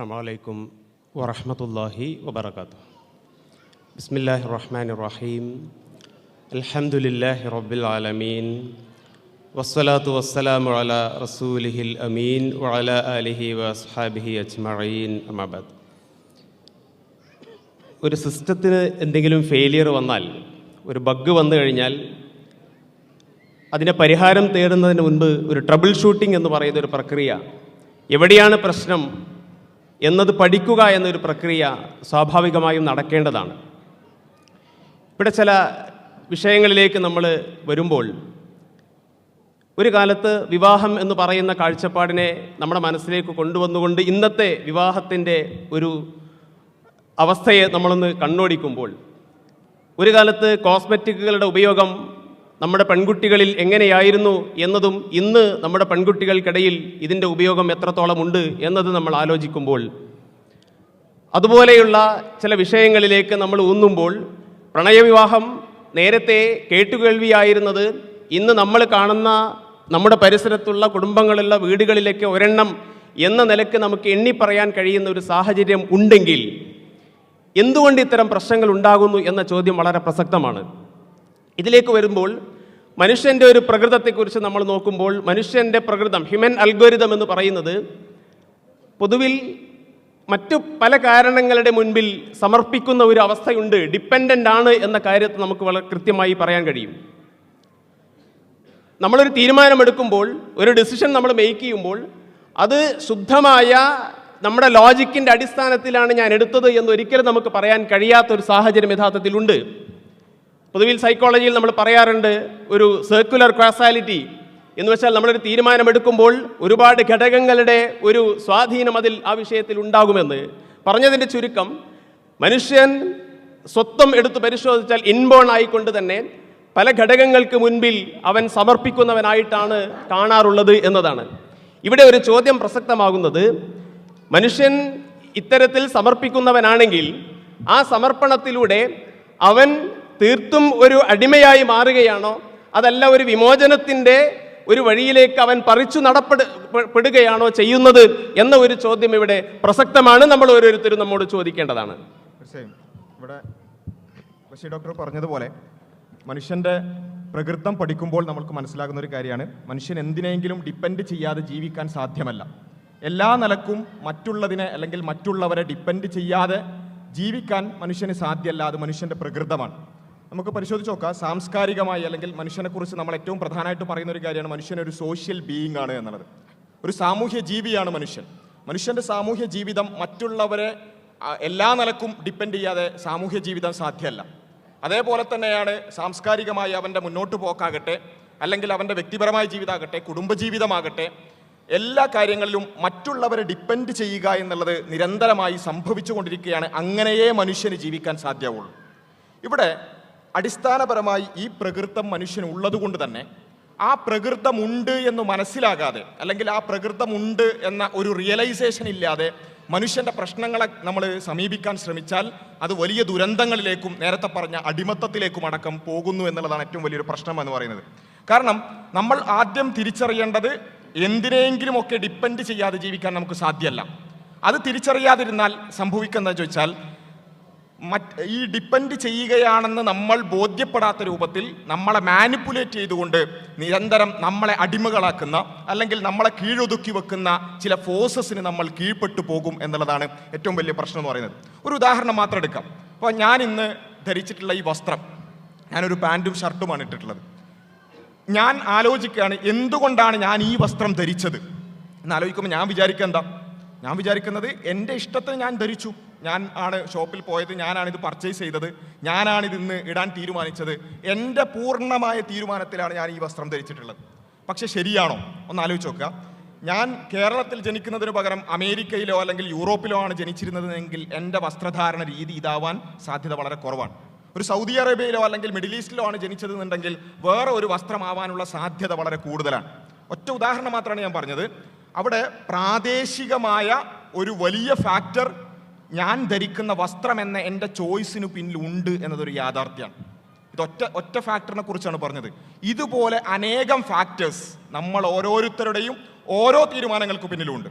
അസ്സലാമു വറഹ്മത്തുള്ളാഹി വബറകാതുഹു. ബിസ്മില്ലാഹിർ റഹ്മാനിർ റഹീം. അൽഹംദുലില്ലാഹി റബ്ബിൽ ആലമീൻ. വസ്സലാത്തു വസ്സലാമു അലാ റസൂലിഹിൽ അമീൻ വഅലാ ആലിഹി വഅസ്ഹാബിഹി അജ്മഈൻ. അമ്മാ ബഅദ്. ഒരു സിസ്റ്റത്തിന് എന്തെങ്കിലും ഫെയിലിയർ വന്നാൽ, ഒരു ബഗ് വന്നു കഴിഞ്ഞാൽ അതിനെ പരിഹാരം തേടുന്നതിന് മുൻപ് ഒരു ട്രബിൾ ഷൂട്ടിംഗ് എന്ന് പറയുന്ന ഒരു പ്രക്രിയ, എവിടെയാണ് പ്രശ്നം എന്നത് പഠിക്കുക എന്നൊരു പ്രക്രിയ സ്വാഭാവികമായും നടക്കേണ്ടതാണ്. ഇവിടെ ചില വിഷയങ്ങളിലേക്ക് നമ്മൾ വരുമ്പോൾ, ഒരു കാലത്ത് വിവാഹം എന്ന് പറയുന്ന കാഴ്ചപ്പാടിനെ നമ്മുടെ മനസ്സിലേക്ക് കൊണ്ടുവന്നുകൊണ്ട് ഇന്നത്തെ വിവാഹത്തിൻ്റെ ഒരു അവസ്ഥയെ നമ്മളൊന്ന് കണ്ണോടിക്കുമ്പോൾ, ഒരു കാലത്ത് കോസ്മെറ്റിക്കുകളുടെ ഉപയോഗം നമ്മുടെ പെൺകുട്ടികളിൽ എങ്ങനെയായിരുന്നു എന്നതും ഇന്ന് നമ്മുടെ പെൺകുട്ടികൾക്കിടയിൽ ഇതിൻ്റെ ഉപയോഗം എത്രത്തോളമുണ്ട് എന്നത് നമ്മൾ ആലോചിക്കുമ്പോൾ, അതുപോലെയുള്ള ചില വിഷയങ്ങളിലേക്ക് നമ്മൾ ഊന്നുമ്പോൾ, പ്രണയവിവാഹം നേരത്തെ കേട്ടുകേൾവിയായിരുന്നത് ഇന്ന് നമ്മൾ കാണുന്ന നമ്മുടെ പരിസരത്തുള്ള കുടുംബങ്ങളുള്ള വീടുകളിലേക്ക് ഒരെണ്ണം എന്ന നിലയ്ക്ക് നമുക്ക് എണ്ണിപ്പറയാൻ കഴിയുന്ന ഒരു സാഹചര്യം ഉണ്ടെങ്കിൽ എന്തുകൊണ്ട് ഇത്തരം പ്രശ്നങ്ങൾ ഉണ്ടാകുന്നു എന്ന ചോദ്യം വളരെ പ്രസക്തമാണ്. ഇതിലേക്ക് വരുമ്പോൾ, മനുഷ്യൻ്റെ ഒരു പ്രകൃതത്തെക്കുറിച്ച് നമ്മൾ നോക്കുമ്പോൾ, മനുഷ്യൻ്റെ പ്രകൃതം, ഹ്യൂമൻ അൽഗോരിതം എന്ന് പറയുന്നത് പൊതുവിൽ മറ്റു പല കാരണങ്ങളുടെ മുൻപിൽ സമർപ്പിക്കുന്ന ഒരു അവസ്ഥയുണ്ട്. ഡിപ്പെൻഡൻ്റ് ആണ് എന്ന കാര്യത്തെ നമുക്ക് വളരെ കൃത്യമായി പറയാൻ കഴിയും. നമ്മളൊരു തീരുമാനമെടുക്കുമ്പോൾ, ഒരു ഡിസിഷൻ നമ്മൾ മേക്ക് ചെയ്യുമ്പോൾ, അത് ശുദ്ധമായ നമ്മുടെ ലോജിക്കിൻ്റെ അടിസ്ഥാനത്തിലാണ് ഞാൻ എടുത്തത് എന്നൊരിക്കലും നമുക്ക് പറയാൻ കഴിയാത്തൊരു സാഹചര്യം യഥാർത്ഥത്തിലുണ്ട്. പൊതുവിൽ സൈക്കോളജിയിൽ നമ്മൾ പറയാറുണ്ട് ഒരു സർക്കുലർ കോസാലിറ്റി എന്ന് വെച്ചാൽ, നമ്മളൊരു തീരുമാനമെടുക്കുമ്പോൾ ഒരുപാട് ഘടകങ്ങളുടെ ഒരു സ്വാധീനം അതിൽ ആ വിഷയത്തിൽ ഉണ്ടാകുമെന്ന്. പറഞ്ഞതിൻ്റെ ചുരുക്കം, മനുഷ്യൻ സ്വത്വം എടുത്ത് പരിശോധിച്ചാൽ ഇൻബോൺ ആയിക്കൊണ്ട് തന്നെ പല ഘടകങ്ങൾക്ക് മുൻപിൽ അവൻ സമർപ്പിക്കുന്നവനായിട്ടാണ് കാണാറുള്ളത് എന്നതാണ്. ഇവിടെ ഒരു ചോദ്യം പ്രസക്തമാകുന്നത്, മനുഷ്യൻ ഇത്തരത്തിൽ സമർപ്പിക്കുന്നവനാണെങ്കിൽ ആ സമർപ്പണത്തിലൂടെ അവൻ തീർത്തും ഒരു അടിമയായി മാറുകയാണോ, അതല്ല ഒരു വിമോചനത്തിൻ്റെ ഒരു വഴിയിലേക്ക് അവൻ പറിച്ചു നടപ്പെടുകയാണോ ചെയ്യുന്നത് എന്ന ഒരു ചോദ്യം ഇവിടെ പ്രസക്തമാണ്. നമ്മൾ ഓരോരുത്തരും നമ്മോട് ചോദിക്കേണ്ടതാണ്. തീർച്ചയായും ഇവിടെ ബഷീർ ഡോക്ടർ പറഞ്ഞതുപോലെ മനുഷ്യൻ്റെ പ്രകൃതം പഠിക്കുമ്പോൾ നമ്മൾക്ക് മനസ്സിലാകുന്ന ഒരു കാര്യമാണ്, മനുഷ്യൻ എന്തിനെങ്കിലും ഡിപ്പെൻഡ് ചെയ്യാതെ ജീവിക്കാൻ സാധ്യമല്ല. എല്ലാ നിലക്കും മറ്റുള്ളതിനെ അല്ലെങ്കിൽ മറ്റുള്ളവരെ ഡിപ്പെൻഡ് ചെയ്യാതെ ജീവിക്കാൻ മനുഷ്യന് സാധ്യമല്ല. അത് മനുഷ്യൻ്റെ പ്രകൃതമാണ്. നമുക്ക് പരിശോധിച്ച് നോക്കാം, സാംസ്കാരികമായി അല്ലെങ്കിൽ മനുഷ്യനെക്കുറിച്ച് നമ്മൾ ഏറ്റവും പ്രധാനമായിട്ട് പറയുന്ന ഒരു കാര്യമാണ് മനുഷ്യൻ ഒരു സോഷ്യൽ ബീയിങ് ആണ് എന്നുള്ളത്. ഒരു സാമൂഹ്യ ജീവിയാണ് മനുഷ്യൻ. മനുഷ്യൻ്റെ സാമൂഹ്യ ജീവിതം മറ്റുള്ളവരെ എല്ലാ നിലക്കും ഡിപ്പെൻഡ് ചെയ്യാതെ സാമൂഹ്യ ജീവിതം സാധ്യമല്ല. അതേപോലെ തന്നെയാണ് സാംസ്കാരികമായി അവൻ്റെ മുന്നോട്ട് പോക്കാകട്ടെ, അല്ലെങ്കിൽ അവൻ്റെ വ്യക്തിപരമായ ജീവിതമാകട്ടെ, കുടുംബജീവിതമാകട്ടെ, എല്ലാ കാര്യങ്ങളിലും മറ്റുള്ളവരെ ഡിപ്പെൻഡ് ചെയ്യുക എന്നുള്ളത് നിരന്തരമായി സംഭവിച്ചു കൊണ്ടിരിക്കുകയാണ്. അങ്ങനെയേ മനുഷ്യന് ജീവിക്കാൻ സാധ്യമാവുള്ളൂ. ഇവിടെ അടിസ്ഥാനപരമായി ഈ പ്രകൃതം മനുഷ്യന് ഉള്ളതുകൊണ്ട് തന്നെ ആ പ്രകൃതമുണ്ട് എന്ന് മനസ്സിലാകാതെ, അല്ലെങ്കിൽ ആ പ്രകൃതമുണ്ട് എന്ന ഒരു റിയലൈസേഷൻ ഇല്ലാതെ മനുഷ്യൻ്റെ പ്രശ്നങ്ങളെ നമ്മൾ സമീപിക്കാൻ ശ്രമിച്ചാൽ അത് വലിയ ദുരന്തങ്ങളിലേക്കും നേരത്തെ പറഞ്ഞ അടിമത്തത്തിലേക്കും അടക്കം പോകുന്നു എന്നുള്ളതാണ് ഏറ്റവും വലിയൊരു പ്രശ്നം എന്ന് പറയുന്നത്. കാരണം നമ്മൾ ആദ്യം തിരിച്ചറിയേണ്ടത്, എന്തിനെങ്കിലുമൊക്കെ ഡിപ്പെൻഡ് ചെയ്യാതെ ജീവിക്കാൻ നമുക്ക് സാധ്യമല്ല. അത് തിരിച്ചറിയാതിരുന്നാൽ സംഭവിക്കുന്നത് ചോദിച്ചാൽ, ഈ ഡിപ്പെൻഡ് ചെയ്യുകയാണെന്ന് നമ്മൾ ബോധ്യപ്പെടാത്ത രൂപത്തിൽ നമ്മളെ മാനിപ്പുലേറ്റ് ചെയ്തുകൊണ്ട് നിരന്തരം നമ്മളെ അടിമകളാക്കുന്ന, അല്ലെങ്കിൽ നമ്മളെ കീഴൊതുക്കി വെക്കുന്ന ചില ഫോഴ്സസിന് നമ്മൾ കീഴ്പ്പെട്ടു പോകും എന്നുള്ളതാണ് ഏറ്റവും വലിയ പ്രശ്നം എന്ന് പറയുന്നത്. ഒരു ഉദാഹരണം മാത്രം എടുക്കാം. അപ്പോൾ ഞാൻ ഇന്ന് ധരിച്ചിട്ടുള്ള ഈ വസ്ത്രം, ഞാനൊരു പാൻറ്റും ഷർട്ടുമാണ് ഇട്ടിട്ടുള്ളത്. ഞാൻ ആലോചിക്കുകയാണ് എന്തുകൊണ്ടാണ് ഞാൻ ഈ വസ്ത്രം ധരിച്ചത് എന്ന് ആലോചിക്കുമ്പോൾ ഞാൻ വിചാരിക്കുന്നത് എൻ്റെ ഇഷ്ടത്തിന് ഞാൻ ധരിച്ചു. ഞാൻ ആണ് ഷോപ്പിൽ പോയത്, ഞാനാണിത് പർച്ചേസ് ചെയ്തത്, ഞാനാണിത് ഇന്ന് ഇടാൻ തീരുമാനിച്ചത്. എൻ്റെ പൂർണ്ണമായ തീരുമാനത്തിലാണ് ഞാൻ ഈ വസ്ത്രം ധരിച്ചിട്ടുള്ളത്. പക്ഷെ ശരിയാണോ ഒന്ന് ആലോചിച്ച് നോക്കുക. ഞാൻ കേരളത്തിൽ ജനിക്കുന്നതിന് പകരം അമേരിക്കയിലോ അല്ലെങ്കിൽ യൂറോപ്പിലോ ആണ് ജനിച്ചിരുന്നതെങ്കിൽ എൻ്റെ വസ്ത്രധാരണ രീതി ഇതാവാൻ സാധ്യത വളരെ കുറവാണ്. ഒരു സൗദി അറേബ്യയിലോ അല്ലെങ്കിൽ മിഡിൽ ഈസ്റ്റിലോ ആണ് ജനിച്ചതെന്നുണ്ടെങ്കിൽ വേറെ ഒരു വസ്ത്രമാവാനുള്ള സാധ്യത വളരെ കൂടുതലാണ്. ഒറ്റ ഉദാഹരണം മാത്രമാണ് ഞാൻ പറഞ്ഞത്. അവിടെ പ്രാദേശികമായ ഒരു വലിയ ഫാക്ടർ ഞാൻ ധരിക്കുന്ന വസ്ത്രം എന്ന എൻ്റെ ചോയ്സിന് പിന്നിൽ ഉണ്ട് എന്നതൊരു യാഥാർത്ഥ്യമാണ്. ഇത് ഒറ്റ ഫാക്ടറിനെ കുറിച്ചാണ് പറഞ്ഞത്. ഇതുപോലെ അനേകം ഫാക്ടേഴ്സ് നമ്മൾ ഓരോരുത്തരുടെയും ഓരോ തീരുമാനങ്ങൾക്ക് പിന്നിലുമുണ്ട്.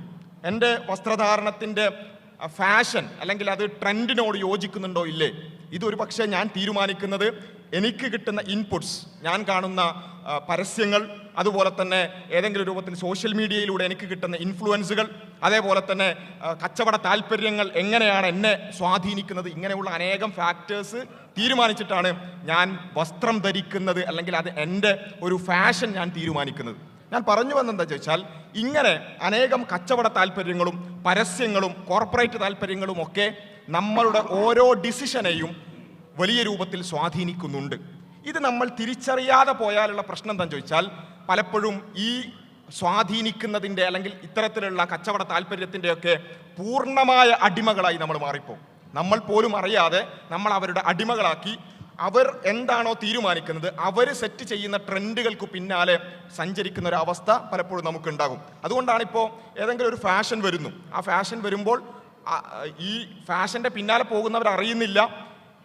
എൻ്റെ വസ്ത്രധാരണത്തിൻ്റെ ഫാഷൻ അല്ലെങ്കിൽ അത് ട്രെൻഡിനോട് യോജിക്കുന്നുണ്ടോ ഇല്ലേ, ഇതൊരു പക്ഷേ ഞാൻ തീരുമാനിക്കുന്നത് എനിക്ക് കിട്ടുന്ന ഇൻപുട്സ്, ഞാൻ കാണുന്ന പരസ്യങ്ങൾ, അതുപോലെ തന്നെ ഏതെങ്കിലും രൂപത്തിൽ സോഷ്യൽ മീഡിയയിലൂടെ എനിക്ക് കിട്ടുന്ന ഇൻഫ്ലുവൻസുകൾ, അതേപോലെ തന്നെ കച്ചവട താല്പര്യങ്ങൾ എങ്ങനെയാണ് എന്നെ സ്വാധീനിക്കുന്നത്, ഇങ്ങനെയുള്ള അനേകം ഫാക്ടേഴ്സ് തീരുമാനിച്ചിട്ടാണ് ഞാൻ വസ്ത്രം ധരിക്കുന്നത്, അല്ലെങ്കിൽ അത് എൻ്റെ ഒരു ഫാഷൻ ഞാൻ തീരുമാനിക്കുന്നത്. ഞാൻ പറഞ്ഞു വന്നെന്താ ചോദിച്ചാൽ, ഇങ്ങനെ അനേകം കച്ചവട താല്പര്യങ്ങളും പരസ്യങ്ങളും കോർപ്പറേറ്റ് താല്പര്യങ്ങളും ഒക്കെ നമ്മളുടെ ഓരോ ഡിസിഷനെയും വലിയ രൂപത്തിൽ സ്വാധീനിക്കുന്നുണ്ട്. ഇത് നമ്മൾ തിരിച്ചറിയാതെ പോയാലുള്ള പ്രശ്നം എന്താണെന്ന് ചോദിച്ചാൽ, പലപ്പോഴും ഈ സ്വാധീനിക്കുന്നതിൻ്റെ അല്ലെങ്കിൽ ഇത്തരത്തിലുള്ള കച്ചവട താല്പര്യത്തിൻ്റെയൊക്കെ പൂർണ്ണമായ അടിമകളായി നമ്മൾ മാറിപ്പോകും. നമ്മൾ പോലും അറിയാതെ നമ്മൾ അവരുടെ അടിമകളാക്കി അവർ എന്താണോ തീരുമാനിക്കുന്നത് അവർ സെറ്റ് ചെയ്യുന്ന ട്രെൻഡുകൾക്ക് പിന്നാലെ സഞ്ചരിക്കുന്ന ഒരു അവസ്ഥ പലപ്പോഴും നമുക്കുണ്ടാകും. അതുകൊണ്ടാണ് ഇപ്പോൾ ഏതെങ്കിലും ഒരു ഫാഷൻ വരുന്നു, ആ ഫാഷൻ വരുമ്പോൾ ഈ ഫാഷൻ്റെ പിന്നാലെ പോകുന്നവർ അറിയുന്നില്ല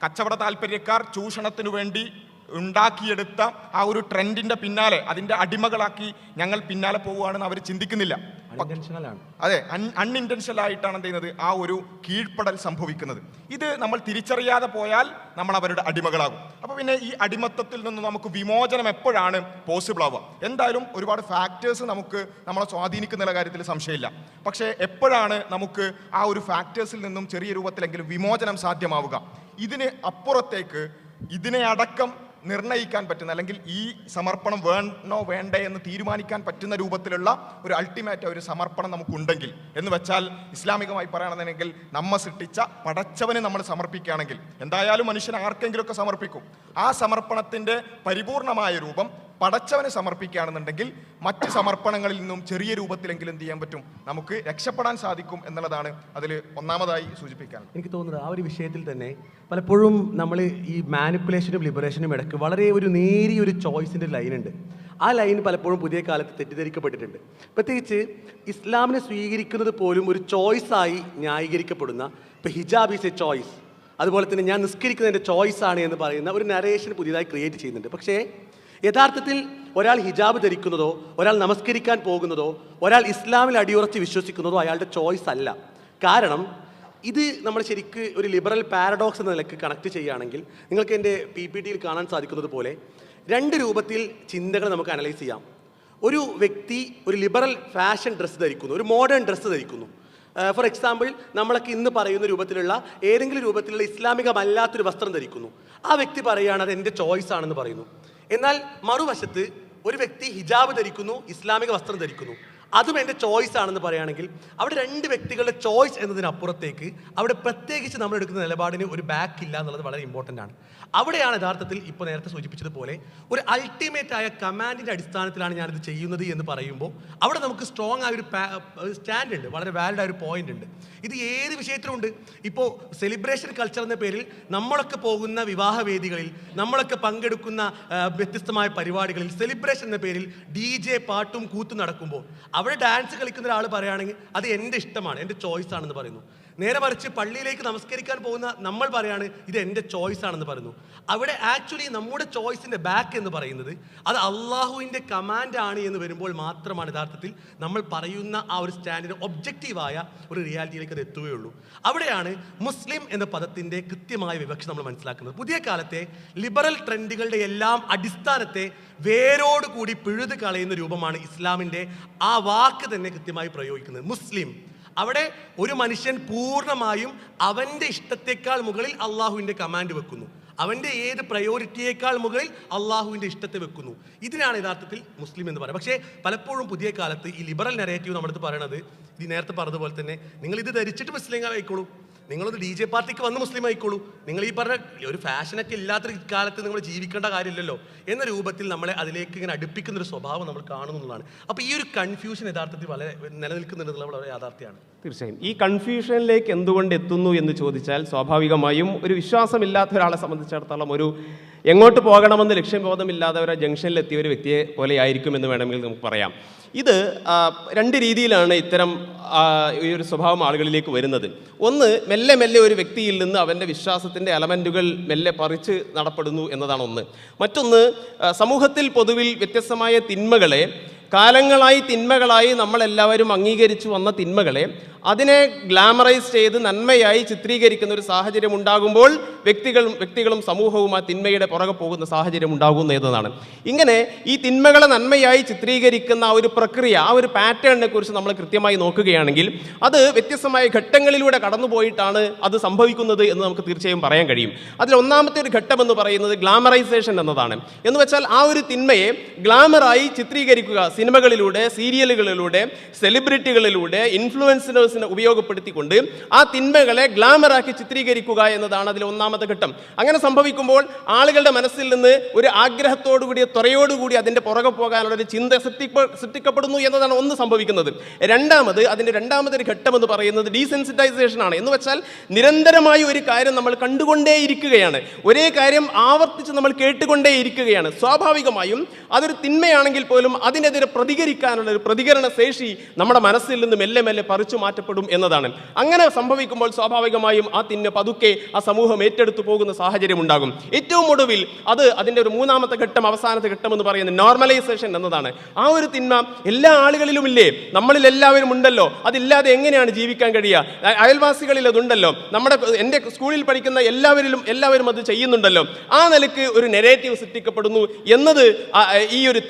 കച്ചവട താല്പര്യക്കാർ ചൂഷണത്തിനു വേണ്ടി ഉണ്ടാക്കിയെടുത്ത ആ ഒരു ട്രെൻഡിന്റെ പിന്നാലെ അതിന്റെ അടിമകളാക്കി ഞങ്ങൾ പിന്നാലെ പോവുകയാണെന്ന് അവർ ചിന്തിക്കുന്നില്ല. അതെ, അൺഇൻറ്റൻഷനൽ ആയിട്ടാണ് എന്ത് ചെയ്യുന്നത്, ആ ഒരു കീഴ്പ്പെടൽ സംഭവിക്കുന്നത്. ഇത് നമ്മൾ തിരിച്ചറിയാതെ പോയാൽ നമ്മൾ അവരുടെ അടിമകളാകും. അപ്പോൾ പിന്നെ ഈ അടിമത്തത്തിൽ നിന്ന് നമുക്ക് വിമോചനം എപ്പോഴാണ് പോസിബിൾ ആവുക? എന്തായാലും ഒരുപാട് ഫാക്ടേഴ്സ് നമുക്ക് നമ്മളെ സ്വാധീനിക്കുന്ന കാര്യത്തിൽ സംശയമില്ല. പക്ഷേ എപ്പോഴാണ് നമുക്ക് ആ ഒരു ഫാക്ടേഴ്സിൽ നിന്നും ചെറിയ രൂപത്തിലെങ്കിലും വിമോചനം സാധ്യമാവുക? ഇതിന് അപ്പുറത്തേക്ക് ഇതിനെ അടക്കം നിർണ്ണയിക്കാൻ പറ്റുന്ന, അല്ലെങ്കിൽ ഈ സമർപ്പണം വേണോ വേണ്ടേ എന്ന് തീരുമാനിക്കാൻ പറ്റുന്ന രൂപത്തിലുള്ള ഒരു അൾട്ടിമേറ്റ് ഒരു സമർപ്പണം നമുക്കുണ്ടെങ്കിൽ, എന്ന് വെച്ചാൽ ഇസ്ലാമികമായി പറയുകയാണെന്നുണ്ടെങ്കിൽ നമ്മെ സൃഷ്ടിച്ച പടച്ചവന് നമ്മൾ സമർപ്പിക്കുകയാണെങ്കിൽ, എന്തായാലും മനുഷ്യൻ ആർക്കെങ്കിലുമൊക്കെ സമർപ്പിക്കും. ആ സമർപ്പണത്തിൻ്റെ പരിപൂർണമായ രൂപം പടച്ചവന് സമർപ്പിക്കുകയാണെന്നുണ്ടെങ്കിൽ മറ്റ് സമർപ്പണങ്ങളിൽ നിന്നും ചെറിയ രൂപത്തിലെങ്കിലും എന്ത് ചെയ്യാൻ പറ്റും, നമുക്ക് രക്ഷപ്പെടാൻ സാധിക്കും എന്നുള്ളതാണ് അതിൽ ഒന്നാമതായി സൂചിപ്പിക്കാൻ എനിക്ക് തോന്നുന്നത്. ആ ഒരു വിഷയത്തിൽ തന്നെ പലപ്പോഴും നമ്മൾ ഈ മാനിപ്പുലേഷനും ലിബറേഷനും ഇടയ്ക്ക് വളരെ ഒരു നേരിയൊരു ചോയ്സിൻ്റെ ലൈനുണ്ട്. ആ ലൈൻ പലപ്പോഴും പുതിയ കാലത്ത് തെറ്റിദ്ധരിക്കപ്പെട്ടിട്ടുണ്ട്. പ്രത്യേകിച്ച് ഇസ്ലാമിനെ സ്വീകരിക്കുന്നത് പോലും ഒരു ചോയ്സായി ന്യായീകരിക്കപ്പെടുന്ന, ഇപ്പോൾ ഹിജാബ് ഈസ് എ ചോയ്സ്, അതുപോലെ തന്നെ ഞാൻ നിസ്കരിക്കുന്നതിൻ്റെ ചോയ്സാണ് എന്ന് പറയുന്ന ഒരു നരേഷൻ പുതിയതായി ക്രിയേറ്റ് ചെയ്യുന്നുണ്ട്. പക്ഷേ യഥാർത്ഥത്തിൽ ഒരാൾ ഹിജാബ് ധരിക്കുന്നതോ ഒരാൾ നമസ്കരിക്കാൻ പോകുന്നതോ ഒരാൾ ഇസ്ലാമിൽ അടിയുറച്ച് വിശ്വസിക്കുന്നതോ അയാളുടെ ചോയ്സ് അല്ല. കാരണം ഇത് നമ്മൾ ശരിക്ക് ഒരു ലിബറൽ പാരഡോക്സ് എന്ന നിലയ്ക്ക് കണക്ട് ചെയ്യുകയാണെങ്കിൽ നിങ്ങൾക്ക് എൻ്റെ PPTയിൽ കാണാൻ സാധിക്കുന്നത് പോലെ രണ്ട് രൂപത്തിൽ ചിന്തകൾ നമുക്ക് അനലൈസ് ചെയ്യാം. ഒരു വ്യക്തി ഒരു ലിബറൽ ഫാഷൻ ഡ്രസ്സ് ധരിക്കുന്നു, ഒരു മോഡേൺ ഡ്രസ്സ് ധരിക്കുന്നു. ഫോർ എക്സാമ്പിൾ, നമ്മളൊക്കെ ഇന്ന് പറയുന്ന രൂപത്തിലുള്ള ഏതെങ്കിലും രൂപത്തിലുള്ള ഇസ്ലാമികമല്ലാത്തൊരു വസ്ത്രം ധരിക്കുന്നു. ആ വ്യക്തി പറയുകയാണ് അത് എൻ്റെ ചോയ്സ് ആണെന്ന് പറയുന്നു. എന്നാൽ മറുവശത്ത് ഒരു വ്യക്തി ഹിജാബ് ധരിക്കുന്നു, ഇസ്ലാമിക വസ്ത്രം ധരിക്കുന്നു, അതും എൻ്റെ ചോയ്സ് ആണെന്ന് പറയുകയാണെങ്കിൽ അവിടെ രണ്ട് വ്യക്തികളുടെ ചോയ്സ് എന്നതിനപ്പുറത്തേക്ക് അവിടെ പ്രത്യേകിച്ച് നമ്മൾ എടുക്കുന്ന നിലപാടിന് ഒരു ബാക്ക് ഇല്ല എന്നുള്ളത് വളരെ ഇമ്പോർട്ടൻ്റ് ആണ്. അവിടെയാണ് യഥാർത്ഥത്തിൽ ഇപ്പോൾ നേരത്തെ സൂചിപ്പിച്ചതുപോലെ ഒരു അൾട്ടിമേറ്റ് ആയ കമാൻഡിൻ്റെ അടിസ്ഥാനത്തിലാണ് ഞാനിത് ചെയ്യുന്നത് എന്ന് പറയുമ്പോൾ അവിടെ നമുക്ക് സ്ട്രോങ് ആയ ഒരു സ്റ്റാൻഡ് ഉണ്ട്, വളരെ വാലിഡ് ആയ ഒരു പോയിന്റ് ഉണ്ട്. ഇത് ഏത് വിഷയത്തിലുണ്ട്. ഇപ്പോൾ സെലിബ്രേഷൻ കൾച്ചർ എന്ന പേരിൽ നമ്മളൊക്കെ പോകുന്ന വിവാഹവേദികളിൽ, നമ്മളൊക്കെ പങ്കെടുക്കുന്ന വ്യത്യസ്തമായ പരിപാടികളിൽ സെലിബ്രേഷൻ എന്ന പേരിൽ DJ പാട്ടും കൂത്തും നടക്കുമ്പോൾ അവിടെ ഡാൻസ് കളിക്കുന്ന ഒരാൾ പറയുകയാണെങ്കിൽ അത് എൻ്റെ ഇഷ്ടമാണ്, എൻ്റെ ചോയ്സ് ആണെന്ന് പറയുന്നു. നേരെ മറിച്ച് പള്ളിയിലേക്ക് നമസ്കരിക്കാൻ പോകുന്ന നമ്മൾ പറയാണ് ഇത് എൻ്റെ ചോയ്സ് ആണെന്ന് പറയുന്നു. അവിടെ ആക്ച്വലി നമ്മുടെ ചോയ്സിൻ്റെ ബാക്ക് എന്ന് പറയുന്നത് അത് അള്ളാഹുവിൻ്റെ കമാൻഡാണ് എന്ന് വരുമ്പോൾ മാത്രമാണ് യഥാർത്ഥത്തിൽ നമ്മൾ പറയുന്ന ആ ഒരു സ്റ്റാൻഡിന് ഒബ്ജക്റ്റീവായ ഒരു റിയാലിറ്റിയിലേക്ക് അത് എത്തുകയുള്ളൂ. അവിടെയാണ് മുസ്ലിം എന്ന പദത്തിൻ്റെ കൃത്യമായ വിവക്ഷ നമ്മൾ മനസ്സിലാക്കുന്നത്. പുതിയ കാലത്തെ ലിബറൽ ട്രെൻഡുകളുടെ എല്ലാം അടിസ്ഥാനത്തെ വേരോട് കൂടി പിഴുത് കളയുന്ന രൂപമാണ് ഇസ്ലാമിൻ്റെ ആ വാക്ക് തന്നെ കൃത്യമായി പ്രയോഗിക്കുന്നത്. മുസ്ലിം, അവിടെ ഒരു മനുഷ്യൻ പൂർണ്ണമായും അവൻ്റെ ഇഷ്ടത്തെക്കാൾ മുകളിൽ അള്ളാഹുവിൻ്റെ കമാൻഡ് വെക്കുന്നു, അവൻ്റെ ഏത് പ്രയോറിറ്റിയേക്കാൾ മുകളിൽ അള്ളാഹുവിൻ്റെ ഇഷ്ടത്തെ വെക്കുന്നു. ഇതിനാണ് യഥാർത്ഥത്തിൽ മുസ്ലിം എന്ന് പറയുന്നത്. പക്ഷേ പലപ്പോഴും പുതിയ കാലത്ത് ഈ ലിബറൽ നരേറ്റീവ് നമ്മുടെ അടുത്ത് പറയണത് ഈ നേരത്തെ പറഞ്ഞതുപോലെ തന്നെ നിങ്ങൾ ഇത് ധരിച്ചിട്ട് മുസ്ലിം ആയിക്കോളൂ, നിങ്ങളൊന്ന് DJ പാർട്ടിക്ക് വന്ന് മുസ്ലിം ആയിക്കോളൂ, നിങ്ങൾ ഈ പറഞ്ഞ ഒരു ഫാഷനൊക്കെ ഇല്ലാത്തൊരു കാലത്ത് നിങ്ങൾ ജീവിക്കേണ്ട കാര്യമില്ലല്ലോ എന്ന രൂപത്തിൽ നമ്മളെ അതിലേക്ക് ഇങ്ങനെ അടുപ്പിക്കുന്നൊരു സ്വഭാവം നമ്മൾ കാണുന്നതാണ്. അപ്പോൾ ഈ ഒരു കൺഫ്യൂഷൻ യഥാർത്ഥത്തിൽ വളരെ നിലനിൽക്കുന്നുണ്ടെന്നുള്ള വളരെ യാഥാർത്ഥ്യമാണ്. തീർച്ചയായും ഈ കൺഫ്യൂഷനിലേക്ക് എന്തുകൊണ്ട് എത്തുന്നു എന്ന് ചോദിച്ചാൽ സ്വാഭാവികമായും ഒരു വിശ്വാസമില്ലാത്ത ഒരാളെ സംബന്ധിച്ചിടത്തോളം ഒരു എങ്ങോട്ട് പോകണമെന്ന് ലക്ഷ്യബോധമില്ലാതെ ഒരു ജംഗ്ഷനിലെത്തിയ ഒരു വ്യക്തിയെ പോലെ ആയിരിക്കുമെന്ന് വേണമെങ്കിൽ നമുക്ക് പറയാം. ഇത് രണ്ട് രീതിയിലാണ് ഇത്തരം ഈ ഒരു സ്വഭാവം ആളുകളിലേക്ക് വരുന്നത്. ഒന്ന്, മെല്ലെ മെല്ലെ ഒരു വ്യക്തിയിൽ നിന്ന് അവൻ്റെ വിശ്വാസത്തിൻ്റെ എലമെൻറ്റുകൾ മെല്ലെ പറിച്ച് നടപ്പെടുന്നു എന്നതാണ് ഒന്ന്. മറ്റൊന്ന്, സമൂഹത്തിൽ പൊതുവിൽ വ്യത്യസ്തമായ തിന്മകളെ കാലങ്ങളായി തിന്മകളായി നമ്മളെല്ലാവരും അംഗീകരിച്ചു വന്ന തിന്മകളെ അതിനെ ഗ്ലാമറൈസ് ചെയ്ത് നന്മയായി ചിത്രീകരിക്കുന്ന ഒരു സാഹചര്യം ഉണ്ടാകുമ്പോൾ വ്യക്തികളും സമൂഹവും ആ തിന്മയുടെ പുറകെ പോകുന്ന സാഹചര്യം ഉണ്ടാകുന്നു എന്നതാണ്. ഇങ്ങനെ ഈ തിന്മകളെ നന്മയായി ചിത്രീകരിക്കുന്ന ആ ഒരു പ്രക്രിയ, ആ ഒരു പാറ്റേണിനെ കുറിച്ച് നമ്മൾ കൃത്യമായി നോക്കുകയാണെങ്കിൽ അത് വ്യത്യസ്തമായ ഘട്ടങ്ങളിലൂടെ കടന്നുപോയിട്ടാണ് അത് സംഭവിക്കുന്നത് എന്ന് നമുക്ക് തീർച്ചയായും പറയാൻ കഴിയും. അതിൽ ഒന്നാമത്തെ ഒരു ഘട്ടം എന്ന് പറയുന്നത് ഗ്ലാമറൈസേഷൻ എന്നതാണ്. എന്ന് വെച്ചാൽ ആ ഒരു തിന്മയെ ഗ്ലാമറായി ചിത്രീകരിക്കുക, സിനിമകളിലൂടെ, സീരിയലുകളിലൂടെ, സെലിബ്രിറ്റികളിലൂടെ, ഇൻഫ്ലുവൻസേഴ്സിനെ ഉപയോഗപ്പെടുത്തിക്കൊണ്ട് ആ തിന്മകളെ ഗ്ലാമറാക്കി ചിത്രീകരിക്കുക എന്നതാണ് അതിൽ ഒന്നാമത്തെ ഘട്ടം. അങ്ങനെ സംഭവിക്കുമ്പോൾ ആളുകളുടെ മനസ്സിൽ നിന്ന് ഒരു ആഗ്രഹത്തോടുകൂടി, ത്വരയോടുകൂടി അതിൻ്റെ പുറകെ പോകാനുള്ള ഒരു ചിന്ത സൃഷ്ടിക്കപ്പെടുന്നു എന്നതാണ് ഒന്ന് സംഭവിക്കുന്നത്. അതിൻ്റെ രണ്ടാമതൊരു ഘട്ടം എന്ന് പറയുന്നത് ഡീസെൻസിറ്റൈസേഷൻ ആണ്. എന്ന് വെച്ചാൽ നിരന്തരമായി ഒരു കാര്യം നമ്മൾ കണ്ടുകൊണ്ടേയിരിക്കുകയാണ്, ഒരേ കാര്യം ആവർത്തിച്ച് നമ്മൾ കേട്ടുകൊണ്ടേയിരിക്കുകയാണ്. സ്വാഭാവികമായും അതൊരു തിന്മയാണെങ്കിൽ പോലും അതിനെതിരെ പ്രതികരിക്കാനുള്ള ഒരു പ്രതികരണ ശേഷി നമ്മുടെ മനസ്സിൽ നിന്ന് മെല്ലെ മെല്ലെ പറിച്ചു മാറ്റപ്പെടും എന്നതാണ്. അങ്ങനെ സംഭവിക്കുമ്പോൾ സ്വാഭാവികമായും ആ തിന്മ പതുക്കെ ആ സമൂഹം ഏറ്റെടുത്തു പോകുന്ന സാഹചര്യം ഉണ്ടാകും. ഏറ്റവും ഒടുവിൽ അതിൻ്റെ ഒരു മൂന്നാമത്തെ ഘട്ടം, അവസാനത്തെ ഘട്ടം എന്ന് പറയുന്നത് നോർമലൈസേഷൻ എന്നതാണ്. ആ ഒരു തിന്മ എല്ലാ ആളുകളിലും ഇല്ലേ, നമ്മളിൽ എല്ലാവരും ഉണ്ടല്ലോ, അതില്ലാതെ എങ്ങനെയാണ് ജീവിക്കാൻ കഴിയുക? അയൽവാസികളിൽ അതുണ്ടല്ലോ, എൻ്റെ സ്കൂളിൽ പഠിക്കുന്ന എല്ലാവരും അത് ചെയ്യുന്നുണ്ടല്ലോ. ആ നിലക്ക് ഒരു നെറേറ്റീവ് സൃഷ്ടിക്കപ്പെടുന്നു എന്നത് ഈ ഒരു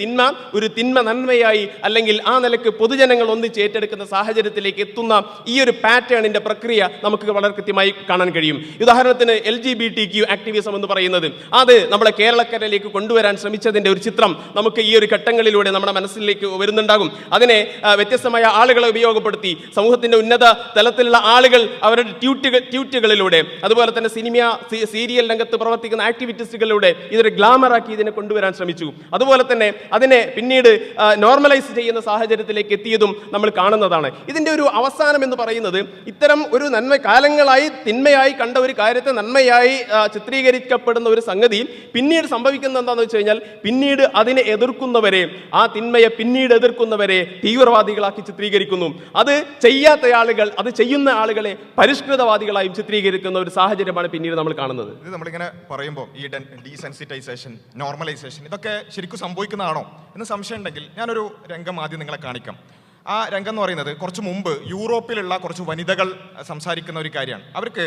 തിന്മ നന്മയായി, അല്ലെങ്കിൽ ആ നിലക്ക് പൊതുജനങ്ങൾ ഒന്നിച്ച് ഏറ്റെടുക്കുന്ന സാഹചര്യത്തിലേക്ക് എത്തുന്ന ഈ ഒരു പാറ്റേണിന്റെ പ്രക്രിയ നമുക്ക് വളരെ കൃത്യമായി കാണാൻ കഴിയും. ഉദാഹരണത്തിന് LGBTQ ആക്ടിവിസം എന്ന് പറയുന്നത് അത് നമ്മളെ കേരളക്കരയിലേക്ക് കൊണ്ടുവരാൻ ശ്രമിച്ചതിന്റെ ഒരു ചിത്രം നമുക്ക് ഈ ഒരു ഘട്ടങ്ങളിലൂടെ നമ്മുടെ മനസ്സിലേക്ക് വരുന്നുണ്ടാകും. അതിനെ വ്യത്യസ്തമായ ആളുകളെ ഉപയോഗപ്പെടുത്തി സമൂഹത്തിന്റെ ഉന്നത തലത്തിലുള്ള ആളുകൾ അവരുടെ ട്യൂറ്റുകളിലൂടെ, അതുപോലെ തന്നെ സീരിയൽ രംഗത്ത് പ്രവർത്തിക്കുന്ന ആക്ടിവിറ്റിസ്റ്റുകളിലൂടെ ഇതൊരു ഗ്ലാമറാക്കി ഇതിനെ കൊണ്ടുവരാൻ ശ്രമിച്ചു. അതുപോലെ തന്നെ അതിനെ പിന്നീട് നോർമലൈസ് ചെയ്യുന്ന സാഹചര്യത്തിലേക്ക് എത്തിയതും നമ്മൾ കാണുന്നതാണ്. ഇതിന്റെ ഒരു അവസാനം എന്ന് പറയുന്നത് ഇത്തരം ഒരു കാലങ്ങളായി തിന്മയായി കണ്ട ഒരു കാര്യത്തെ നന്മയായി ചിത്രീകരിക്കപ്പെടുന്ന ഒരു സംഗതി പിന്നീട് സംഭവിക്കുന്നത് എന്താണെന്ന് വെച്ച് കഴിഞ്ഞാൽ പിന്നീട് അതിനെ എതിർക്കുന്നവരെ, ആ തിന്മയെ പിന്നീട് എതിർക്കുന്നവരെ തീവ്രവാദികളാക്കി ചിത്രീകരിക്കുന്നു. അത് ചെയ്യാത്ത ആളുകൾ, അത് ചെയ്യുന്ന ആളുകളെ പരിഷ്കൃതവാദികളായും ചിത്രീകരിക്കുന്ന ഒരു സാഹചര്യമാണ് പിന്നീട് നമ്മൾ കാണുന്നത്. ഇത് നമ്മളിങ്ങനെ പറയുമ്പോൾ ഈ ഡീസെൻസിറ്റൈസേഷൻ, നോർമലൈസേഷൻ ഇതൊക്കെ ശരിക്കും സംഭവിക്കുന്നതാണോ എന്ന് സംശയം ഉണ്ടെങ്കിൽ ഞാനൊരു രംഗം ആദ്യം നിങ്ങളെ കാണിക്കാം. ആ രംഗം എന്ന് പറയുന്നത് കുറച്ച് മുമ്പ് യൂറോപ്പിലുള്ള കുറച്ച് വനിതകൾ സംസാരിക്കുന്ന ഒരു കാര്യമാണ്. അവർക്ക്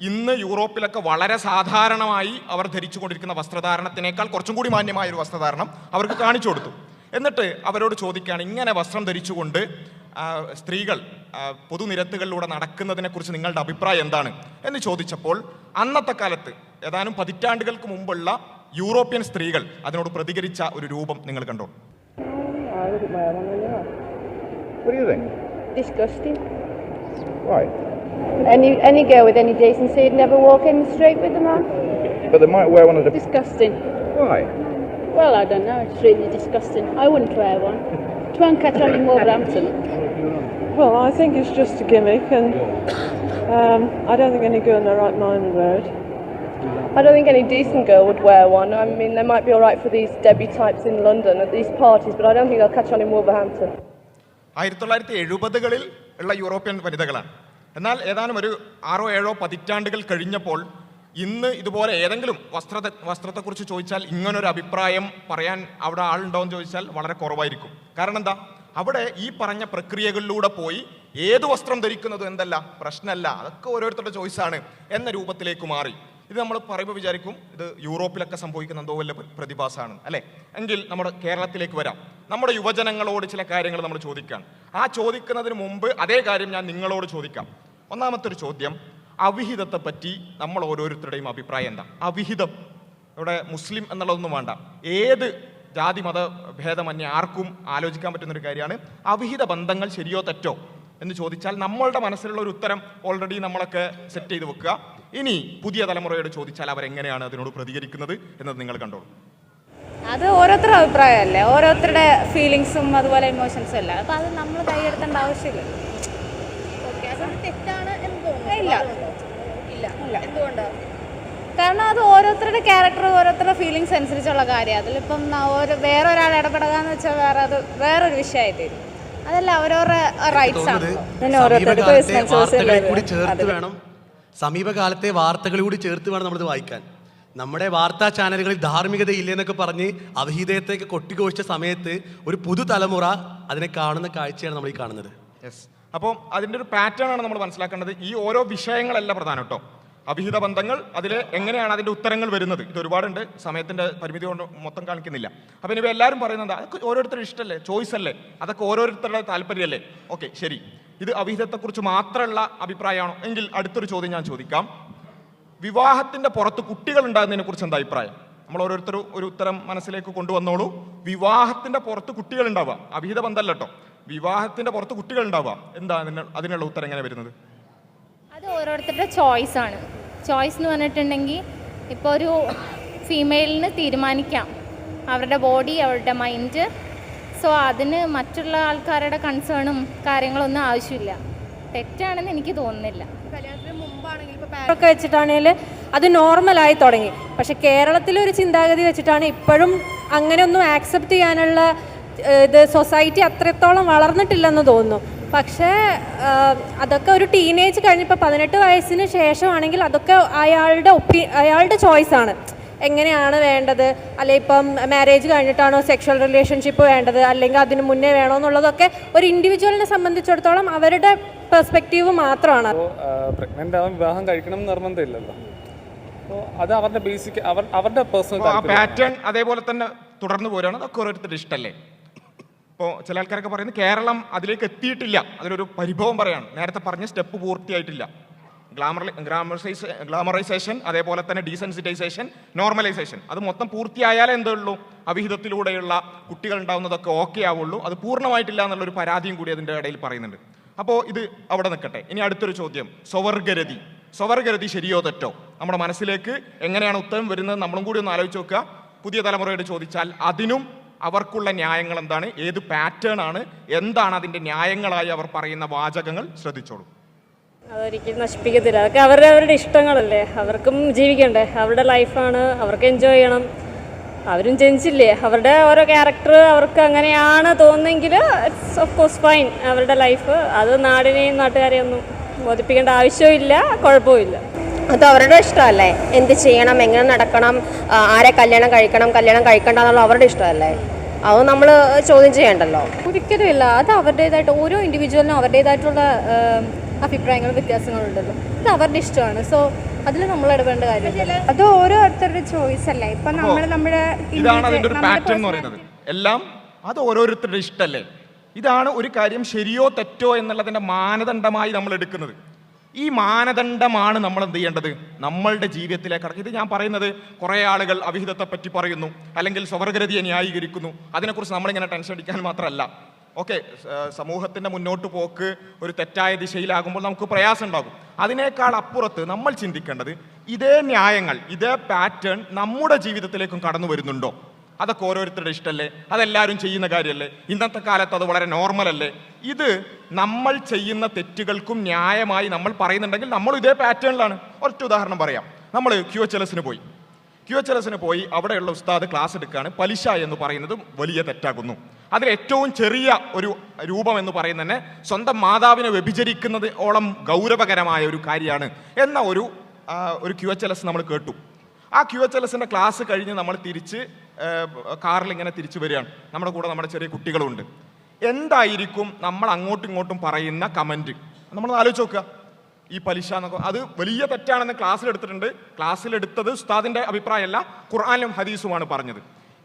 ഇന്ന് യൂറോപ്പിലൊക്കെ വളരെ സാധാരണമായി അവർ ധരിച്ചുകൊണ്ടിരിക്കുന്ന വസ്ത്രധാരണത്തിനേക്കാൾ കുറച്ചും കൂടി മാന്യമായ ഒരു വസ്ത്രധാരണം അവർക്ക് കാണിച്ചു കൊടുത്തു. എന്നിട്ട് അവരോട് ചോദിക്കുകയാണ്, ഇങ്ങനെ വസ്ത്രം ധരിച്ചുകൊണ്ട് സ്ത്രീകൾ പൊതുനിരത്തുകളിലൂടെ നടക്കുന്നതിനെ കുറിച്ച് നിങ്ങളുടെ അഭിപ്രായം എന്താണ് എന്ന് ചോദിച്ചപ്പോൾ അന്നത്തെ കാലത്ത് ഏതാനും പതിറ്റാണ്ടുകൾക്ക് മുമ്പുള്ള യൂറോപ്യൻ സ്ത്രീകൾ അതിനോട് പ്രതികരിച്ച ഒരു രൂപം നിങ്ങൾ കണ്ടോ? What do you think? Disgusting. Why? Any girl with any decency would never walk in the street with them on. But they might wear one of the... Disgusting. Why? Well, I don't know. It's really disgusting. I wouldn't wear one. Try and catch on in Wolverhampton. Well, I think it's just a gimmick, and I don't think any girl in their right mind would wear it. I don't think any decent girl would wear one. I mean, they might be alright for these Debbie types in London at these parties, but I don't think they'll catch on in Wolverhampton. 1970-കളിൽ ഉള്ള European വനിതകളാണ്. എന്നാൽ ഏതാനും ഒരു 6-7 പതിറ്റാണ്ടുകൾ കഴിഞ്ഞപ്പോൾ ഇന്ന് ഇതുപോലെ ഏതെങ്കിലും വസ്ത്രത്തെക്കുറിച്ച് ചോദിച്ചാൽ ഇങ്ങനൊരു അഭിപ്രായം പറയാൻ അവിടെ ആളുണ്ടോ എന്ന് ചോദിച്ചാൽ വളരെ കുറവായിരിക്കും. കാരണം എന്താ, അവിടെ ഈ പറഞ്ഞ പ്രക്രിയകളിലൂടെ പോയി ഏത് വസ്ത്രം ധരിക്കുന്നത് എന്തല്ല പ്രശ്നമല്ല, അതൊക്കെ ഓരോരുത്തരുടെ ചോയ്സാണ് എന്ന രൂപത്തിലേക്ക് മാറി. ഇത് നമ്മൾ പറയുമ്പോൾ വിചാരിക്കും ഇത് യൂറോപ്പിലൊക്കെ സംഭവിക്കുന്ന എന്തോ വലിയ പ്രതിഭാസമാണ് അല്ലേ. എങ്കിൽ നമ്മുടെ കേരളത്തിലേക്ക് വരാം. നമ്മുടെ യുവജനങ്ങളോട് ചില കാര്യങ്ങൾ നമ്മൾ ചോദിക്കാം. ആ ചോദിക്കുന്നതിന് മുമ്പ് അതേ കാര്യം ഞാൻ നിങ്ങളോട് ചോദിക്കാം. ഒന്നാമത്തെ ഒരു ചോദ്യം, അവിഹിതത്തെ പറ്റി നമ്മൾ ഓരോരുത്തരുടെയും അഭിപ്രായം എന്താ? അവിഹിതം ഇവിടെ മുസ്ലിം എന്നുള്ളതൊന്നും വേണ്ട, ഏത് ജാതി മത ഭേദമന്യേ ആർക്കും ആലോചിക്കാൻ പറ്റുന്നൊരു കാര്യമാണ്. അവിഹിത ബന്ധങ്ങൾ ശരിയോ തെറ്റോ എന്ന് ചോദിച്ചാൽ നമ്മളുടെ മനസ്സിലുള്ള ഒരു ഉത്തരം ഓൾറെഡി നമ്മളൊക്കെ സെറ്റ് ചെയ്ത് വെക്കുക. ഇനി പുതിയ തലമുറയോട് ചോദിച്ചാൽ അവരെങ്ങനെയാണ് അതിനോട് പ്രതികരിക്കുന്നത് എന്നത് നിങ്ങൾ കണ്ടോളൂ. അത് ഓരോരുത്തരുടെ അഭിപ്രായമല്ലേ, ഓരോരുത്തരുടെ ഫീലിങ്സും അതുപോലെ ഇമോഷൻസും അല്ല. അപ്പം അത് നമ്മൾ കൈയെടുത്തേണ്ട ആവശ്യമില്ല. കാരണം അത് ഓരോരുത്തരുടെ ക്യാരക്ടർ, ഓരോരുത്തരുടെ ഫീലിങ്സ് അനുസരിച്ചുള്ള കാര്യം. അതിലിപ്പം വേറെ ഒരാൾ ഇടപെടുക എന്ന് വെച്ചാൽ അത് വേറൊരു വിഷയമായി തീരും. അതല്ല അവരവരുടെ റൈറ്റ്സ് ആണ്. സമീപകാലത്തെ വാർത്തകൾ കൂടി ചേർത്ത് വേണം നമ്മളിത് വായിക്കാൻ. നമ്മുടെ വാർത്താ ചാനലുകളിൽ ധാർമ്മികതയില്ലെന്നൊക്കെ പറഞ്ഞ് അവിഹിതത്തെയൊക്കെ കൊട്ടിഘോഷിച്ച സമയത്ത് ഒരു പുതുതലമുറ അതിനെ കാണുന്ന കാഴ്ചയാണ് നമ്മൾ ഈ കാണുന്നത്. യെസ്. അപ്പോൾ അതിൻ്റെ ഒരു പാറ്റേൺ ആണ് നമ്മൾ മനസ്സിലാക്കേണ്ടത്. ഈ ഓരോ വിഷയങ്ങളല്ല പ്രധാനം കേട്ടോ. അവിഹിത ബന്ധങ്ങൾ, അതിൽ എങ്ങനെയാണ് അതിൻ്റെ ഉത്തരങ്ങൾ വരുന്നത്, ഇത് ഒരുപാടുണ്ട്, സമയത്തിൻ്റെ പരിമിതി കൊണ്ട് മൊത്തം കാണിക്കുന്നില്ല. അപ്പം ഇനി എല്ലാവരും പറയുന്നത് അതൊക്കെ ഓരോരുത്തരുടെ ഇഷ്ടമല്ലേ, ചോയ്സ് അല്ലേ, അതൊക്കെ ഓരോരുത്തരുടെ താല്പര്യമല്ലേ. ഓക്കെ, ശരി. ഇത് അവിഹിതത്തെക്കുറിച്ച് മാത്രമുള്ള അഭിപ്രായമാണോ എങ്കിൽ അടുത്തൊരു ചോദ്യം ഞാൻ ചോദിക്കാം. വിവാഹത്തിൻ്റെ പുറത്ത് കുട്ടികൾ ഉണ്ടാകുന്നതിനെ കുറിച്ച് എന്താ അഭിപ്രായം? നമ്മൾ ഓരോരുത്തരും ഒരു ഉത്തരം മനസ്സിലേക്ക് കൊണ്ടുവന്നോളൂ. വിവാഹത്തിൻ്റെ പുറത്ത് കുട്ടികൾ ഉണ്ടാവുക, അവിഹിത ബന്ധമല്ല കേട്ടോ, വിവാഹത്തിൻ്റെ പുറത്ത് കുട്ടികൾ ഉണ്ടാവുക, എന്താ അതിനുള്ള ഉത്തരം എങ്ങനെ വരുന്നത്? അത് ഓരോരുത്തരുടെ ചോയ്സാണ്. ചോയ്സ് എന്ന് പറഞ്ഞിട്ടുണ്ടെങ്കിൽ ഇപ്പോൾ ഒരു ഫീമെയിലിന് തീരുമാനിക്കാം അവരുടെ ബോഡി, അവരുടെ മൈൻഡ്. സോ അതിന് മറ്റുള്ള ആൾക്കാരുടെ കൺസേണും കാര്യങ്ങളൊന്നും ആവശ്യമില്ല. തെറ്റാണെന്ന് എനിക്ക് തോന്നുന്നില്ല. കല്യാണത്തിന് മുമ്പാണെങ്കിൽ ഇപ്പോൾ ഒക്കെ വെച്ചിട്ടാണെങ്കിൽ അത് നോർമലായി തുടങ്ങി. പക്ഷെ കേരളത്തിലൊരു ചിന്താഗതി വെച്ചിട്ടാണ് ഇപ്പോഴും അങ്ങനെയൊന്നും ആക്സെപ്റ്റ് ചെയ്യാനുള്ള ഇത് സൊസൈറ്റി അത്രത്തോളം വളർന്നിട്ടില്ലെന്ന് തോന്നുന്നു. പക്ഷേ അതൊക്കെ ഒരു ടീനേജ് കഴിഞ്ഞിപ്പോൾ 18 വയസ്സിന് ശേഷമാണെങ്കിൽ അതൊക്കെ അയാളുടെ ചോയ്സാണ്. എങ്ങനെയാണ് വേണ്ടത്, അല്ലെങ്കിൽ ഇപ്പം മാരേജ് കഴിഞ്ഞിട്ടാണോ സെക്ഷൽ റിലേഷൻഷിപ്പ് വേണ്ടത്, അല്ലെങ്കിൽ അതിന് മുന്നേ വേണോ എന്നുള്ളതൊക്കെ ഒരു ഇൻഡിവിജ്വലിനെ സംബന്ധിച്ചിടത്തോളം അവരുടെ പെർസ്പെക്റ്റീവ് മാത്രമാണ്. പ്രഗ്നൻ്റ് ആവാൻ വിവാഹം കഴിക്കണം എന്ന് നിർബന്ധമില്ലല്ലോ. അപ്പോൾ അത് അവരുടെ ബേസിക് അവരുടെ പേഴ്സണൽ പാറ്റേൺ അതേപോലെ തന്നെ തുടർന്ന് പോരാണ്. അതൊക്കെ ഓരോരുത്തരുടെ ഇഷ്ടമല്ലേ. ഇപ്പോൾ ചില ആൾക്കാരൊക്കെ പറയുന്നത് കേരളം അതിലേക്ക് എത്തിയിട്ടില്ല, അതിലൊരു പരിഭവം പറയാണ്. നേരത്തെ പറഞ്ഞ സ്റ്റെപ്പ് പൂർത്തിയായിട്ടില്ല. ഗ്ലാമറൈസേഷൻ, അതേപോലെ തന്നെ ഡീസെൻസിറ്റൈസേഷൻ, നോർമലൈസേഷൻ, അത് മൊത്തം പൂർത്തിയായാലേ എന്തേ ഉള്ളൂ, അവിഹിതത്തിലൂടെയുള്ള കുട്ടികൾ ഉണ്ടാവുന്നതൊക്കെ ഓക്കെ ആവുള്ളൂ. അത് പൂർണ്ണമായിട്ടില്ല എന്നുള്ളൊരു പരാതിയും കൂടി അതിൻ്റെ ഇടയിൽ പറയുന്നുണ്ട്. അപ്പോൾ ഇത് അവിടെ നിൽക്കട്ടെ. ഇനി അടുത്തൊരു ചോദ്യം, സ്വവർഗരതി ശരിയോ തെറ്റോ? നമ്മുടെ മനസ്സിലേക്ക് എങ്ങനെയാണ് ഉത്തരം വരുന്നത് നമ്മളും കൂടി ഒന്ന് ആലോചിച്ച് നോക്കുക. പുതിയ തലമുറയോട് ചോദിച്ചാൽ അതിനും അവർക്കുള്ള ന്യായങ്ങൾ എന്താണ്, ഏത് പാറ്റേൺ ആണ്, എന്താണ് അതിൻ്റെ ന്യായങ്ങളായി അവർ പറയുന്ന വാചകങ്ങൾ ശ്രദ്ധിച്ചോളൂ. അതൊരിക്കലും നശിപ്പിക്കത്തില്ല. അതൊക്കെ അവരുടെ ഇഷ്ടങ്ങളല്ലേ, അവർക്കും ജീവിക്കണ്ടേ, അവരുടെ ലൈഫാണ്, അവർക്ക് എൻജോയ് ചെയ്യണം. അവരും ജനിച്ചില്ലേ, അവരുടെ ഓരോ ക്യാരക്ടർ അവർക്ക് അങ്ങനെയാണ് തോന്നുന്നെങ്കിൽ ഇറ്റ്സ് ഓഫ് കോഴ്സ് ഫൈൻ, അവരുടെ ലൈഫ്. അത് നാടിനെയും നാട്ടുകാരെയും ഒന്നും ബോധിപ്പിക്കേണ്ട ആവശ്യമില്ല, കുഴപ്പമില്ല. അത് അവരുടെ ഇഷ്ടമല്ലേ, എന്ത് ചെയ്യണം, എങ്ങനെ നടക്കണം, ആരെ കല്യാണം കഴിക്കണം, കല്യാണം കഴിക്കണ്ട എന്നുള്ള അവരുടെ ഇഷ്ടമല്ലേ, അത് നമ്മൾ ചോദ്യം ചെയ്യണ്ടല്ലോ. ഒരിക്കലും ഇല്ല. അത് അവരുടേതായിട്ട് ഓരോ ഇൻഡിവിജ്വലിനും അവരുടേതായിട്ടുള്ള അഭിപ്രായങ്ങളും വ്യത്യാസങ്ങളുണ്ടല്ലോ. അത് അവരുടെ ഇഷ്ടമാണ്. സോ അതിൽ നമ്മൾ ഇടപെടേണ്ട കാര്യമില്ല. അത് ഓരോരുത്തരുടെ ചോയ്സ് അല്ലേ. ഇപ്പൊ നമ്മുടെ ഇതാണ് അതിൻ്റെ ഒരു പാറ്റേൺ എന്ന് പറയുന്നത്. എല്ലാം അത് ഓരോരുത്തരുടെ ഇഷ്ടമല്ലേ. ഇതാണ് ഒരു കാര്യം ശരിയോ തെറ്റോ എന്നുള്ളതിൻ്റെ മാനദണ്ഡമായി നമ്മൾ എടുക്കുന്നത്. ഈ മാനദണ്ഡമാണ് നമ്മൾ എന്ത് ചെയ്യേണ്ടത്, നമ്മളുടെ ജീവിതത്തിലേക്ക് അടക്കം. ഇത് ഞാൻ പറയുന്നത് കുറേ ആളുകൾ അവിഹിതത്തെ പറ്റി പറയുന്നു, അല്ലെങ്കിൽ സ്വവർഗരതിയെ ന്യായീകരിക്കുന്നു. അതിനെക്കുറിച്ച് നമ്മളിങ്ങനെ ടെൻഷൻ അടിക്കാൻ മാത്രമല്ല. ഓക്കെ, സമൂഹത്തിൻ്റെ മുന്നോട്ട് പോക്ക് ഒരു തെറ്റായ ദിശയിലാകുമ്പോൾ നമുക്ക് പ്രയാസം ഉണ്ടാകും. അതിനേക്കാൾ അപ്പുറത്ത് നമ്മൾ ചിന്തിക്കേണ്ടത് ഇതേ ന്യായങ്ങൾ, ഇതേ പാറ്റേൺ നമ്മുടെ ജീവിതത്തിലേക്കും കടന്നു വരുന്നുണ്ടോ? അതൊക്കെ ഓരോരുത്തരുടെ ഇഷ്ടമല്ലേ, അതെല്ലാവരും ചെയ്യുന്ന കാര്യമല്ലേ, ഇന്നത്തെ കാലത്ത് അത് വളരെ നോർമലല്ലേ. ഇത് നമ്മൾ ചെയ്യുന്ന തെറ്റുകൾക്കും ന്യായമായി നമ്മൾ പറയുന്നുണ്ടെങ്കിൽ നമ്മൾ ഇതേ പാറ്റേണിലാണ്. ഒറ്റ ഉദാഹരണം പറയാം. നമ്മൾ QHLSന് പോയി അവിടെയുള്ള ഉസ്താദ് ക്ലാസ് എടുക്കുകയാണ്. പലിശ എന്ന് പറയുന്നത് വലിയ തെറ്റാകുന്നു. അതിൽ ഏറ്റവും ചെറിയ ഒരു രൂപം എന്ന് പറയുന്നത് തന്നെ സ്വന്തം മാതാവിനെ വ്യഭിചരിക്കുന്നത് ഓളം ഗൗരവകരമായ ഒരു കാര്യമാണ് എന്ന ഒരു QHLS നമ്മൾ കേട്ടു. ആ QHLSൻ്റെ ക്ലാസ് കഴിഞ്ഞ് നമ്മൾ തിരിച്ച് കാറിൽ ഇങ്ങനെ തിരിച്ചു വരികയാണ്. നമ്മുടെ കൂടെ നമ്മുടെ ചെറിയ കുട്ടികളുണ്ട്. എന്തായിരിക്കും നമ്മൾ അങ്ങോട്ടും ഇങ്ങോട്ടും പറയുന്ന കമൻറ്റ്? നമ്മൾ ആലോചിച്ച് നോക്കുക. ഈ പലിശ എന്നൊക്കെ അത് വലിയ തെറ്റാണെന്ന് ക്ലാസ്സിലെടുത്തിട്ടുണ്ട്. ക്ലാസ്സിലെടുത്തത് ഉസ്താദിൻ്റെ അഭിപ്രായമല്ല, ഖുർആനും ഹദീസുമാണ് പറഞ്ഞത്.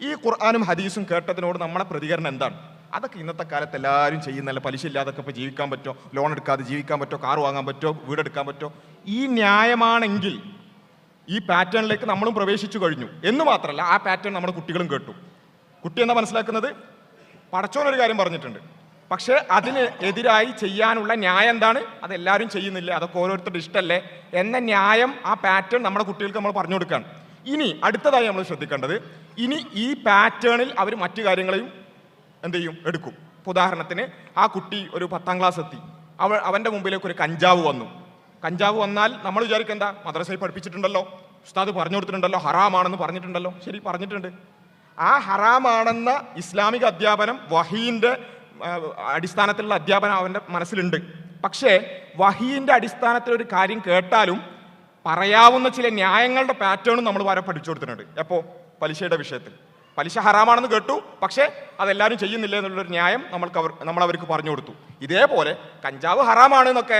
ഈ ഖുർആനും ഹദീസും കേട്ടതിനോട് നമ്മളെ പ്രതികരണം എന്താണ്? അതൊക്കെ ഇന്നത്തെ കാലത്ത് എല്ലാവരും ചെയ്യുന്നല്ല. പലിശ ഇല്ലാതൊക്കെ ഇപ്പോൾ ജീവിക്കാൻ പറ്റുമോ? ലോൺ എടുക്കാതെ ജീവിക്കാൻ പറ്റുമോ? കാർ വാങ്ങാൻ പറ്റുമോ? വീടെടുക്കാൻ പറ്റുമോ? ഈ ന്യായമാണെങ്കിൽ ഈ പാറ്റേണിലേക്ക് നമ്മളും പ്രവേശിച്ചു കഴിഞ്ഞു എന്ന് മാത്രമല്ല, ആ പാറ്റേൺ നമ്മുടെ കുട്ടികളും കേട്ടു. കുട്ടി എന്താ മനസ്സിലാക്കുന്നത്? പടച്ചോനൊരു കാര്യം പറഞ്ഞിട്ടുണ്ട്, പക്ഷേ അതിന് എതിരായി ചെയ്യാനുള്ള ന്യായം എന്താണ്? അതെല്ലാവരും ചെയ്യുന്നില്ല, അതൊക്കെ ഓരോരുത്തരുടെ ഇഷ്ടമല്ലേ എന്ന ന്യായം, ആ പാറ്റേൺ നമ്മുടെ കുട്ടികൾക്ക് നമ്മൾ പറഞ്ഞു കൊടുക്കുകയാണ്. ഇനി അടുത്തതായി നമ്മൾ ശ്രദ്ധിക്കേണ്ടത്, ഇനി ഈ പാറ്റേണിൽ അവർ മറ്റു കാര്യങ്ങളെയും എന്ത് ചെയ്യും, എടുക്കും. ഉദാഹരണത്തിന് ആ കുട്ടി ഒരു 10ാം ക്ലാസ് എത്തി, അവൻ്റെ മുമ്പിലേക്ക് ഒരു കഞ്ചാവ് വന്നു. കഞ്ചാവ് വന്നാൽ നമ്മൾ വിചാരിക്കുക എന്താ, മദ്രസയിൽ പഠിപ്പിച്ചിട്ടുണ്ടല്ലോ, ഉസ്താദ് പറഞ്ഞു കൊടുത്തിട്ടുണ്ടല്ലോ, ഹറാമാണെന്ന് പറഞ്ഞിട്ടുണ്ടല്ലോ. ശരി, പറഞ്ഞിട്ടുണ്ട്. ആ ഹറാമാണെന്ന ഇസ്ലാമിക അധ്യാപനം, വഹീൻ്റെ അടിസ്ഥാനത്തിലുള്ള അധ്യാപനം അവൻ്റെ മനസ്സിലുണ്ട്. പക്ഷേ വഹീൻ്റെ അടിസ്ഥാനത്തിൽ ഒരു കാര്യം കേട്ടാലും പറയാവുന്ന ചില ന്യായങ്ങളുടെ പാറ്റേണും നമ്മൾ വരെ പഠിച്ചു കൊടുത്തിട്ടുണ്ട്. എപ്പോൾ? പലിശയുടെ വിഷയത്തിൽ. പലിശ ഹറാമാണെന്ന് കേട്ടു, പക്ഷേ അതെല്ലാവരും ചെയ്യുന്നില്ല എന്നുള്ളൊരു ന്യായം നമ്മളവർക്ക് പറഞ്ഞു കൊടുത്തു. ഇതേപോലെ കഞ്ചാവ് ഹറാമാണ് എന്നൊക്കെ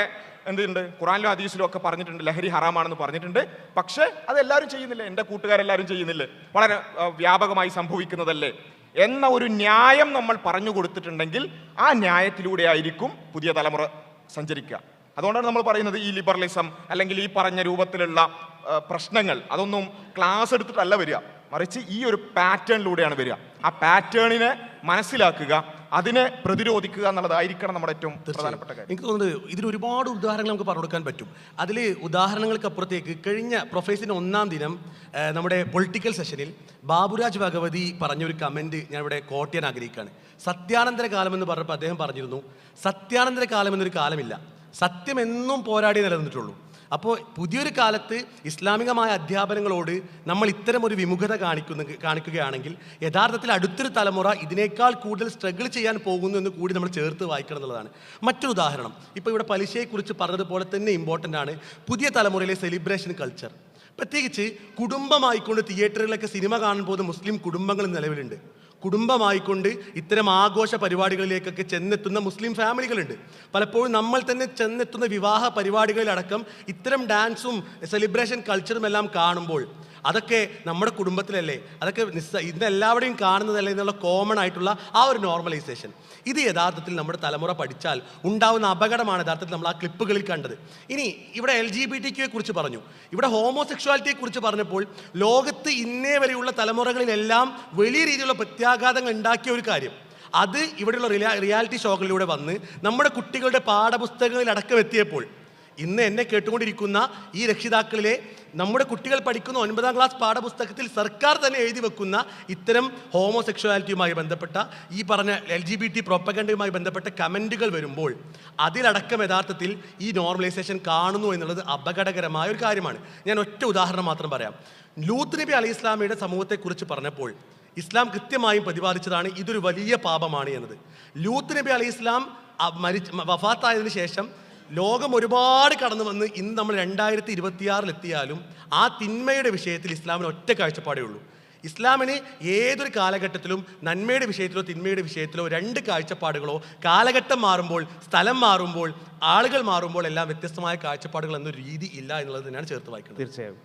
എന്തുണ്ട്, ഖുറാനിലും ഹദീസിലും ഒക്കെ പറഞ്ഞിട്ടുണ്ട്, ലഹരി ഹറാമാണെന്ന് പറഞ്ഞിട്ടുണ്ട്. പക്ഷേ അതെല്ലാവരും ചെയ്യുന്നില്ല, എൻ്റെ കൂട്ടുകാരെല്ലാവരും ചെയ്യുന്നില്ലേ, വളരെ വ്യാപകമായി സംഭവിക്കുന്നതല്ലേ എന്ന ഒരു ന്യായം നമ്മൾ പറഞ്ഞു കൊടുത്തിട്ടുണ്ടെങ്കിൽ ആ ന്യായത്തിലൂടെ ആയിരിക്കും പുതിയ തലമുറ സഞ്ചരിക്കുക. അതുകൊണ്ടാണ് നമ്മൾ പറയുന്നത് ഈ ലിബറലിസം അല്ലെങ്കിൽ ഈ പറഞ്ഞ രൂപത്തിലുള്ള പ്രശ്നങ്ങൾ അതൊന്നും ക്ലാസ് എടുത്തിട്ടല്ല വരിക, മറിച്ച് ഈ ഒരു പാറ്റേണിലൂടെയാണ് വരിക. ആ പാറ്റേണിനെ മനസ്സിലാക്കുക, അതിനെ പ്രതിരോധിക്കുക എന്നുള്ളതായിരിക്കണം നമ്മുടെ ഏറ്റവും പ്രധാനപ്പെട്ട കാര്യം. എനിക്ക് തോന്നുന്നത് ഇതിൽ ഒരുപാട് ഉദാഹരണങ്ങൾ നമുക്ക് പറഞ്ഞു കൊടുക്കാൻ പറ്റും. അതിൽ ഉദാഹരണങ്ങൾക്ക് അപ്പുറത്തേക്ക് കഴിഞ്ഞ പ്രൊഫൈസിൻ്റെ 1-ാം ദിനം നമ്മുടെ പൊളിറ്റിക്കൽ സെഷനിൽ ബാബുരാജ് ഭഗവതി പറഞ്ഞൊരു കമൻറ്റ് ഞാൻ ഇവിടെ കോട്ട് ചെയ്യാൻ ആഗ്രഹിക്കുകയാണ്. സത്യാനന്തര കാലം എന്ന് പറഞ്ഞപ്പോൾ അദ്ദേഹം പറഞ്ഞിരുന്നു, സത്യാനന്തര കാലം എന്നൊരു കാലമില്ല, സത്യം എന്നും പോരാടി നിലനിന്നിട്ടുള്ളൂ. അപ്പോൾ പുതിയൊരു കാലത്ത് ഇസ്ലാമികമായ അധ്യാപനങ്ങളോട് നമ്മൾ ഇത്തരം ഒരു വിമുഖത കാണിക്കുകയാണെങ്കിൽ യഥാർത്ഥത്തിൽ അടുത്തൊരു തലമുറ ഇതിനേക്കാൾ കൂടുതൽ സ്ട്രഗിൾ ചെയ്യാൻ പോകുന്നു എന്ന് കൂടി നമ്മൾ ചേർത്ത് വായിക്കണം എന്നുള്ളതാണ്. മറ്റൊരു ഉദാഹരണം, ഇപ്പോൾ ഇവിടെ പലിശയെക്കുറിച്ച് പറഞ്ഞതുപോലെ തന്നെ ഇമ്പോർട്ടൻ്റ് ആണ് പുതിയ തലമുറയിലെ സെലിബ്രേഷൻ കൾച്ചർ. പ്രത്യേകിച്ച് കുടുംബമായിക്കൊണ്ട് തിയേറ്ററുകളിലൊക്കെ സിനിമ കാണാൻ പോകുന്ന മുസ്ലിം കുടുംബങ്ങൾ നിലവിലുണ്ട്. കുടുംബമായിക്കൊണ്ട് ഇത്തരം ആഘോഷ പരിപാടികളിലേക്കൊക്കെ ചെന്നെത്തുന്ന മുസ്ലിം ഫാമിലികളുണ്ട്. പലപ്പോഴും നമ്മൾ തന്നെ ചെന്നെത്തുന്ന വിവാഹ പരിപാടികളിലടക്കം ഇത്തരം ഡാൻസും സെലിബ്രേഷൻ കൾച്ചറും എല്ലാം കാണുമ്പോൾ അതൊക്കെ നമ്മുടെ കുടുംബത്തിലല്ലേ, അതൊക്കെ ഇന്ന് എല്ലാവരുടെയും കാണുന്നതല്ലേ എന്നുള്ള കോമൺ ആയിട്ടുള്ള ആ ഒരു നോർമലൈസേഷൻ, ഇത് യഥാർത്ഥത്തിൽ നമ്മുടെ തലമുറ പഠിച്ചാൽ ഉണ്ടാവുന്ന അപകടമാണ് യഥാർത്ഥത്തിൽ നമ്മൾ ആ ക്ലിപ്പുകളിൽ കണ്ടത്. ഇനി ഇവിടെ LGBTQ കുറിച്ച് പറഞ്ഞു, ഇവിടെ ഹോമോസെക്ഷുവാലിറ്റിയെ കുറിച്ച് പറഞ്ഞപ്പോൾ ലോകത്ത് ഇന്നേ വരെയുള്ള തലമുറകളിലെല്ലാം വലിയ രീതിയിലുള്ള പ്രത്യാഘാതങ്ങൾ ഉണ്ടാക്കിയ ഒരു കാര്യം, അത് ഇവിടെയുള്ള റിയാലിറ്റി ഷോകളിലൂടെ വന്ന് നമ്മുടെ കുട്ടികളുടെ പാഠപുസ്തകങ്ങളിൽ അടക്കം എത്തിയപ്പോൾ ഇന്ന് എന്നെ കേട്ടുകൊണ്ടിരിക്കുന്ന ഈ രക്ഷിതാക്കളിലെ നമ്മുടെ കുട്ടികൾ പഠിക്കുന്ന 9-ാം ക്ലാസ് പാഠപുസ്തകത്തിൽ സർക്കാർ തന്നെ എഴുതി വെക്കുന്ന ഇത്തരം ഹോമോസെക്ഷുവാലിറ്റിയുമായി ബന്ധപ്പെട്ട ഈ പറഞ്ഞ LGBT പ്രൊപ്പഗൻഡയുമായി ബന്ധപ്പെട്ട കമൻറ്റുകൾ വരുമ്പോൾ അതിലടക്കം യഥാർത്ഥത്തിൽ ഈ നോർമലൈസേഷൻ കാണുന്നു എന്നുള്ളത് അപകടകരമായ ഒരു കാര്യമാണ്. ഞാൻ ഒറ്റ ഉദാഹരണം മാത്രം പറയാം. ലൂത്ത് നബി അലൈഹി ഇസ്ലാമിയുടെ സമൂഹത്തെക്കുറിച്ച് പറഞ്ഞപ്പോൾ ഇസ്ലാം കൃത്യമായും പ്രതിപാദിച്ചതാണ് ഇതൊരു വലിയ പാപമാണ് എന്നത്. ലൂത്ത് നബി അലൈഹി ഇസ്ലാം വഫാത്തായതിനു ശേഷം ലോകം ഒരുപാട് കടന്നു വന്ന് ഇന്ന് നമ്മൾ 2026 ആ തിന്മയുടെ വിഷയത്തിൽ ഇസ്ലാമിന് ഒറ്റ കാഴ്ചപ്പാടേ ഉള്ളൂ. ഇസ്ലാമിന് ഏതൊരു കാലഘട്ടത്തിലും നന്മയുടെ വിഷയത്തിലോ തിന്മയുടെ വിഷയത്തിലോ 2 കാഴ്ചപ്പാടുകളോ, കാലഘട്ടം മാറുമ്പോൾ, സ്ഥലം മാറുമ്പോൾ, ആളുകൾ മാറുമ്പോൾ എല്ലാം വ്യത്യസ്തമായ കാഴ്ചപ്പാടുകൾ എന്നൊരു രീതി ഇല്ല എന്നുള്ളത് തന്നെയാണ് ചേർത്ത് വായിക്കുന്നത്. തീർച്ചയായും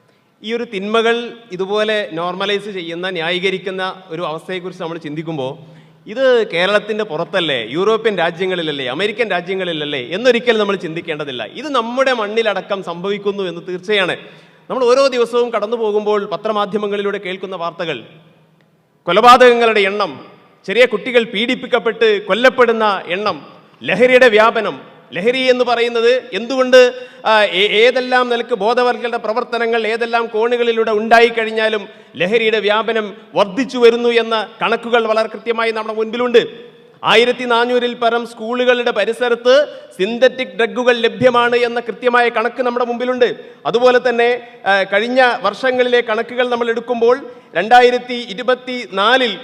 ഈ ഒരു തിന്മകൾ ഇതുപോലെ നോർമലൈസ് ചെയ്യുന്ന, ന്യായീകരിക്കുന്ന ഒരു അവസ്ഥയെക്കുറിച്ച് നമ്മൾ ചിന്തിക്കുമ്പോൾ ഇത് കേരളത്തിൻ്റെ പുറത്തല്ലേ, യൂറോപ്യൻ രാജ്യങ്ങളിലല്ലേ, അമേരിക്കൻ രാജ്യങ്ങളിലല്ലേ എന്നൊരിക്കലും നമ്മൾ ചിന്തിക്കേണ്ടതില്ല. ഇത് നമ്മുടെ മണ്ണിലടക്കം സംഭവിക്കുന്നു എന്ന് തീർച്ചയാണ്. നമ്മൾ ഓരോ ദിവസവും കടന്നു പോകുമ്പോൾ പത്രമാധ്യമങ്ങളിലൂടെ കേൾക്കുന്ന വാർത്തകൾ, കൊലപാതകങ്ങളുടെ എണ്ണം, ചെറിയ കുട്ടികൾ പീഡിപ്പിക്കപ്പെട്ട് കൊല്ലപ്പെടുന്ന എണ്ണം, ലഹരിയുടെ വ്യാപനം. ലഹരി എന്ന് പറയുന്നത് എന്തുകൊണ്ട് ഏതെല്ലാം നിലക്ക് ബോധവൽക്കരണ പ്രവർത്തനങ്ങൾ ഏതെല്ലാം കോണുകളിലൂടെ ഉണ്ടായിക്കഴിഞ്ഞാലും ലഹരിയുടെ വ്യാപനം വർദ്ധിച്ചു വരുന്നു എന്ന കണക്കുകൾ വളരെ കൃത്യമായി നമ്മുടെ മുൻപിലുണ്ട്. 1400-ൽ പരം സ്കൂളുകളുടെ പരിസരത്ത് സിന്തറ്റിക് ഡ്രഗുകൾ ലഭ്യമാണ് എന്ന കൃത്യമായ കണക്ക് നമ്മുടെ മുമ്പിലുണ്ട്. അതുപോലെ തന്നെ കഴിഞ്ഞ വർഷങ്ങളിലെ കണക്കുകൾ നമ്മൾ എടുക്കുമ്പോൾ 2024-ൽ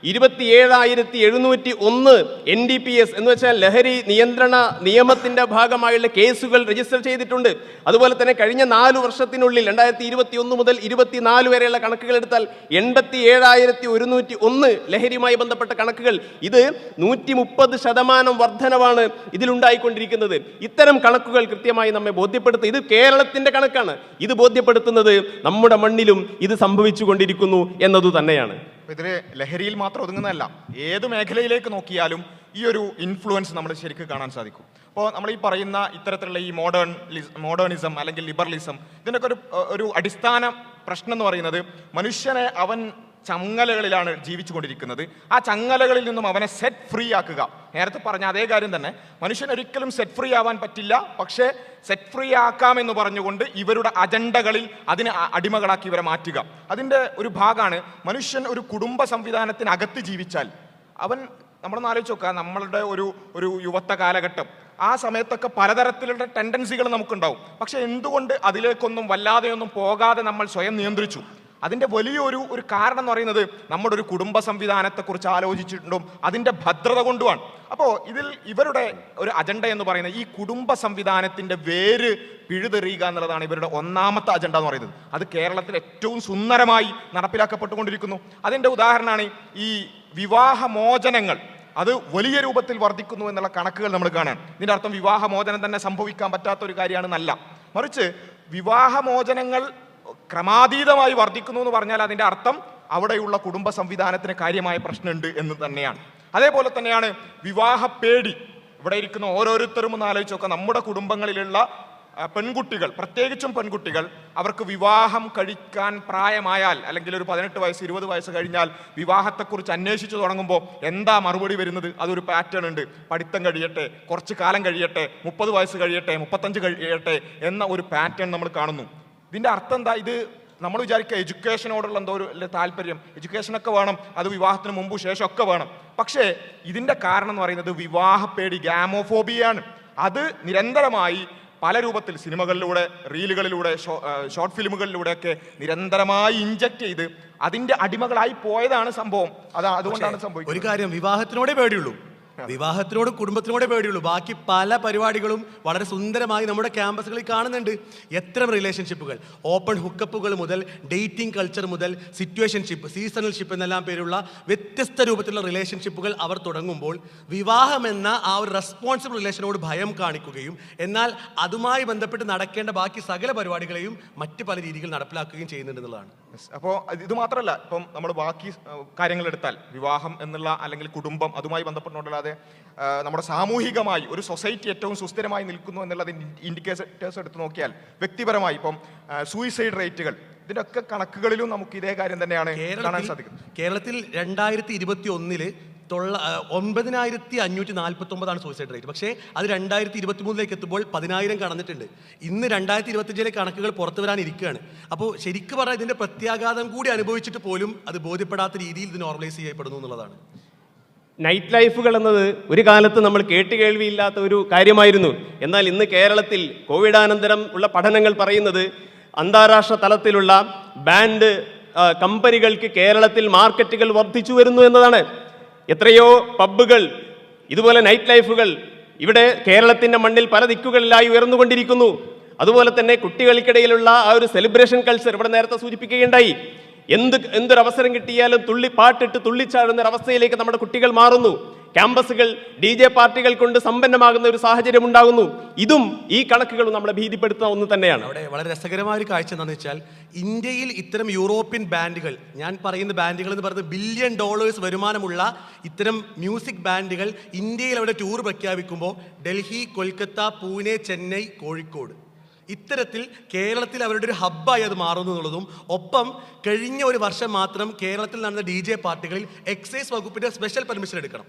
27,701 NDPS എന്ന് വെച്ചാൽ ലഹരി നിയന്ത്രണ നിയമത്തിന്റെ ഭാഗമായുള്ള കേസുകൾ രജിസ്റ്റർ ചെയ്തിട്ടുണ്ട്. അതുപോലെ തന്നെ കഴിഞ്ഞ 4 വർഷത്തിനുള്ളിൽ 2021 മുതൽ 24 വരെയുള്ള കണക്കുകൾ എടുത്താൽ 87,101 ലഹരിയുമായി ബന്ധപ്പെട്ട കണക്കുകൾ. ഇത് 130% വർധനവാണ് ഇതിലുണ്ടായിക്കൊണ്ടിരിക്കുന്നത്. ഇത്തരം കണക്കുകൾ കൃത്യമായി നമ്മെ ബോധ്യപ്പെടുത്തും. ഇത് കേരളത്തിന്റെ കണക്കാണ്. ഇത് ബോധ്യപ്പെടുത്തുന്നത് നമ്മുടെ മണ്ണിലും ഇത് സംഭവിച്ചു കൊണ്ടിരിക്കുന്നു എന്നതു തന്നെയാണ്. ഇതിൽ ലഹരിയിൽ മാത്രം ഒതുങ്ങുന്നതല്ല, ഏത് മേഖലയിലേക്ക് നോക്കിയാലും ഈ ഒരു ഇൻഫ്ലുവൻസ് നമ്മൾ ശരിക്കും കാണാൻ സാധിക്കും. അപ്പോൾ നമ്മൾ ഈ പറയുന്ന ഇത്തരത്തിലുള്ള ഈ മോഡേണിസം അല്ലെങ്കിൽ ലിബറലിസം, ഇതിനൊക്കെ ഒരു അടിസ്ഥാന പ്രശ്നം എന്ന് പറയുന്നത് മനുഷ്യനെ അവൻ ചങ്ങലകളിലാണ് ജീവിച്ചു കൊണ്ടിരിക്കുന്നത്. ആ ചങ്ങലകളിൽ നിന്നും അവനെ സെറ്റ് ഫ്രീ ആക്കുക. നേരത്തെ പറഞ്ഞ അതേ കാര്യം തന്നെ, മനുഷ്യൻ ഒരിക്കലും സെറ്റ് ഫ്രീ ആവാൻ പറ്റില്ല, പക്ഷേ സെറ്റ് ഫ്രീ ആക്കാമെന്ന് പറഞ്ഞുകൊണ്ട് ഇവരുടെ അജണ്ടകളിൽ അതിനെ അടിമകളാക്കി ഇവരെ മാറ്റുക. അതിൻ്റെ ഒരു ഭാഗമാണ് മനുഷ്യൻ ഒരു കുടുംബ സംവിധാനത്തിനകത്ത് ജീവിച്ചാൽ അവൻ, നമ്മളൊന്ന് ആലോചിച്ച് നോക്കുക, നമ്മളുടെ ഒരു യുവത്വ കാലഘട്ടം, ആ സമയത്തൊക്കെ പലതരത്തിലുള്ള ടെൻഡൻസികൾ നമുക്കുണ്ടാവും. പക്ഷെ എന്തുകൊണ്ട് അതിലേക്കൊന്നും വല്ലാതെയൊന്നും പോകാതെ നമ്മൾ സ്വയം നിയന്ത്രിച്ചു? അതിൻ്റെ വലിയൊരു കാരണം എന്ന് പറയുന്നത് നമ്മുടെ ഒരു കുടുംബ സംവിധാനത്തെക്കുറിച്ച് ആലോചിച്ചിട്ടുണ്ടും അതിൻ്റെ ഭദ്രത കൊണ്ടുമാണ്. അപ്പോൾ ഇവരുടെ ഒരു അജണ്ട എന്ന് പറയുന്നത് ഈ കുടുംബ സംവിധാനത്തിൻ്റെ വേര് പിഴുതെറിയുക എന്നുള്ളതാണ് ഇവരുടെ ഒന്നാമത്തെ അജണ്ട എന്ന് പറയുന്നത്. അത് കേരളത്തിൽ ഏറ്റവും സുന്ദരമായി നടപ്പിലാക്കപ്പെട്ടുകൊണ്ടിരിക്കുന്നു. അതിൻ്റെ ഉദാഹരണമാണ് ഈ വിവാഹമോചനങ്ങൾ. അത് വലിയ രൂപത്തിൽ വർദ്ധിക്കുന്നു എന്നുള്ള കണക്കുകൾ നമ്മൾ കാണാൻ. ഇതിൻ്റെ അർത്ഥം വിവാഹമോചനം തന്നെ സംഭവിക്കാൻ പറ്റാത്ത ഒരു കാര്യമാണെന്നല്ല, മറിച്ച് വിവാഹമോചനങ്ങൾ ക്രമാതീതമായി വർദ്ധിക്കുന്നു എന്ന് പറഞ്ഞാൽ അതിൻ്റെ അർത്ഥം അവിടെയുള്ള കുടുംബ സംവിധാനത്തിന് കാര്യമായ പ്രശ്നമുണ്ട് എന്ന് തന്നെയാണ്. അതേപോലെ തന്നെയാണ് വിവാഹപ്പേടി. ഇവിടെ ഇരിക്കുന്ന ഓരോരുത്തരും ഒന്ന് ആലോചിച്ച് നോക്കാം. നമ്മുടെ കുടുംബങ്ങളിലുള്ള പെൺകുട്ടികൾ, പ്രത്യേകിച്ചും പെൺകുട്ടികൾ, അവർക്ക് വിവാഹം കഴിക്കാൻ പ്രായമായാൽ അല്ലെങ്കിൽ ഒരു 18 വയസ്സ് 20 വയസ്സ് കഴിഞ്ഞാൽ വിവാഹത്തെക്കുറിച്ച് അന്വേഷിച്ചു തുടങ്ങുമ്പോൾ എന്താ മറുപടി വരുന്നത്? അതൊരു പാറ്റേൺ ഉണ്ട്. പഠിത്തം കഴിയട്ടെ, കുറച്ച് കാലം കഴിയട്ടെ, 30 വയസ്സ് കഴിയട്ടെ, 35 കഴിയട്ടെ എന്ന ഒരു പാറ്റേൺ നമ്മൾ കാണുന്നു. ഇതിൻ്റെ അർത്ഥം എന്താ? ഇത് നമ്മൾ വിചാരിക്കുക എഡ്യൂക്കേഷനോടുള്ള എന്തോ ഒരു താല്പര്യം, എഡ്യൂക്കേഷനൊക്കെ വേണം, അത് വിവാഹത്തിന് മുമ്പ് ശേഷമൊക്കെ വേണം. പക്ഷേ ഇതിൻ്റെ കാരണം എന്ന് പറയുന്നത് വിവാഹപ്പേടി, ഗാമോഫോബിയാണ്. അത് നിരന്തരമായി പല രൂപത്തിൽ സിനിമകളിലൂടെ, റീലുകളിലൂടെ, ഷോർട്ട് ഫിലിമുകളിലൂടെയൊക്കെ നിരന്തരമായി ഇൻജക്ട് ചെയ്ത് അതിൻ്റെ അടിമകളായി പോയതാണ് സംഭവം. അതുകൊണ്ടാണ് സംഭവിക്കുന്നത്. ഒരു കാര്യം, വിവാഹത്തിനോടേ പേടിയുള്ളൂ, വിവാഹത്തിനോടും കുടുംബത്തിനോടേ പേടിയുള്ളൂ. ബാക്കി പല പരിപാടികളും വളരെ സുന്ദരമായി നമ്മുടെ ക്യാമ്പസുകളിൽ കാണുന്നുണ്ട്. എത്ര റിലേഷൻഷിപ്പുകൾ, ഓപ്പൺ ഹുക്കപ്പുകൾ മുതൽ ഡേറ്റിംഗ് കൾച്ചർ മുതൽ സിറ്റുവേഷൻഷിപ്പ്, സീസണൽഷിപ്പ് എന്നെല്ലാം പേരുള്ള വ്യത്യസ്ത രൂപത്തിലുള്ള റിലേഷൻഷിപ്പുകൾ അവർ തുടങ്ങുമ്പോൾ വിവാഹം എന്ന ആ ഒരു റെസ്പോൺസിബിൾ റിലേഷനോട് ഭയം കാണിക്കുകയും എന്നാൽ അതുമായി ബന്ധപ്പെട്ട് നടക്കേണ്ട ബാക്കി സകല പരിപാടികളെയും മറ്റ് പല രീതികൾ നടപ്പിലാക്കുകയും ചെയ്യുന്നുണ്ടെന്നുള്ളതാണ്. അപ്പോൾ ഇത് മാത്രമല്ല, ഇപ്പം നമ്മൾ ബാക്കി കാര്യങ്ങൾ എടുത്താൽ വിവാഹം എന്നുള്ള അല്ലെങ്കിൽ കുടുംബം അതുമായി ബന്ധപ്പെട്ടുകൊണ്ടല്ലാതെ നമ്മുടെ സാമൂഹികമായി ഒരു സൊസൈറ്റി ഏറ്റവും സുസ്ഥിരമായി നിൽക്കുന്നു എന്നുള്ളത് ഇൻഡിക്കേറ്റേഴ്സ് എടുത്ത് നോക്കിയാൽ വ്യക്തിപരമായി ഇപ്പം സൂയിസൈഡ് റേറ്റുകൾ, ഇതിൻ്റെ ഒക്കെ കണക്കുകളിലും നമുക്ക് ഇതേ കാര്യം തന്നെയാണ് കാണാൻ സാധിക്കുന്നത്. കേരളത്തിൽ 2021 9,549 സൂയിസൈഡ് റേറ്റ്. പക്ഷേ അത് 2023 എത്തുമ്പോൾ 10,000 കടന്നിട്ടുണ്ട്. ഇന്ന് 2025 കണക്കുകൾ പുറത്തു വരാനിരിക്കുകയാണ്. അപ്പോൾ ശരിക്കും പറഞ്ഞാൽ ഇതിൻ്റെ പ്രത്യാഘാതം കൂടി അനുഭവിച്ചിട്ട് പോലും അത് ബോധ്യപ്പെടാത്ത രീതിയിൽ ഇത് നോർമലൈസ് ചെയ്യപ്പെടുന്നു എന്നുള്ളതാണ്. നൈറ്റ് ലൈഫുകൾ എന്നത് ഒരു കാലത്ത് നമ്മൾ കേട്ടുകേൾവിയില്ലാത്ത ഒരു കാര്യമായിരുന്നു. എന്നാൽ ഇന്ന് കേരളത്തിൽ കോവിഡാനന്തരം ഉള്ള പഠനങ്ങൾ പറയുന്നത് അന്താരാഷ്ട്ര തലത്തിലുള്ള ബാൻഡ് കമ്പനികൾക്ക് കേരളത്തിൽ മാർക്കറ്റുകൾ വർദ്ധിച്ചു വരുന്നു എന്നതാണ്. എത്രയോ പബ്ബുകൾ, ഇതുപോലെ നൈറ്റ് ലൈഫുകൾ ഇവിടെ കേരളത്തിൻ്റെ മണ്ണിൽ പല ദിക്കുകളിലായി ഉയർന്നുകൊണ്ടിരിക്കുന്നു. അതുപോലെ തന്നെ കുട്ടികൾക്കിടയിലുള്ള ആ ഒരു സെലിബ്രേഷൻ കൾച്ചർ ഇവിടെ നേരത്തെ സൂചിപ്പിക്കുകയുണ്ടായി. എന്തൊരവസരം കിട്ടിയാലും പാട്ടിട്ട് തുള്ളിച്ചാടുന്ന ഒരവസ്ഥയിലേക്ക് നമ്മുടെ കുട്ടികൾ മാറുന്നു. ക്യാമ്പസുകൾ DJ പാർട്ടികൾ കൊണ്ട് സമ്പന്നമാകുന്ന ഒരു സാഹചര്യം ഉണ്ടാകുന്നു. ഇതും ഈ കണക്കുകളും നമ്മളെ ഭീതിപ്പെടുത്തുന്ന ഒന്ന് തന്നെയാണ്. അവിടെ വളരെ രസകരമായ ഒരു കാഴ്ച എന്താണെന്ന് വെച്ചാൽ, ഇന്ത്യയിൽ ഇത്തരം യൂറോപ്യൻ ബാൻഡുകൾ, ഞാൻ പറയുന്ന ബാൻഡുകൾ എന്ന് പറയുന്നത് $1 ബില്യൺ വരുമാനമുള്ള ഇത്തരം മ്യൂസിക് ബാൻഡുകൾ ഇന്ത്യയിൽ അവിടെ ടൂർ പ്രഖ്യാപിക്കുമ്പോൾ ഡൽഹി, കൊൽക്കത്ത, പൂനെ, ചെന്നൈ, കോഴിക്കോട് ഇത്തരത്തിൽ കേരളത്തിൽ അവരുടെ ഒരു ഹബ്ബായി അത് മാറുന്നു എന്നുള്ളതും, ഒപ്പം കഴിഞ്ഞ ഒരു വർഷം മാത്രം കേരളത്തിൽ നടന്ന DJ പാർട്ടികളിൽ എക്സൈസ് വകുപ്പിൻ്റെ സ്പെഷ്യൽ പെർമിഷൻ എടുക്കണം.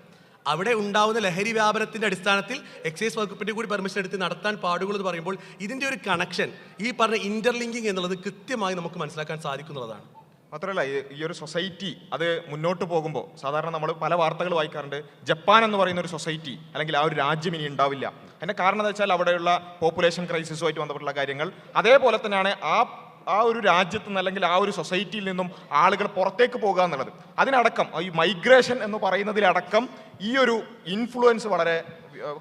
അവിടെ ഉണ്ടാവുന്ന ലഹരി വ്യാപനത്തിൻ്റെ അടിസ്ഥാനത്തിൽ എക്സൈസ് വകുപ്പിൻ്റെ കൂടി പെർമിഷൻ എടുത്ത് നടത്താൻ പാടുകളെന്ന് പറയുമ്പോൾ ഇതിൻ്റെ ഒരു കണക്ഷൻ, ഈ പറഞ്ഞ ഇന്റർലിങ്കിങ് എന്നുള്ളത് കൃത്യമായി നമുക്ക് മനസ്സിലാക്കാൻ സാധിക്കുന്നതാണ്. മാത്രമല്ല ഈ ഒരു സൊസൈറ്റി അത് മുന്നോട്ട് പോകുമ്പോൾ സാധാരണ നമ്മൾ പല വാർത്തകൾ വായിക്കാറുണ്ട്, ജപ്പാൻ എന്ന് പറയുന്ന ഒരു സൊസൈറ്റി അല്ലെങ്കിൽ ആ ഒരു രാജ്യം ഇനി ഉണ്ടാവില്ല. അതിൻ്റെ കാരണം എന്താ വെച്ചാൽ അവിടെയുള്ള പോപ്പുലേഷൻ ക്രൈസിസുമായിട്ട് ബന്ധപ്പെട്ടുള്ള കാര്യങ്ങൾ, അതേപോലെ തന്നെയാണ് ആ ഒരു രാജ്യത്ത് നിന്ന് അല്ലെങ്കിൽ ആ ഒരു സൊസൈറ്റിയിൽ നിന്നും ആളുകൾ പുറത്തേക്ക് പോകുക എന്നുള്ളത്. അതിനടക്കം ഈ മൈഗ്രേഷൻ എന്ന് പറയുന്നതിലടക്കം ഈ ഒരു ഇൻഫ്ലുവൻസ് വളരെ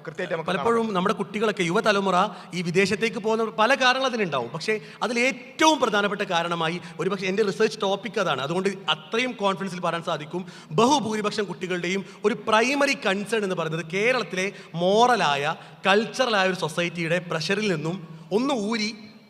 കൃത്യമായിട്ട് പലപ്പോഴും നമ്മുടെ കുട്ടികളൊക്കെ, യുവതലമുറ ഈ വിദേശത്തേക്ക് പോകുന്ന പല കാരണങ്ങൾ അതിനുണ്ടാവും. പക്ഷേ അതിൽ ഏറ്റവും പ്രധാനപ്പെട്ട കാരണമായി ഒരുപക്ഷെ എൻ്റെ റിസർച്ച് ടോപ്പിക് അതാണ്. അതുകൊണ്ട് അത്രയും കോൺഫിഡൻസിൽ പറയാൻ സാധിക്കും, ബഹുഭൂരിപക്ഷം കുട്ടികളുടെയും ഒരു പ്രൈമറി കൺസേൺ എന്ന് പറയുന്നത് കേരളത്തിലെ മോറലായ കൾച്ചറലായ ഒരു സൊസൈറ്റിയുടെ പ്രഷറിൽ നിന്നും ഒന്ന് ഊരി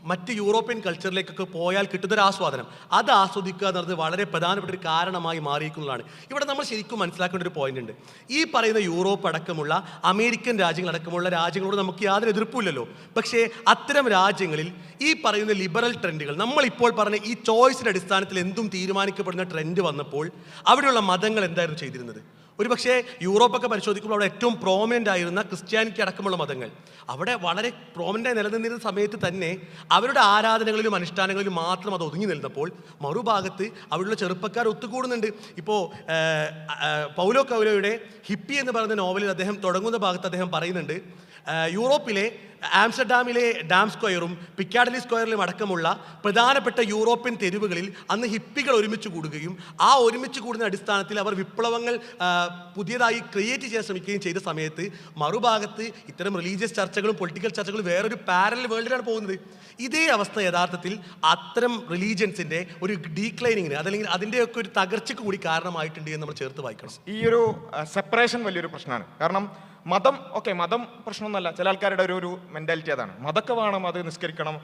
മറ്റ് യൂറോപ്യൻ കൾച്ചറിലേക്കൊക്കെ പോയാൽ കിട്ടുന്നൊരു ആസ്വാദനം, അത് ആസ്വദിക്കുക എന്നുള്ളത് വളരെ പ്രധാനപ്പെട്ട ഒരു കാരണമായി മാറിയിരിക്കുന്നതാണ്. ഇവിടെ നമ്മൾ ശരിക്കും മനസ്സിലാക്കേണ്ട ഒരു പോയിന്റ് ഉണ്ട്. ഈ പറയുന്ന യൂറോപ്പ് അടക്കമുള്ള അമേരിക്കൻ രാജ്യങ്ങളടക്കമുള്ള രാജ്യങ്ങളോട് നമുക്ക് യാതൊരു എതിർപ്പില്ലല്ലോ. പക്ഷേ അത്തരം രാജ്യങ്ങളിൽ ഈ പറയുന്ന ലിബറൽ ട്രെൻഡുകൾ, നമ്മളിപ്പോൾ പറഞ്ഞ ഈ ചോയ്സിൻ്റെ അടിസ്ഥാനത്തിൽ എന്തും തീരുമാനിക്കപ്പെടുന്ന ട്രെൻഡ് വന്നപ്പോൾ അവിടെയുള്ള മതങ്ങൾ എന്തായിരുന്നു ചെയ്തിരുന്നത്? ഒരുപക്ഷെ യൂറോപ്പൊക്കെ പരിശോധിക്കുമ്പോൾ അവിടെ ഏറ്റവും പ്രോമിനൻ്റ് ആയിരുന്ന ക്രിസ്ത്യാനിറ്റി അടക്കമുള്ള മതങ്ങൾ അവിടെ വളരെ പ്രോമിനൻ്റായി നിലനിന്നിരുന്ന സമയത്ത് തന്നെ അവരുടെ ആരാധനകളിലും അനുഷ്ഠാനങ്ങളിലും മാത്രം അത് ഒതുങ്ങി നിന്നപ്പോൾ മറുഭാഗത്ത് അവിടെയുള്ള ചെറുപ്പക്കാർ ഒത്തുകൂടുന്നുണ്ട്. ഇപ്പോൾ പൗലോ കൗലോയുടെ ഹിപ്പി എന്ന് പറയുന്ന നോവലിൽ അദ്ദേഹം തുടങ്ങുന്ന ഭാഗത്ത് അദ്ദേഹം പറയുന്നുണ്ട്, യൂറോപ്പിലെ ആംസ്റ്റർഡാമിലെ ഡാം സ്ക്വയറും പിക്കാഡലി സ്ക്വയറിലും അടക്കമുള്ള പ്രധാനപ്പെട്ട യൂറോപ്യൻ തെരുവുകളിൽ അന്ന് ഹിപ്പികൾ ഒരുമിച്ച് കൂടുകയും ആ ഒരുമിച്ച് കൂടുന്ന അടിസ്ഥാനത്തിൽ അവർ വിപ്ലവങ്ങൾ പുതിയതായി ക്രിയേറ്റ് ചെയ്യാൻ ശ്രമിക്കുകയും ചെയ്ത സമയത്ത് മറുഭാഗത്ത് ഇത്തരം റിലീജിയസ് ചർച്ചകളും പൊളിറ്റിക്കൽ ചർച്ചകളും വേറൊരു പാരലൽ വേൾഡിലാണ് പോകുന്നത്. ഇതേ അവസ്ഥ യഥാർത്ഥത്തിൽ അത്തരം റിലീജിയൻസിൻ്റെ ഒരു ഡീക്ലൈനിങ്ങിന് അതല്ലെങ്കിൽ അതിൻ്റെയൊക്കെ ഒരു തകർച്ചയ്ക്ക് കൂടി കാരണമായിട്ടുണ്ട് എന്ന് നമ്മൾ ചേർത്ത് വായിക്കണം. ഈ ഒരു സെപ്പറേഷൻ വലിയൊരു പ്രശ്നമാണ്. കാരണം മതം മതം പ്രശ്നമൊന്നുമല്ല. ചില ആൾക്കാരുടെ ഒരു മെൻറ്റാലിറ്റി അതാണ്. മതമൊക്കെ വേണം, അത് നിസ്കരിക്കണം,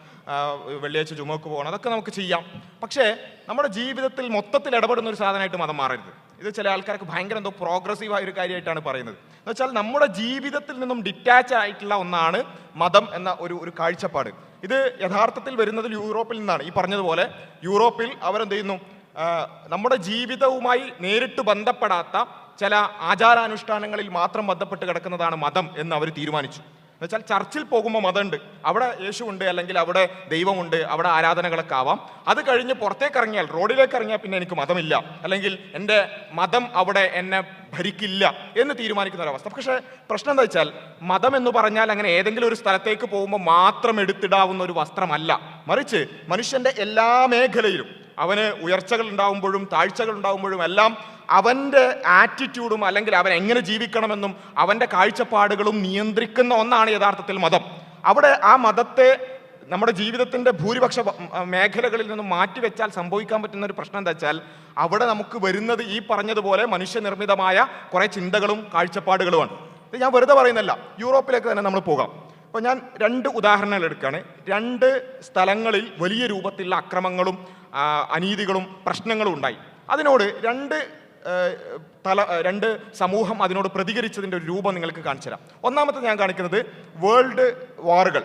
വെള്ളിയാഴ്ച ജുമക്ക് പോകണം, അതൊക്കെ നമുക്ക് ചെയ്യാം. പക്ഷേ നമ്മുടെ ജീവിതത്തിൽ മൊത്തത്തിൽ ഇടപെടുന്ന ഒരു സാധനമായിട്ട് മതം മാറരുത്. ഇത് ചില ആൾക്കാർക്ക് ഭയങ്കര എന്തോ പ്രോഗ്രസീവായ ഒരു കാര്യമായിട്ടാണ് പറയുന്നത്. എന്ന് വെച്ചാൽ നമ്മുടെ ജീവിതത്തിൽ നിന്നും ഡിറ്റാച്ച് ആയിട്ടുള്ള ഒന്നാണ് മതം എന്ന ഒരു കാഴ്ചപ്പാട്. ഇത് യഥാർത്ഥത്തിൽ വരുന്നത് യൂറോപ്പിൽ നിന്നാണ്. ഈ പറഞ്ഞതുപോലെ യൂറോപ്പിൽ അവരെന്ത് ചെയ്യുന്നു, നമ്മുടെ ജീവിതവുമായി നേരിട്ട് ബന്ധപ്പെടാത്ത ചില ആചാരാനുഷ്ഠാനങ്ങളിൽ മാത്രം ബന്ധപ്പെട്ട് കിടക്കുന്നതാണ് മതം എന്ന് അവർ തീരുമാനിച്ചു. എന്നുവെച്ചാൽ ചർച്ചിൽ പോകുമ്പോൾ മതമുണ്ട്, അവിടെ യേശുവുണ്ട്, അല്ലെങ്കിൽ അവിടെ ദൈവമുണ്ട്, അവിടെ ആരാധനകളൊക്കെ ആവാം. അത് കഴിഞ്ഞ് പുറത്തേക്ക് ഇറങ്ങിയാൽ, റോഡിലേക്ക് ഇറങ്ങിയാൽ പിന്നെ എനിക്ക് മതമില്ല, അല്ലെങ്കിൽ എൻ്റെ മതം അവിടെ എന്നെ ഭരിക്കില്ല എന്ന് തീരുമാനിക്കുന്ന ഒരവസ്ഥ. പക്ഷേ പ്രശ്നം എന്താ വെച്ചാൽ മതം എന്ന് പറഞ്ഞാൽ അങ്ങനെ ഏതെങ്കിലും ഒരു സ്ഥലത്തേക്ക് പോകുമ്പോൾ മാത്രം എടുത്തിടാവുന്ന ഒരു വസ്ത്രമല്ല. മറിച്ച് മനുഷ്യൻ്റെ എല്ലാ മേഖലയിലും അവന് ഉയർച്ചകൾ ഉണ്ടാകുമ്പോഴും താഴ്ചകൾ ഉണ്ടാകുമ്പോഴും എല്ലാം അവൻ്റെ ആറ്റിറ്റ്യൂഡും അല്ലെങ്കിൽ അവൻ എങ്ങനെ ജീവിക്കണമെന്നും അവൻ്റെ കാഴ്ചപ്പാടുകളും നിയന്ത്രിക്കുന്ന ഒന്നാണ് യഥാർത്ഥത്തിൽ മതം. അവിടെ ആ മതത്തെ നമ്മുടെ ജീവിതത്തിൻ്റെ ഭൂരിപക്ഷ മേഖലകളിൽ നിന്നും മാറ്റിവെച്ചാൽ സംഭവിക്കാൻ പറ്റുന്ന ഒരു പ്രശ്നം എന്താ വെച്ചാൽ അവിടെ നമുക്ക് വരുന്നത് ഈ പറഞ്ഞതുപോലെ മനുഷ്യനിർമ്മിതമായ കുറേ ചിന്തകളും കാഴ്ചപ്പാടുകളുമാണ്. ഇത് ഞാൻ വെറുതെ പറയുന്നല്ല. യൂറോപ്പിലേക്ക് തന്നെ നമ്മൾ പോകാം. അപ്പോൾ ഞാൻ 2 ഉദാഹരണങ്ങൾ എടുക്കുകയാണ്. 2 സ്ഥലങ്ങളിൽ വലിയ രൂപത്തിലുള്ള അക്രമങ്ങളും അനീതികളും പ്രശ്നങ്ങളും ഉണ്ടായി. അതിനോട് രണ്ട് സമൂഹം അതിനോട് പ്രതികരിച്ചതിൻ്റെ ഒരു രൂപം നിങ്ങൾക്ക് കാണിച്ചു തരാം. ഒന്നാമത്തെ ഞാൻ കാണിക്കുന്നത് വേൾഡ് വാറുകൾ,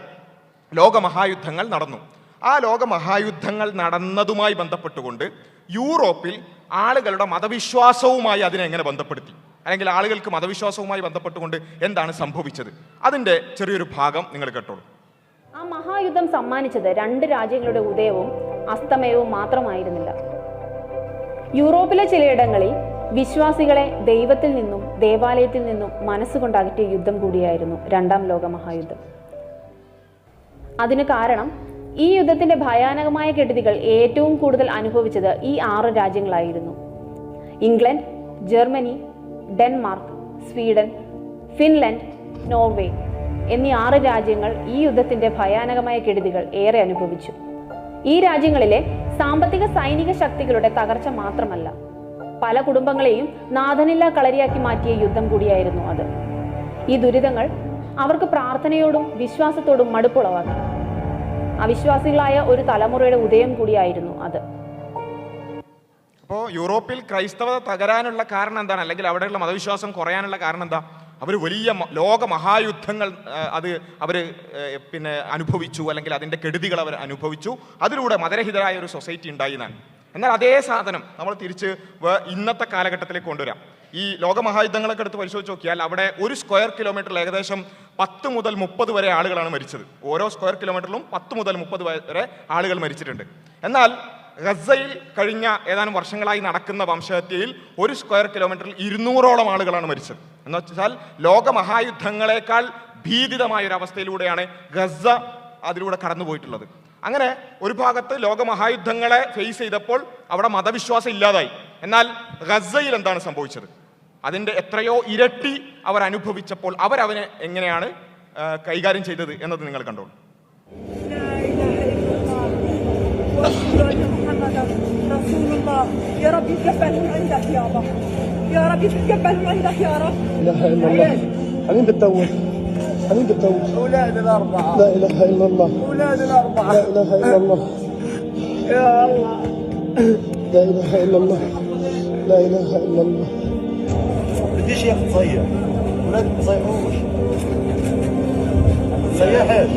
ലോകമഹായുദ്ധങ്ങൾ നടന്നു. ആ ലോകമഹായുദ്ധങ്ങൾ നടന്നതുമായി ബന്ധപ്പെട്ടുകൊണ്ട് യൂറോപ്പിൽ ആളുകളുടെ മതവിശ്വാസവുമായി അതിനെ എങ്ങനെ ബന്ധപ്പെടുത്തി, അല്ലെങ്കിൽ ആളുകൾക്ക് മതവിശ്വാസവുമായി ബന്ധപ്പെട്ടുകൊണ്ട് എന്താണ് സംഭവിച്ചത്, അതിൻ്റെ ചെറിയൊരു ഭാഗം നിങ്ങൾ കേട്ടോളൂ. ആ മഹായുദ്ധം സമ്മാനിച്ചത് 2 രാജ്യങ്ങളുടെ ഉദയവും അസ്തമയവും മാത്രമായിരുന്നില്ല. യൂറോപ്പിലെ ചിലയിടങ്ങളിൽ വിശ്വാസികളെ ദൈവത്തിൽ നിന്നും ദേവാലയത്തിൽ നിന്നും മനസ്സുകൊണ്ട് അകറ്റിയ യുദ്ധം കൂടിയായിരുന്നു 2ാം ലോക മഹായുദ്ധം. അതിന് കാരണം ഈ യുദ്ധത്തിന്റെ ഭയാനകമായ കെടുതികൾ ഏറ്റവും കൂടുതൽ അനുഭവിച്ചത് ഈ 6 രാജ്യങ്ങളായിരുന്നു. England, Germany, Denmark, Sweden, Finland, Norway എന്നീ 6 രാജ്യങ്ങൾ ഈ യുദ്ധത്തിന്റെ ഭയാനകമായ കെടുതികൾ ഏറെ അനുഭവിച്ചു. ഈ രാജ്യങ്ങളിലെ സാമ്പത്തിക സൈനിക ശക്തികളുടെ തകർച്ച മാത്രമല്ല, പല കുടുംബങ്ങളെയും നാഥനില്ലാ കളരിയാക്കി മാറ്റിയ യുദ്ധം കൂടിയായിരുന്നു അത്. ഈ ദുരിതങ്ങൾ അവർക്ക് പ്രാർത്ഥനയോടും വിശ്വാസത്തോടും മടുപ്പുളവാക്കി. അവിശ്വാസികളായ ഒരു തലമുറയുടെ ഉദയം കൂടിയായിരുന്നു അത്. അപ്പോൾ യൂറോപ്പിൽ ക്രൈസ്തവത തകരാനുള്ള കാരണം എന്താണ്, അല്ലെങ്കിൽ അവിടെയുള്ള മതവിശ്വാസം കുറയാനുള്ള കാരണം എന്താ? അവർ വലിയ ലോക മഹായുദ്ധങ്ങൾ അവർ അനുഭവിച്ചു, അല്ലെങ്കിൽ അതിൻ്റെ കെടുതികൾ അവർ അനുഭവിച്ചു. അതിലൂടെ മതരഹിതരായ ഒരു സൊസൈറ്റി ഉണ്ടായി എന്നാണ്. എന്നാൽ അതേ സാധനം നമ്മൾ തിരിച്ച് ഇന്നത്തെ കാലഘട്ടത്തിലേക്ക് കൊണ്ടുവരാം. ഈ ലോകമഹായുദ്ധങ്ങളൊക്കെ എടുത്ത് പരിശോധിച്ച് നോക്കിയാൽ അവിടെ 1 സ്ക്വയർ കിലോമീറ്ററിൽ ഏകദേശം 10 മുതൽ 30 വരെ ആളുകളാണ് മരിച്ചത്. ഓരോ സ്ക്വയർ കിലോമീറ്ററിലും 10 മുതൽ 30 വരെ ആളുകൾ മരിച്ചിട്ടുണ്ട്. എന്നാൽ ഗസയിൽ കഴിഞ്ഞ ഏതാനും വർഷങ്ങളായി നടക്കുന്ന വംശഹത്യയിൽ 1 സ്ക്വയർ കിലോമീറ്ററിൽ 200ഓളം ആളുകളാണ് മരിച്ചത്. എന്ന് വെച്ചാൽ ലോകമഹായുദ്ധങ്ങളെക്കാൾ ഭീതിതമായൊരവസ്ഥയിലൂടെയാണ് ഗസ അതിലൂടെ കടന്നുപോയിട്ടുള്ളത്. അങ്ങനെ ഒരു ഭാഗത്ത് ലോകമഹായുദ്ധങ്ങളെ ഫേസ് ചെയ്തപ്പോൾ അവിടെ മതവിശ്വാസം ഇല്ലാതായി. എന്നാൽ ഗസയിൽ എന്താണ് സംഭവിച്ചത്? അതിൻ്റെ എത്രയോ ഇരട്ടി അവർ അനുഭവിച്ചപ്പോൾ അവരവനെ എങ്ങനെയാണ് കൈകാര്യം ചെയ്തത് എന്നത് നിങ്ങൾ കണ്ടോളൂ. حبيب التوبة أولاد الأربعة لا إله إلا الله أولاد الأربعة لا إله إلا الله يا الله لا إله إلا الله لا إله إلا الله بديش يا أخي تصيح أولادك ما تصيحوش تصيح إيش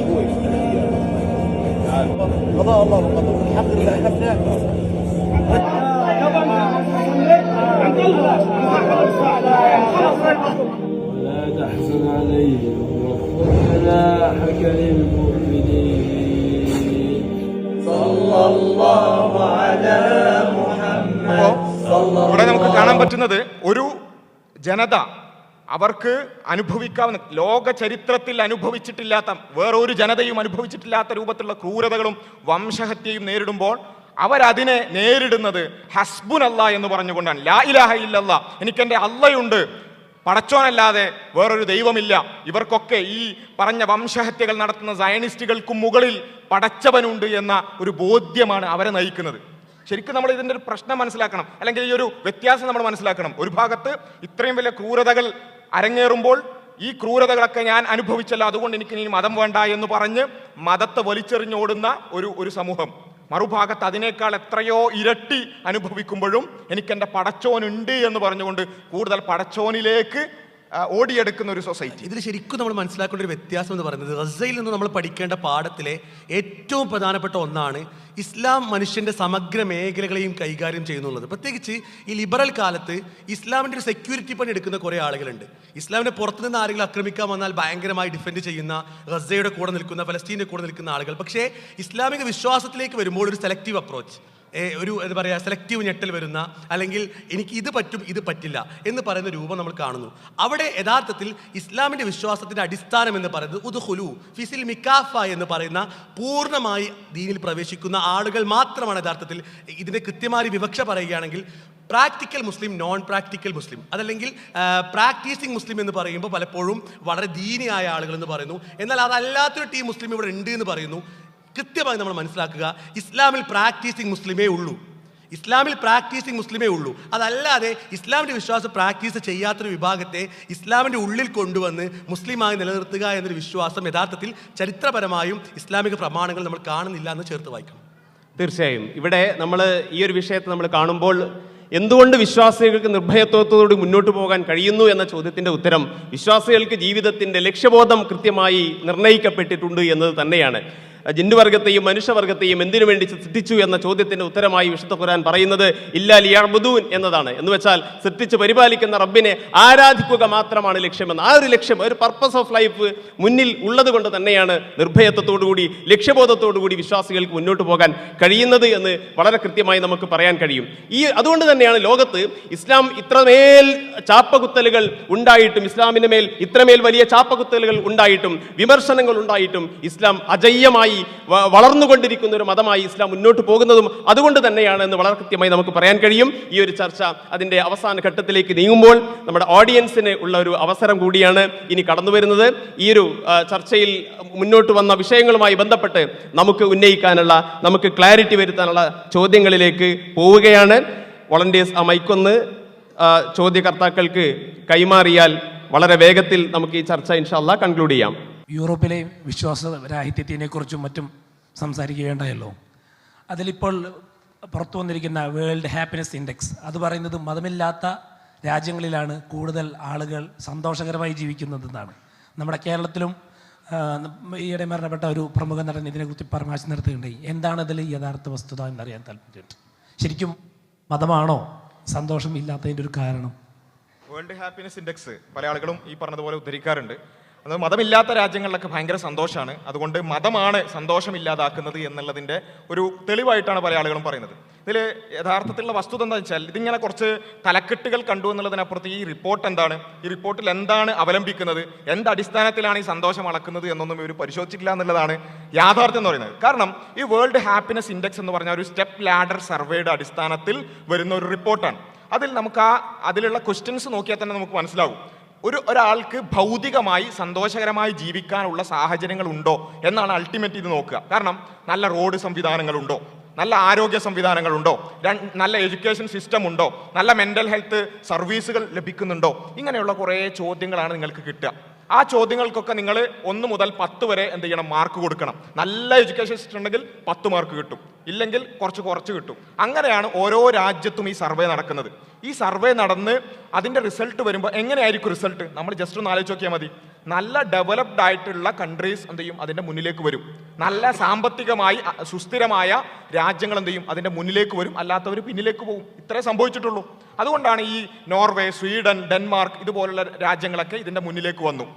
قضاء الله وقدره الحمد لله إحنا بنعمل ولا تحزن عليهم جناحك للمؤمنين صلى الله على محمد. ഇവിടെ നമുക്ക് കാണാൻ പറ്റുന്നത് ഒരു ജനത അവർക്ക് അനുഭവിക്കാവുന്ന, ലോക ചരിത്രത്തിൽ അനുഭവിച്ചിട്ടില്ലാത്ത, വേറൊരു ജനതയും അനുഭവിച്ചിട്ടില്ലാത്ത രൂപത്തിലുള്ള ക്രൂരതകളും വംശഹത്യയും നേരിടുമ്പോൾ അവരതിനെ നേരിടുന്നത് ഹസ്ബുനല്ലാ എന്ന് പറഞ്ഞുകൊണ്ടാണ്. ലാ ഇലാഹ ഇല്ലല്ലാ, എനിക്കെൻ്റെ അള്ളയുണ്ട്, പടച്ചോനല്ലാതെ വേറൊരു ദൈവമില്ല. ഇവർക്കൊക്കെ ഈ പറഞ്ഞ വംശഹത്യകൾ നടത്തുന്ന സയനിസ്റ്റുകൾക്കും മുകളിൽ പടച്ചവനുണ്ട് എന്ന ഒരു ബോധ്യമാണ് അവരെ നയിക്കുന്നത്. ശരിക്കും നമ്മൾ ഇതിൻ്റെ ഒരു പ്രശ്നം മനസ്സിലാക്കണം, അല്ലെങ്കിൽ ഈ ഒരു വ്യത്യാസം നമ്മൾ മനസ്സിലാക്കണം. ഒരു ഭാഗത്ത് ഇത്രയും വലിയ ക്രൂരതകൾ അരങ്ങേറുമ്പോൾ ഈ ക്രൂരതകളൊക്കെ ഞാൻ അനുഭവിച്ചല്ലോ, അതുകൊണ്ട് എനിക്ക് ഇനി മതം വേണ്ട എന്ന് പറഞ്ഞ് മതത്തെ വലിച്ചെറിഞ്ഞോടുന്ന ഒരു സമൂഹം. മറുഭാഗത്ത് അതിനേക്കാൾ എത്രയോ ഇരട്ടി അനുഭവിക്കുമ്പോഴും എനിക്കെൻ്റെ പടച്ചോനുണ്ട് എന്ന് പറഞ്ഞുകൊണ്ട് കൂടുതൽ പടച്ചോനിലേക്ക് ഓടിയെടുക്കുന്ന ഒരു സൊസൈറ്റി. ഇതിൽ ശരിക്കും നമ്മൾ മനസ്സിലാക്കേണ്ട ഒരു വ്യത്യാസം എന്ന് പറയുന്നത്, ഗസയിൽ നിന്ന് നമ്മൾ പഠിക്കേണ്ട പാഠത്തിലെ ഏറ്റവും പ്രധാനപ്പെട്ട ഒന്നാണ് ഇസ്ലാം മനുഷ്യൻ്റെ സമഗ്ര മേഖലകളെയും കൈകാര്യം ചെയ്യുന്നുള്ളത്. പ്രത്യേകിച്ച് ഈ ലിബറൽ കാലത്ത് ഇസ്ലാമിൻ്റെ ഒരു സെക്യൂരിറ്റി പണി എടുക്കുന്ന കുറേ ആളുകളുണ്ട്. ഇസ്ലാമിനെ പുറത്തുനിന്ന് ആരെങ്കിലും ആക്രമിക്കാൻ വന്നാൽ ഭയങ്കരമായി ഡിഫെൻഡ് ചെയ്യുന്ന, ഗസയുടെ കൂടെ നിൽക്കുന്ന, ഫലസ്തീൻ്റെ കൂടെ നിൽക്കുന്ന ആളുകൾ. പക്ഷേ ഇസ്ലാമിക വിശ്വാസത്തിലേക്ക് വരുമ്പോൾ ഒരു സെലക്റ്റീവ് അപ്രോച്ച്, എന്താ പറയുക, സെലക്റ്റീവ് ഞെട്ടൽ വരുന്ന, അല്ലെങ്കിൽ എനിക്ക് ഇത് പറ്റും ഇത് പറ്റില്ല എന്ന് പറയുന്ന രൂപം നമ്മൾ കാണുന്നു. അവിടെ യഥാർത്ഥത്തിൽ ഇസ്ലാമിൻ്റെ വിശ്വാസത്തിൻ്റെ അടിസ്ഥാനം എന്ന് പറയുന്നത് ഉദ്ഖുലു ഫിസിൽ മിക്കാഫ എന്ന് പറയുന്ന പൂർണ്ണമായി ദീനിൽ പ്രവേശിക്കുന്ന ആളുകൾ മാത്രമാണ്. യഥാർത്ഥത്തിൽ ഇതിൻ്റെ കൃത്യമായി വിവക്ഷ പറയുകയാണെങ്കിൽ പ്രാക്ടിക്കൽ മുസ്ലിം, നോൺ പ്രാക്ടിക്കൽ മുസ്ലിം, അതല്ലെങ്കിൽ പ്രാക്ടീസിങ് മുസ്ലിം എന്ന് പറയുമ്പോൾ പലപ്പോഴും വളരെ ദീനിയായ ആളുകൾ എന്ന് പറയുന്നു. എന്നാൽ അതല്ലാത്തൊരു ടീം മുസ്ലിം ഇവിടെ ഉണ്ട് എന്ന് പറയുന്നു. കൃത്യമായി നമ്മൾ മനസ്സിലാക്കുക, ഇസ്ലാമിൽ പ്രാക്ടീസിങ് മുസ്ലിമേ ഉള്ളൂ. ഇസ്ലാമിൽ പ്രാക്ടീസിങ് മുസ്ലിമേ ഉള്ളൂ. അതല്ലാതെ ഇസ്ലാമിൻ്റെ വിശ്വാസം പ്രാക്ടീസ് ചെയ്യാത്തൊരു വിഭാഗത്തെ ഇസ്ലാമിൻ്റെ ഉള്ളിൽ കൊണ്ടുവന്ന് മുസ്ലിമായി നിലനിർത്തുക എന്നൊരു വിശ്വാസം യഥാർത്ഥത്തിൽ ചരിത്രപരമായും ഇസ്ലാമിക പ്രമാണങ്ങൾ നമ്മൾ കാണുന്നില്ല എന്ന് ചേർത്ത് വായിക്കണം. തീർച്ചയായും ഇവിടെ നമ്മൾ ഈ ഒരു വിഷയത്തെ നമ്മൾ കാണുമ്പോൾ എന്തുകൊണ്ട് വിശ്വാസികൾക്ക് നിർഭയത്വത്തോടുകൂടി മുന്നോട്ട് പോകാൻ കഴിയുന്നു എന്ന ചോദ്യത്തിൻ്റെ ഉത്തരം വിശ്വാസികൾക്ക് ജീവിതത്തിൻ്റെ ലക്ഷ്യബോധം കൃത്യമായി നിർണ്ണയിക്കപ്പെട്ടിട്ടുണ്ട് എന്നത് തന്നെയാണ്. ജിന്നുവർഗത്തെയും മനുഷ്യവർഗത്തെയും എന്തിനു വേണ്ടി സൃഷ്ടിച്ചു എന്ന ചോദ്യത്തിന്റെ ഉത്തരമായി വിശുദ്ധ ഖുർആൻ പറയുന്നത് ഇല്ലാ ലിയഅ്ബുദൂൻ എന്നതാണ്. എന്ന് വെച്ചാൽ സൃഷ്ടിച്ച് പരിപാലിക്കുന്ന റബ്ബിനെ ആരാധിക്കുക മാത്രമാണ് ലക്ഷ്യമെന്ന്. ആ ഒരു ലക്ഷ്യം, ഒരു പർപ്പസ് ഓഫ് ലൈഫ് മുന്നിൽ ഉള്ളത് കൊണ്ട് തന്നെയാണ് നിർഭയത്വത്തോടുകൂടി ലക്ഷ്യബോധത്തോടുകൂടി വിശ്വാസികൾക്ക് മുന്നോട്ട് പോകാൻ കഴിയുന്നത് എന്ന് വളരെ കൃത്യമായി നമുക്ക് പറയാൻ കഴിയും. അതുകൊണ്ട് തന്നെയാണ് ലോകത്ത് ഇസ്ലാം ഇത്രമേൽ ചാപ്പകുത്തലുകൾ ഉണ്ടായിട്ടും, ഇസ്ലാമിന് മേൽ ഇത്രമേൽ വലിയ ചാപ്പകുത്തലുകൾ ഉണ്ടായിട്ടും, വിമർശനങ്ങൾ ഉണ്ടായിട്ടും ഇസ്ലാം അജയ്യമായി വളർന്നുകൊണ്ടിരിക്കുന്ന ഒരു മതമായി ഇസ്ലാം മുന്നോട്ട് പോകുന്നതും അതുകൊണ്ട് തന്നെയാണ് എന്ന് വളരെ കൃത്യമായി നമുക്ക് പറയാൻ കഴിയും. ഈ ഒരു ചർച്ച അതിൻ്റെ അവസാന ഘട്ടത്തിലേക്ക് നീങ്ങുമ്പോൾ നമ്മുടെ ഓഡിയൻസിന് ഉള്ള ഒരു അവസരം കൂടിയാണ് ഇനി കടന്നു വരുന്നത്. ഈ ഒരു ചർച്ചയിൽ മുന്നോട്ട് വന്ന വിഷയങ്ങളുമായി ബന്ധപ്പെട്ട് നമുക്ക് ഉന്നയിക്കാനുള്ള, നമുക്ക് ക്ലാരിറ്റി വരുത്താനുള്ള ചോദ്യങ്ങളിലേക്ക് പോവുകയാണ്. വോളണ്ടിയേഴ്സ് ആ മൈക്കൊന്ന് ചോദ്യകർത്താക്കൾക്ക് കൈമാറിയാൽ വളരെ വേഗത്തിൽ നമുക്ക് ഈ ചർച്ച ഇൻഷാ അല്ലാഹ് കൺക്ലൂഡ് ചെയ്യാം. യൂറോപ്പിലെ വിശ്വാസരാഹിത്യത്തിനെക്കുറിച്ചും മറ്റും സംസാരിക്കുകയുണ്ടായല്ലോ. അതിലിപ്പോൾ പുറത്തു വന്നിരിക്കുന്ന വേൾഡ് ഹാപ്പിനെസ് ഇൻഡെക്സ് അത് പറയുന്നത് മതമില്ലാത്ത രാജ്യങ്ങളിലാണ് കൂടുതൽ ആളുകൾ സന്തോഷകരമായി ജീവിക്കുന്നതെന്നാണ്. നമ്മുടെ കേരളത്തിലും ഈയിടെ മരണപ്പെട്ട ഒരു പ്രമുഖ നടൻ ഇതിനെക്കുറിച്ച് പരാമർശം നടത്തുകയുണ്ടായി. എന്താണ് അതിൽ യഥാർത്ഥ വസ്തുത എന്നറിയാൻ താല്പര്യമുണ്ട്. ശരിക്കും മതമാണോ സന്തോഷം ഇല്ലാത്തതിൻ്റെ ഒരു കാരണം? വേൾഡ് ഹാപ്പിനെസ് ഇൻഡെക്സ് പല ആളുകളും ഈ പറഞ്ഞതുപോലെ ഉദ്ധരിക്കാറുണ്ട്. അത് മതമില്ലാത്ത രാജ്യങ്ങളിലൊക്കെ ഭയങ്കര സന്തോഷമാണ്, അതുകൊണ്ട് മതമാണ് സന്തോഷമില്ലാതാക്കുന്നത് എന്നുള്ളതിൻ്റെ ഒരു തെളിവായിട്ടാണ് പല ആളുകളും പറയുന്നത്. ഇതിൽ യഥാർത്ഥത്തിലുള്ള വസ്തുത എന്താ വെച്ചാൽ, ഇതിങ്ങനെ കുറച്ച് തലക്കെട്ടുകൾ കണ്ടു എന്നുള്ളതിനപ്പുറത്ത് ഈ റിപ്പോർട്ട് എന്താണ്, ഈ റിപ്പോർട്ടിൽ എന്താണ് അവലംബിക്കുന്നത്, എന്ത് അടിസ്ഥാനത്തിലാണ് ഈ സന്തോഷം അളക്കുന്നത് എന്നൊന്നും ഇവർ പരിശോധിച്ചിട്ടില്ല എന്നുള്ളതാണ് യാഥാർത്ഥ്യം എന്ന് പറയുന്നത്. കാരണം ഈ വേൾഡ് ഹാപ്പിനെസ് ഇൻഡെക്സ് എന്ന് പറഞ്ഞാൽ ഒരു സ്റ്റെപ്പ് ലാഡർ സർവേയുടെ അടിസ്ഥാനത്തിൽ വരുന്ന ഒരു റിപ്പോർട്ടാണ്. അതിൽ നമുക്ക് അതിലുള്ള ക്വസ്റ്റ്യൻസ് നോക്കിയാൽ തന്നെ നമുക്ക് മനസ്സിലാവും ഒരാൾക്ക് ഭൗതികമായി സന്തോഷകരമായി ജീവിക്കാനുള്ള സാഹചര്യങ്ങൾ ഉണ്ടോ എന്നാണ് അൾട്ടിമേറ്റ് ഇത് നോക്കുക. കാരണം നല്ല റോഡ് സംവിധാനങ്ങളുണ്ടോ, നല്ല ആരോഗ്യ സംവിധാനങ്ങളുണ്ടോ, നല്ല എഡ്യൂക്കേഷൻ സിസ്റ്റം ഉണ്ടോ, നല്ല മെൻ്റൽ ഹെൽത്ത് സർവീസുകൾ ലഭിക്കുന്നുണ്ടോ, ഇങ്ങനെയുള്ള കുറേ ചോദ്യങ്ങളാണ് നിങ്ങൾക്ക് കിട്ടുക. ആ ചോദ്യങ്ങൾക്കൊക്കെ നിങ്ങൾ 1 മുതൽ 10 വരെ എന്ത് ചെയ്യണം, മാർക്ക് കൊടുക്കണം. നല്ല എഡ്യൂക്കേഷൻ സിസ്റ്റം ഉണ്ടെങ്കിൽ 10 മാർക്ക് കിട്ടും, ഇല്ലെങ്കിൽ കുറച്ച് കിട്ടും. അങ്ങനെയാണ് ഓരോ രാജ്യത്തും ഈ സർവേ നടക്കുന്നത്. ഈ സർവേ നടന്ന് അതിൻ്റെ റിസൾട്ട് വരുമ്പോൾ എങ്ങനെയായിരിക്കും റിസൾട്ട്? നമ്മൾ ജസ്റ്റ് ഒന്ന് ആലോചിച്ച് നോക്കിയാൽ മതി. നല്ല ഡെവലപ്ഡ് ആയിട്ടുള്ള കൺട്രീസ് എന്ത് ചെയ്യും, അതിൻ്റെ മുന്നിലേക്ക് വരും. നല്ല സാമ്പത്തികമായി സുസ്ഥിരമായ രാജ്യങ്ങൾ എന്ത് ചെയ്യും, അതിൻ്റെ മുന്നിലേക്ക് വരും. അല്ലാത്തവർ പിന്നിലേക്ക് പോകും. ഇത്രേ സംഭവിച്ചിട്ടുള്ളൂ. അതുകൊണ്ടാണ് ഈ നോർവേ, സ്വീഡൻ, ഡെൻമാർക്ക് ഇതുപോലുള്ള രാജ്യങ്ങളൊക്കെ ഇതിൻ്റെ മുന്നിലേക്ക് വന്നു.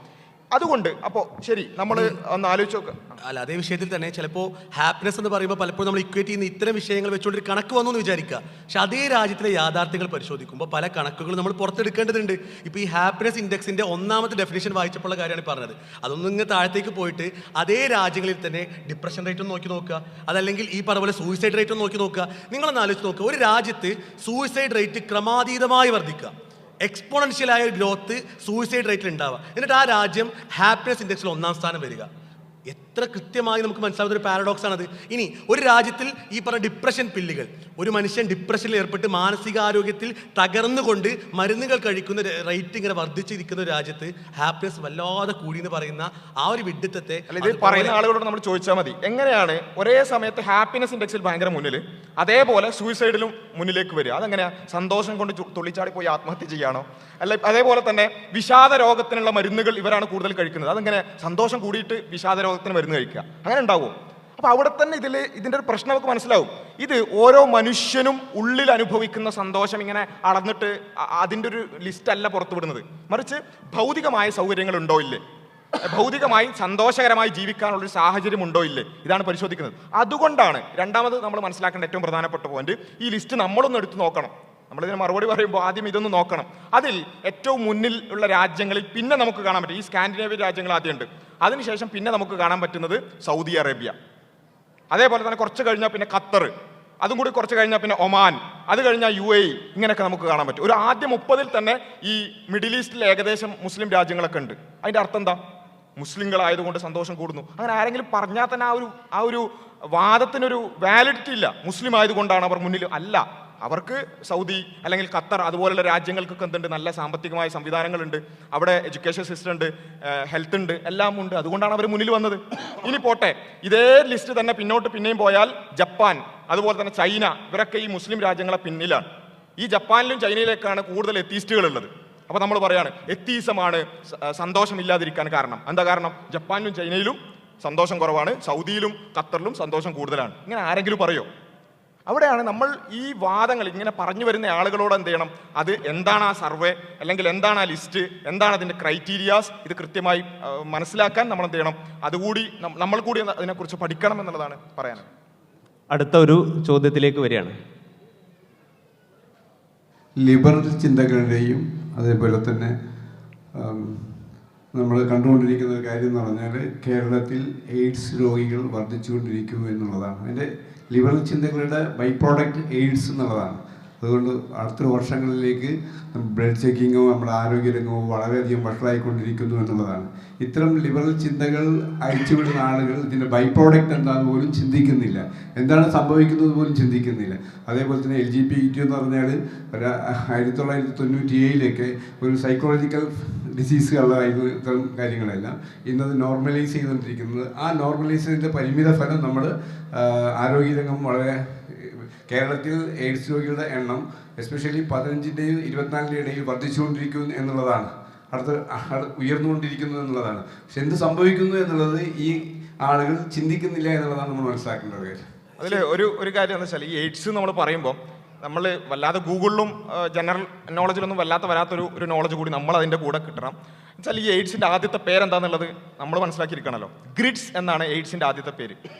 അതുകൊണ്ട് അപ്പോൾ ശരി, നമ്മൾ ഒന്ന് ആലോചിച്ച് നോക്കുക. അല്ല, അതേ വിഷയത്തിൽ തന്നെ ചിലപ്പോൾ ഹാപ്പിനെസ് എന്ന് പറയുമ്പോൾ പലപ്പോഴും നമ്മൾ ഇക്വേറ്റ് ചെയ്യുന്ന ഇത്തരം വിഷയങ്ങൾ വെച്ചുകൊണ്ട് ഒരു കണക്ക് വന്നു എന്ന് വിചാരിക്കുക. പക്ഷെ അതേ രാജ്യത്തിലെ യാഥാർത്ഥ്യങ്ങൾ പരിശോധിക്കുമ്പോൾ പല കണക്കുകളും നമ്മൾ പുറത്തെടുക്കേണ്ടതുണ്ട്. ഇപ്പോൾ ഈ ഹാപ്പിനെസ് ഇൻഡെക്സിൻ്റെ ഒന്നാമത്തെ ഡെഫിനേഷൻ വായിച്ചപ്പോഴുള്ള കാര്യമാണ് പറഞ്ഞത്. അതൊന്നും ഇങ്ങ് താഴത്തേക്ക് പോയിട്ട് അതേ രാജ്യങ്ങളിൽ തന്നെ ഡിപ്രഷൻ റേറ്റ് ഒന്ന് നോക്കി നോക്കുക, അതല്ലെങ്കിൽ ഈ പറഞ്ഞ പോലെ സൂയിസൈഡ് റേറ്റ് ഒന്ന് നോക്കി നോക്കുക. നിങ്ങളൊന്ന് ആലോചിച്ച് നോക്കുക, ഒരു രാജ്യത്ത് സൂയിസൈഡ് റേറ്റ് ക്രമാതീതമായി വർദ്ധിക്കുക, എക്സ്പോണൻഷ്യലായ ഗ്രോത്ത് സൂയിസൈഡ് റേറ്റിൽ ഉണ്ടാവുക, എന്നിട്ട് ആ രാജ്യം ഹാപ്പിനെസ് ഇൻഡെക്സിൽ 1-ാം സ്ഥാനം വരിക. എത്ര കൃത്യമായി നമുക്ക് മനസ്സിലാവുന്ന ഒരു പാരഡോക്സ് ആണത്. ഇനി ഒരു രാജ്യത്തിൽ ഈ പറഞ്ഞ ഡിപ്രഷൻ പില്ലുകൾ, ഒരു മനുഷ്യൻ ഡിപ്രഷനിൽ ഏർപ്പെട്ട് മാനസികാരോഗ്യത്തിൽ തകർന്നുകൊണ്ട് മരുന്നുകൾ കഴിക്കുന്ന റേറ്റ് ഇങ്ങനെ വർദ്ധിച്ചിരിക്കുന്ന ഒരു രാജ്യത്ത് ഹാപ്പിനെസ് വല്ലാതെ കൂടി എന്ന് പറയുന്ന ആ ഒരു വിഡ്ഢിത്തത്തെ ഇത് പറയുന്ന ആളുകളോട് നമ്മൾ ചോദിച്ചാൽ മതി, എങ്ങനെയാണ് ഒരേ സമയത്ത് ഹാപ്പിനെസ് ഇൻഡെക്സിൽ ഭയങ്കര മുന്നിൽ, അതേപോലെ സൂയിസൈഡിലും മുന്നിലേക്ക് വരിക? അതെങ്ങനെയാ? സന്തോഷം കൊണ്ട് തുള്ളിച്ചാടി പോയി ആത്മഹത്യ ചെയ്യാണോ? അല്ല, അതേപോലെ തന്നെ വിഷാദ രോഗത്തിനുള്ള മരുന്നുകൾ ഇവരാണ് കൂടുതൽ കഴിക്കുന്നത്. അതെങ്ങനെ? സന്തോഷം കൂടിയിട്ട് വിഷാദ രോഗത്തിന് മരുന്ന് കഴിക്കുക, അങ്ങനെ ഉണ്ടാവുമോ? അപ്പൊ അവിടെ തന്നെ ഇതിന്റെ ഒരു പ്രശ്നം നമുക്ക് മനസ്സിലാവും. ഇത് ഓരോ മനുഷ്യനും ഉള്ളിൽ അനുഭവിക്കുന്ന സന്തോഷം ഇങ്ങനെ അളന്നിട്ട് അതിൻ്റെ ഒരു ലിസ്റ്റ് അല്ല പുറത്തുവിടുന്നത്, മറിച്ച് ഭൗതികമായ സൗകര്യങ്ങൾ ഉണ്ടോ ഇല്ലേ, ഭൗതികമായി സന്തോഷകരമായി ജീവിക്കാനുള്ളൊരു സാഹചര്യം ഉണ്ടോ ഇല്ലേ, ഇതാണ് പരിശോധിക്കുന്നത്. അതുകൊണ്ടാണ് രണ്ടാമത് നമ്മൾ മനസ്സിലാക്കേണ്ട ഏറ്റവും പ്രധാനപ്പെട്ട പോയിന്റ്, ഈ ലിസ്റ്റ് നമ്മളൊന്ന് എടുത്ത് നോക്കണം. നമ്മളിതിന് മറുപടി പറയുമ്പോൾ ആദ്യം ഇതൊന്ന് നോക്കണം. അതിൽ ഏറ്റവും മുന്നിൽ ഉള്ള രാജ്യങ്ങളിൽ പിന്നെ നമുക്ക് കാണാൻ പറ്റും, ഈ സ്കാൻഡിനേവിയൻ രാജ്യങ്ങൾ ആദ്യമുണ്ട്, അതിനുശേഷം പിന്നെ നമുക്ക് കാണാൻ പറ്റുന്നത് സൗദി അറേബ്യ, അതേപോലെ തന്നെ കുറച്ച് കഴിഞ്ഞാൽ പിന്നെ ഖത്തർ, അതും കൂടി കുറച്ച് കഴിഞ്ഞാൽ പിന്നെ ഒമാൻ, അത് കഴിഞ്ഞാൽ UAE, ഇങ്ങനെയൊക്കെ നമുക്ക് കാണാൻ പറ്റും. ഒരു ആദ്യ 30-ൽ തന്നെ ഈ മിഡിൽ ഈസ്റ്റിൽ ഏകദേശം മുസ്ലിം രാജ്യങ്ങളൊക്കെ ഉണ്ട്. അതിൻ്റെ അർത്ഥം എന്താ? മുസ്ലിങ്ങളായതുകൊണ്ട് സന്തോഷം കൂടുന്നു. അങ്ങനെ ആരെങ്കിലും പറഞ്ഞാൽ തന്നെ ആ ഒരു വാദത്തിനൊരു വാലിഡിറ്റി ഇല്ല. മുസ്ലിം ആയതുകൊണ്ടാണ് അവർ മുന്നിൽ, അല്ല. അവർക്ക് സൗദി അല്ലെങ്കിൽ ഖത്തർ അതുപോലുള്ള രാജ്യങ്ങൾക്കൊക്കെ എന്തുണ്ട്? നല്ല സാമ്പത്തികമായ സംവിധാനങ്ങളുണ്ട്, അവിടെ എഡ്യൂക്കേഷൻ സിസ്റ്റം ഉണ്ട്, ഹെൽത്ത് ഉണ്ട്, എല്ലാം ഉണ്ട്. അതുകൊണ്ടാണ് അവർ മുന്നിൽ വന്നത്. ഇനി പോട്ടെ, ഇതേ ലിസ്റ്റ് തന്നെ പിന്നെയും പോയാൽ ജപ്പാൻ, അതുപോലെ തന്നെ ചൈന, ഇവരൊക്കെ ഈ മുസ്ലിം രാജ്യങ്ങളെ പിന്നിലാണ്. ഈ ജപ്പാനിലും ചൈനയിലേക്കാണ് കൂടുതൽ എത്തീസ്റ്റുകൾ ഉള്ളത്. അപ്പോൾ നമ്മൾ പറയാണ് എത്തീസമാണ് സന്തോഷമില്ലാതിരിക്കാൻ കാരണം. എന്താ കാരണം? ജപ്പാനിലും ചൈനയിലും സന്തോഷം കുറവാണ്, സൗദിയിലും ഖത്തറിലും സന്തോഷം കൂടുതലാണ്. ഇങ്ങനെ ആരെങ്കിലും പറയോ? അവിടെയാണ് നമ്മൾ ഈ വാദങ്ങൾ ഇങ്ങനെ പറഞ്ഞു വരുന്ന ആളുകളോട് എന്ത് ചെയ്യണം, അത് എന്താണ് ആ സർവേ, അല്ലെങ്കിൽ എന്താണ് ആ ലിസ്റ്റ്, എന്താണ് അതിൻ്റെ ക്രൈറ്റീരിയാസ്, ഇത് കൃത്യമായി മനസ്സിലാക്കാൻ നമ്മൾ എന്ത് ചെയ്യണം, അതുകൂടി നമ്മൾ കൂടി അതിനെക്കുറിച്ച് പഠിക്കണം എന്നുള്ളതാണ് പറയാനുള്ളത്. അടുത്ത ഒരു ചോദ്യത്തിലേക്ക് വരികയാണ്. ലിബറൽ ചിന്തകളുടെയും അതേപോലെ തന്നെ നമ്മൾ കണ്ടുകൊണ്ടിരിക്കുന്ന ഒരു കാര്യം എന്ന് പറഞ്ഞാൽ കേരളത്തിൽ എയ്ഡ്സ് രോഗികൾ വർദ്ധിച്ചുകൊണ്ടിരിക്കുന്നു എന്നുള്ളതാണ്. അതിൻ്റെ ലിബറൽ ചിന്തകളുടെ ബൈ പ്രോഡക്റ്റ് എയ്ഡ്സ് എന്നുള്ളതാണ്. അതുകൊണ്ട് അടുത്ത വർഷങ്ങളിലേക്ക് ബ്ലഡ് ചെക്കിങ്ങോ നമ്മുടെ ആരോഗ്യരംഗമോ വളരെയധികം വഷളായിക്കൊണ്ടിരിക്കുന്നു എന്നുള്ളതാണ്. ഇത്തരം ലിബറൽ ചിന്തകൾ അയച്ചുവിടുന്ന ആളുകൾ ഇതിൻ്റെ ബൈ പ്രോഡക്റ്റ് എന്താണെന്ന് പോലും ചിന്തിക്കുന്നില്ല, എന്താണ് സംഭവിക്കുന്നത് പോലും ചിന്തിക്കുന്നില്ല. അതേപോലെ തന്നെ LGBT എന്ന് പറഞ്ഞാൽ 1997 ഒരു സൈക്കോളജിക്കൽ ഡിസീസുകളായിരുന്നു ഇത്തരം കാര്യങ്ങളെല്ലാം. ഇന്നത് നോർമലൈസ് ചെയ്തുകൊണ്ടിരിക്കുന്നത്. ആ നോർമലൈസിൻ്റെ പരിമിത ഫലം നമ്മൾ ആരോഗ്യരംഗം വളരെ കേരളത്തിൽ എയ്ഡ്സ് രോഗികളുടെ എണ്ണം എസ്പെഷ്യലി 15-ന്റെയും 24-ന്റെയും ഇടയിൽ വർദ്ധിച്ചുകൊണ്ടിരിക്കുന്നു എന്നുള്ളതാണ്, ഉയർന്നുകൊണ്ടിരിക്കുന്നു എന്നുള്ളതാണ്. പക്ഷെ എന്ത് സംഭവിക്കുന്നു എന്നുള്ളത് ഈ ആളുകൾ ചിന്തിക്കുന്നില്ല എന്നുള്ളതാണ് നമ്മൾ മനസ്സിലാക്കേണ്ട കാര്യം. അതിൽ ഒരു കാര്യം എന്ന് വെച്ചാൽ, ഈ എയ്ഡ്സ് നമ്മൾ പറയുമ്പോൾ നമ്മൾ വല്ലാതെ ഗൂഗിളിലും ജനറൽ നോളജിലൊന്നും വരാത്തൊരു നോളജ് കൂടി നമ്മൾ അതിൻ്റെ കൂടെ കിട്ടണം. എന്നുവെച്ചാൽ ഈ എയ്ഡ്സിൻ്റെ ആദ്യത്തെ പേരെന്താണെന്നുള്ളത് നമ്മൾ മനസ്സിലാക്കിയിരിക്കണമല്ലോ. ഗ്രിഡ്സ് എന്നാണ് എയ്ഡ്സിൻ്റെ ആദ്യത്തെ പേര്.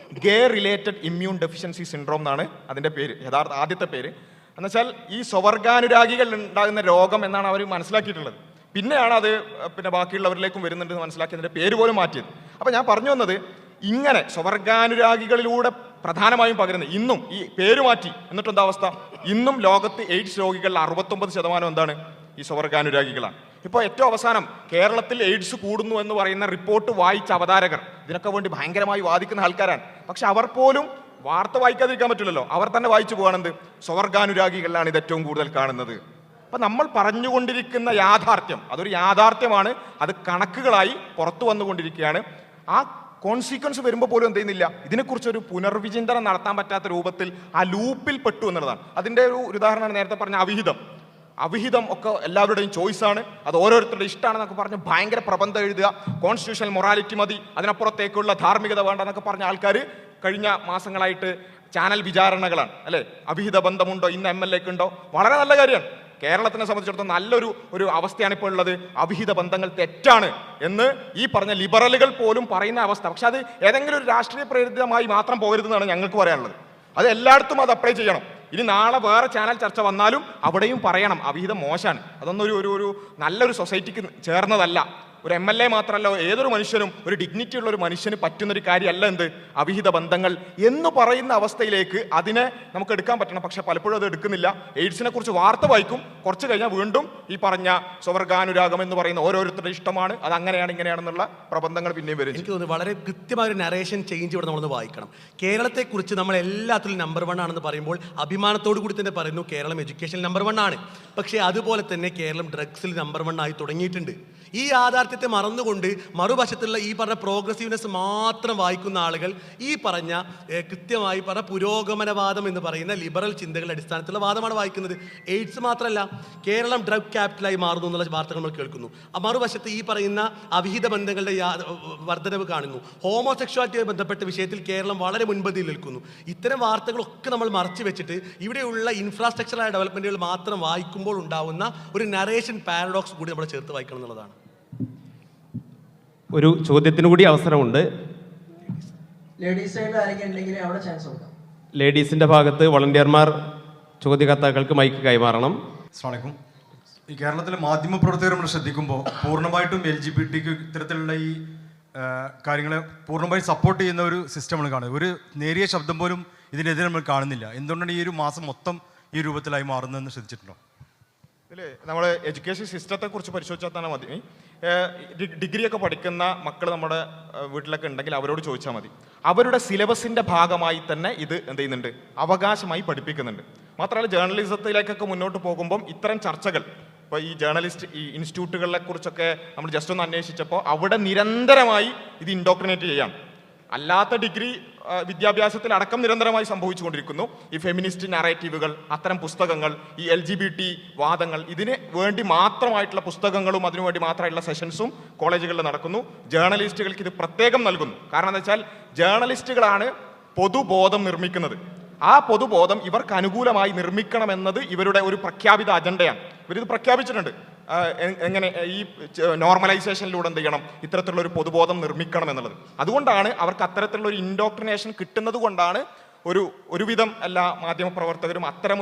ഗേ റിലേറ്റഡ് ഇമ്മ്യൂൺ ഡെഫിഷ്യൻസി സിൻഡ്രോം എന്നാണ് അതിൻ്റെ പേര്, ആദ്യത്തെ പേര്. എന്നുവെച്ചാൽ ഈ സ്വവർഗാനുരാഗികൾ ഉണ്ടാകുന്ന രോഗം എന്നാണ് അവർ മനസ്സിലാക്കിയിട്ടുള്ളത്. പിന്നെയാണ് അത് ബാക്കിയുള്ളവരിലേക്കും വരുന്നുണ്ടെന്ന് മനസ്സിലാക്കി അതിൻ്റെ പേര് പോലും മാറ്റിയത്. അപ്പോൾ ഞാൻ പറഞ്ഞു വന്നത്, ഇങ്ങനെ സ്വവർഗാനുരാഗികളിലൂടെ പ്രധാനമായും പകരുന്നത് ഇന്നും ഈ പേര് മാറ്റി. എന്നിട്ടെന്താ അവസ്ഥ? ഇന്നും ലോകത്ത് എയ്ഡ്സ് രോഗികളിൽ 69% എന്താണ്? ഈ സ്വവർഗാനുരാഗികളാണ്. ഇപ്പോൾ ഏറ്റവും അവസാനം കേരളത്തിൽ എയ്ഡ്സ് കൂടുന്നു എന്ന് പറയുന്ന റിപ്പോർട്ട് വായിച്ച അവതാരകർ ഇതിനൊക്കെ വേണ്ടി ഭയങ്കരമായി വാദിക്കുന്ന ആൾക്കാരാണ്. പക്ഷെ അവർ പോലും വാർത്ത വായിക്കാതിരിക്കാൻ പറ്റില്ലല്ലോ. അവർ തന്നെ വായിച്ചു പോകാണെന്ത്? സ്വവർഗാനുരാഗികളിലാണ് ഇത് ഏറ്റവും കൂടുതൽ കാണുന്നത്. അപ്പം നമ്മൾ പറഞ്ഞുകൊണ്ടിരിക്കുന്ന യാഥാർത്ഥ്യം, അതൊരു യാഥാർത്ഥ്യമാണ്. അത് കണക്കുകളായി പുറത്തു വന്നുകൊണ്ടിരിക്കുകയാണ്. ആ കോൺസിക്വൻസ് വരുമ്പോൾ പോലും എന്ത് ചെയ്യുന്നില്ല, ഇതിനെക്കുറിച്ചൊരു പുനർവിചിന്തനം നടത്താൻ പറ്റാത്ത രൂപത്തിൽ ആ ലൂപ്പിൽ പെട്ടു എന്നുള്ളതാണ്. അതിൻ്റെ ഒരു ഉദാഹരണമാണ് നേരത്തെ പറഞ്ഞ അവിഹിതം ഒക്കെ എല്ലാവരുടെയും ചോയ്സാണ്, അത് ഓരോരുത്തരുടെ ഇഷ്ടമാണെന്നൊക്കെ പറഞ്ഞ് ഭയങ്കര പ്രബന്ധം എഴുതുക. കോൺസ്റ്റിറ്റ്യൂഷണൽ മൊറാലിറ്റി മതി, അതിനപ്പുറത്തേക്കുള്ള ധാർമ്മികത വേണ്ട എന്നൊക്കെ പറഞ്ഞ ആൾക്കാർ കഴിഞ്ഞ മാസങ്ങളായിട്ട് ചാനൽ വിചാരണകളാണ് അല്ലേ. അവിഹിത ബന്ധമുണ്ടോ, ഇന്ന് MLA ക്കുണ്ടോ? വളരെ നല്ല കാര്യമാണ്. കേരളത്തിനെ സംബന്ധിച്ചിടത്തോളം നല്ലൊരു അവസ്ഥയാണ് ഇപ്പോൾ ഉള്ളത്. അവിഹിത ബന്ധങ്ങൾ തെറ്റാണ് എന്ന് ഈ പറഞ്ഞ ലിബറലുകൾ പോലും പറയുന്ന അവസ്ഥ. പക്ഷെ അത് ഏതെങ്കിലും ഒരു രാഷ്ട്രീയ പ്രേരിതമായി മാത്രം പോകരുതെന്നാണ് ഞങ്ങൾക്ക് പറയാനുള്ളത്. അത് എല്ലായിടത്തും അത് അപ്ലൈ ചെയ്യണം. ഇനി നാളെ വേറെ ചാനൽ ചർച്ച വന്നാലും അവിടെയും പറയണം അവിഹിതം മോശമാണ്, അതൊന്നും ഒരു നല്ലൊരു സൊസൈറ്റിക്ക് ചേർന്നതല്ല. ഒരു MLA മാത്രമല്ല, ഏതൊരു മനുഷ്യനും, ഒരു ഡിഗ്നിറ്റി ഉള്ള ഒരു മനുഷ്യന് പറ്റുന്നൊരു കാര്യമല്ല എന്ത് അവിഹിത ബന്ധങ്ങൾ എന്ന് പറയുന്ന അവസ്ഥയിലേക്ക് അതിനെ നമുക്ക് എടുക്കാൻ പറ്റണം. പക്ഷെ പലപ്പോഴും അത് എടുക്കുന്നില്ല. എയ്ഡ്സിനെ കുറിച്ച് വാർത്ത വായിക്കും, കുറച്ച് കഴിഞ്ഞാൽ വീണ്ടും ഈ പറഞ്ഞ സ്വർഗാനുരാഗം എന്ന് പറയുന്ന ഓരോരുത്തരുടെ ഇഷ്ടമാണ്, അത് അങ്ങനെയാണ് ഇങ്ങനെയാണെന്നുള്ള പ്രബന്ധങ്ങൾ പിന്നെയും വരും. എനിക്ക് തോന്നുന്നു വളരെ കൃത്യമായ ഒരു നരേഷൻ ചേഞ്ച് ഇവിടെ നമ്മളൊന്ന് വായിക്കണം. കേരളത്തെക്കുറിച്ച് നമ്മൾ എല്ലാത്തിലും നമ്പർ 1 ആണെന്ന് പറയുമ്പോൾ അഭിമാനത്തോടു കൂടി തന്നെ പറയുന്നു കേരളം എഡ്യൂക്കേഷൻ നമ്പർ 1 ആണ്. പക്ഷേ അതുപോലെ തന്നെ കേരളം ഡ്രഗ്സിൽ നമ്പർ 1 ആയി തുടങ്ങിയിട്ടുണ്ട്. ഈ യാഥാർത്ഥ്യത്തെ മറന്നുകൊണ്ട് മറുവശത്തുള്ള ഈ പറഞ്ഞ പ്രോഗ്രസീവ്നെസ് മാത്രം വായിക്കുന്ന ആളുകൾ ഈ പറഞ്ഞ കൃത്യമായി പറഞ്ഞ പുരോഗമനവാദം എന്ന് പറയുന്ന ലിബറൽ ചിന്തകളുടെ അടിസ്ഥാനത്തിലുള്ള വാദമാണ് വായിക്കുന്നത്. എയ്ഡ്സ് മാത്രമല്ല, കേരളം ഡ്രഗ് ക്യാപിറ്റലായി മാറുന്നു എന്നുള്ള വാർത്തകൾ നമ്മൾ കേൾക്കുന്നു. മറുവശത്ത് ഈ പറയുന്ന അവിഹിത ബന്ധങ്ങളുടെ വർധനവ് കാണുന്നു. ഹോമോസെക്ഷുവാലിറ്റിയുമായി ബന്ധപ്പെട്ട വിഷയത്തിൽ കേരളം വളരെ മുൻപന്തിയിൽ നിൽക്കുന്നു. ഇത്തരം വാർത്തകളൊക്കെ നമ്മൾ മറച്ചു വെച്ചിട്ട് ഇവിടെയുള്ള ഇൻഫ്രാസ്ട്രക്ചറായ ഡെവലപ്മെൻറ്റുകൾ മാത്രം വായിക്കുമ്പോൾ ഉണ്ടാവുന്ന ഒരു നരേഷൻ പാരഡോക്സ് കൂടി നമ്മൾ ചേർത്ത് വായിക്കണം എന്നുള്ളതാണ്. ഒരു ചോദ്യത്തിന് കൂടി അവസരമുണ്ട്. ലേഡീസിന്റെ ഭാഗത്ത് വളണ്ടിയർമാർ ചോദ്യകർത്താക്കൾക്ക് മൈക്ക് കൈമാറണം. അസ്സലാമു അലൈക്കും. ഈ കേരളത്തിലെ മാധ്യമപ്രവർത്തകർ നമ്മൾ ശ്രദ്ധിക്കുമ്പോൾ പൂർണ്ണമായിട്ടും LGBTQ ഇത്തരത്തിലുള്ള ഈ കാര്യങ്ങളെ പൂർണ്ണമായും സപ്പോർട്ട് ചെയ്യുന്ന ഒരു സിസ്റ്റം നമ്മൾ കാണുന്നത്. ഒരു നേരിയ ശബ്ദം പോലും ഇതിനെതിരെ നമ്മൾ കാണുന്നില്ല. എന്തുകൊണ്ടാണ് ഈ ഒരു മാസം മൊത്തം ഈ രൂപത്തിലായി മാറുന്നതെന്ന് ശ്രദ്ധിച്ചിട്ടുണ്ടോ? ഇതിൽ നമ്മൾ എഡ്യൂക്കേഷൻ സിസ്റ്റത്തെ കുറിച്ച് പരിശോധിച്ചാൽ തന്നെ മതി. ഡിഗ്രിയൊക്കെ പഠിക്കുന്ന മക്കൾ നമ്മുടെ വീട്ടിലൊക്കെ ഉണ്ടെങ്കിൽ അവരോട് ചോദിച്ചാൽ മതി. അവരുടെ സിലബസിൻ്റെ ഭാഗമായി തന്നെ ഇത് എന്ത് ചെയ്യുന്നുണ്ട്, അവകാശമായി പഠിപ്പിക്കുന്നുണ്ട്. മാത്രമല്ല ജേർണലിസത്തിലേക്കൊക്കെ മുന്നോട്ട് പോകുമ്പം ഇത്തരം ചർച്ചകൾ, ഇപ്പോൾ ഈ ജേർണലിസ്റ്റ് ഈ ഇൻസ്റ്റിറ്റ്യൂട്ടുകളെ കുറിച്ചൊക്കെ നമ്മൾ ജസ്റ്റ് ഒന്ന് അന്വേഷിച്ചപ്പോൾ അവിടെ നിരന്തരമായി ഇത് ഇൻഡോക്ട്രിനേറ്റ് ചെയ്യാം. അല്ലാത്ത ഡിഗ്രി വിദ്യാഭ്യാസത്തിൽ അടക്കം നിരന്തരമായി സംഭവിച്ചുകൊണ്ടിരിക്കുന്നു. ഈ ഫെമിനിസ്റ്റ് നറേറ്റീവുകൾ, അത്തരം പുസ്തകങ്ങൾ, ഈ LGBT വാദങ്ങൾ, ഇതിന് വേണ്ടി മാത്രമായിട്ടുള്ള പുസ്തകങ്ങളും അതിനുവേണ്ടി മാത്രമായിട്ടുള്ള സെഷൻസും കോളേജുകളിൽ നടക്കുന്നു. ജേർണലിസ്റ്റുകൾക്ക് ഇത് പ്രത്യേകം നൽകുന്നു. കാരണം എന്താ വെച്ചാൽ ജേർണലിസ്റ്റുകളാണ് പൊതുബോധം നിർമ്മിക്കുന്നത്. ആ പൊതുബോധം ഇവർക്ക് അനുകൂലമായി നിർമ്മിക്കണമെന്നത് ഇവരുടെ ഒരു പ്രഖ്യാപിത അജണ്ടയാണ്. ഇവരിത് പ്രഖ്യാപിച്ചിട്ടുണ്ട്. എങ്ങനെ ഈ നോർമലൈസേഷനിലൂടെ എന്ത് ചെയ്യണം, ഇത്തരത്തിലുള്ള ഒരു പൊതുബോധം നിർമ്മിക്കണം എന്നുള്ളത്. അതുകൊണ്ടാണ് അവർക്ക് അത്തരത്തിലുള്ള ഒരു ഇൻഡോക്ട്രിനേഷൻ കിട്ടുന്നത് കൊണ്ടാണ് ഒരുവിധം എല്ലാ മാധ്യമപ്രവർത്തകരും അത്തരം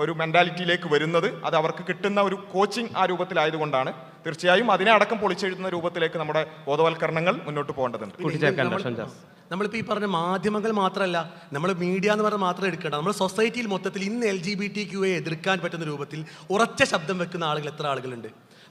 ഒരു മെന്റാലിറ്റിയിലേക്ക് വരുന്നത്. അത് അവർക്ക് കിട്ടുന്ന ഒരു കോച്ചിങ് ആ രൂപത്തിലായതുകൊണ്ടാണ്. തീർച്ചയായും അതിനെ അടക്കം പൊളിച്ചെഴുതുന്ന രൂപത്തിലേക്ക് നമ്മുടെ ബോധവൽക്കരണങ്ങൾ മുന്നോട്ട് പോകേണ്ടതുണ്ട്. നമ്മളിപ്പോൾ ഈ പറഞ്ഞ മാധ്യമങ്ങൾ മാത്രമല്ല, നമ്മൾ മീഡിയ എന്ന് പറഞ്ഞാൽ മാത്രം എടുക്കേണ്ട, നമ്മൾ സൊസൈറ്റിയിൽ മൊത്തത്തിൽ ഇന്ന് LGBTQയെ എതിർക്കാൻ പറ്റുന്ന രൂപത്തിൽ ഉറച്ച ശബ്ദം വെക്കുന്ന ആളുകൾ എത്ര ആളുകളുണ്ട്?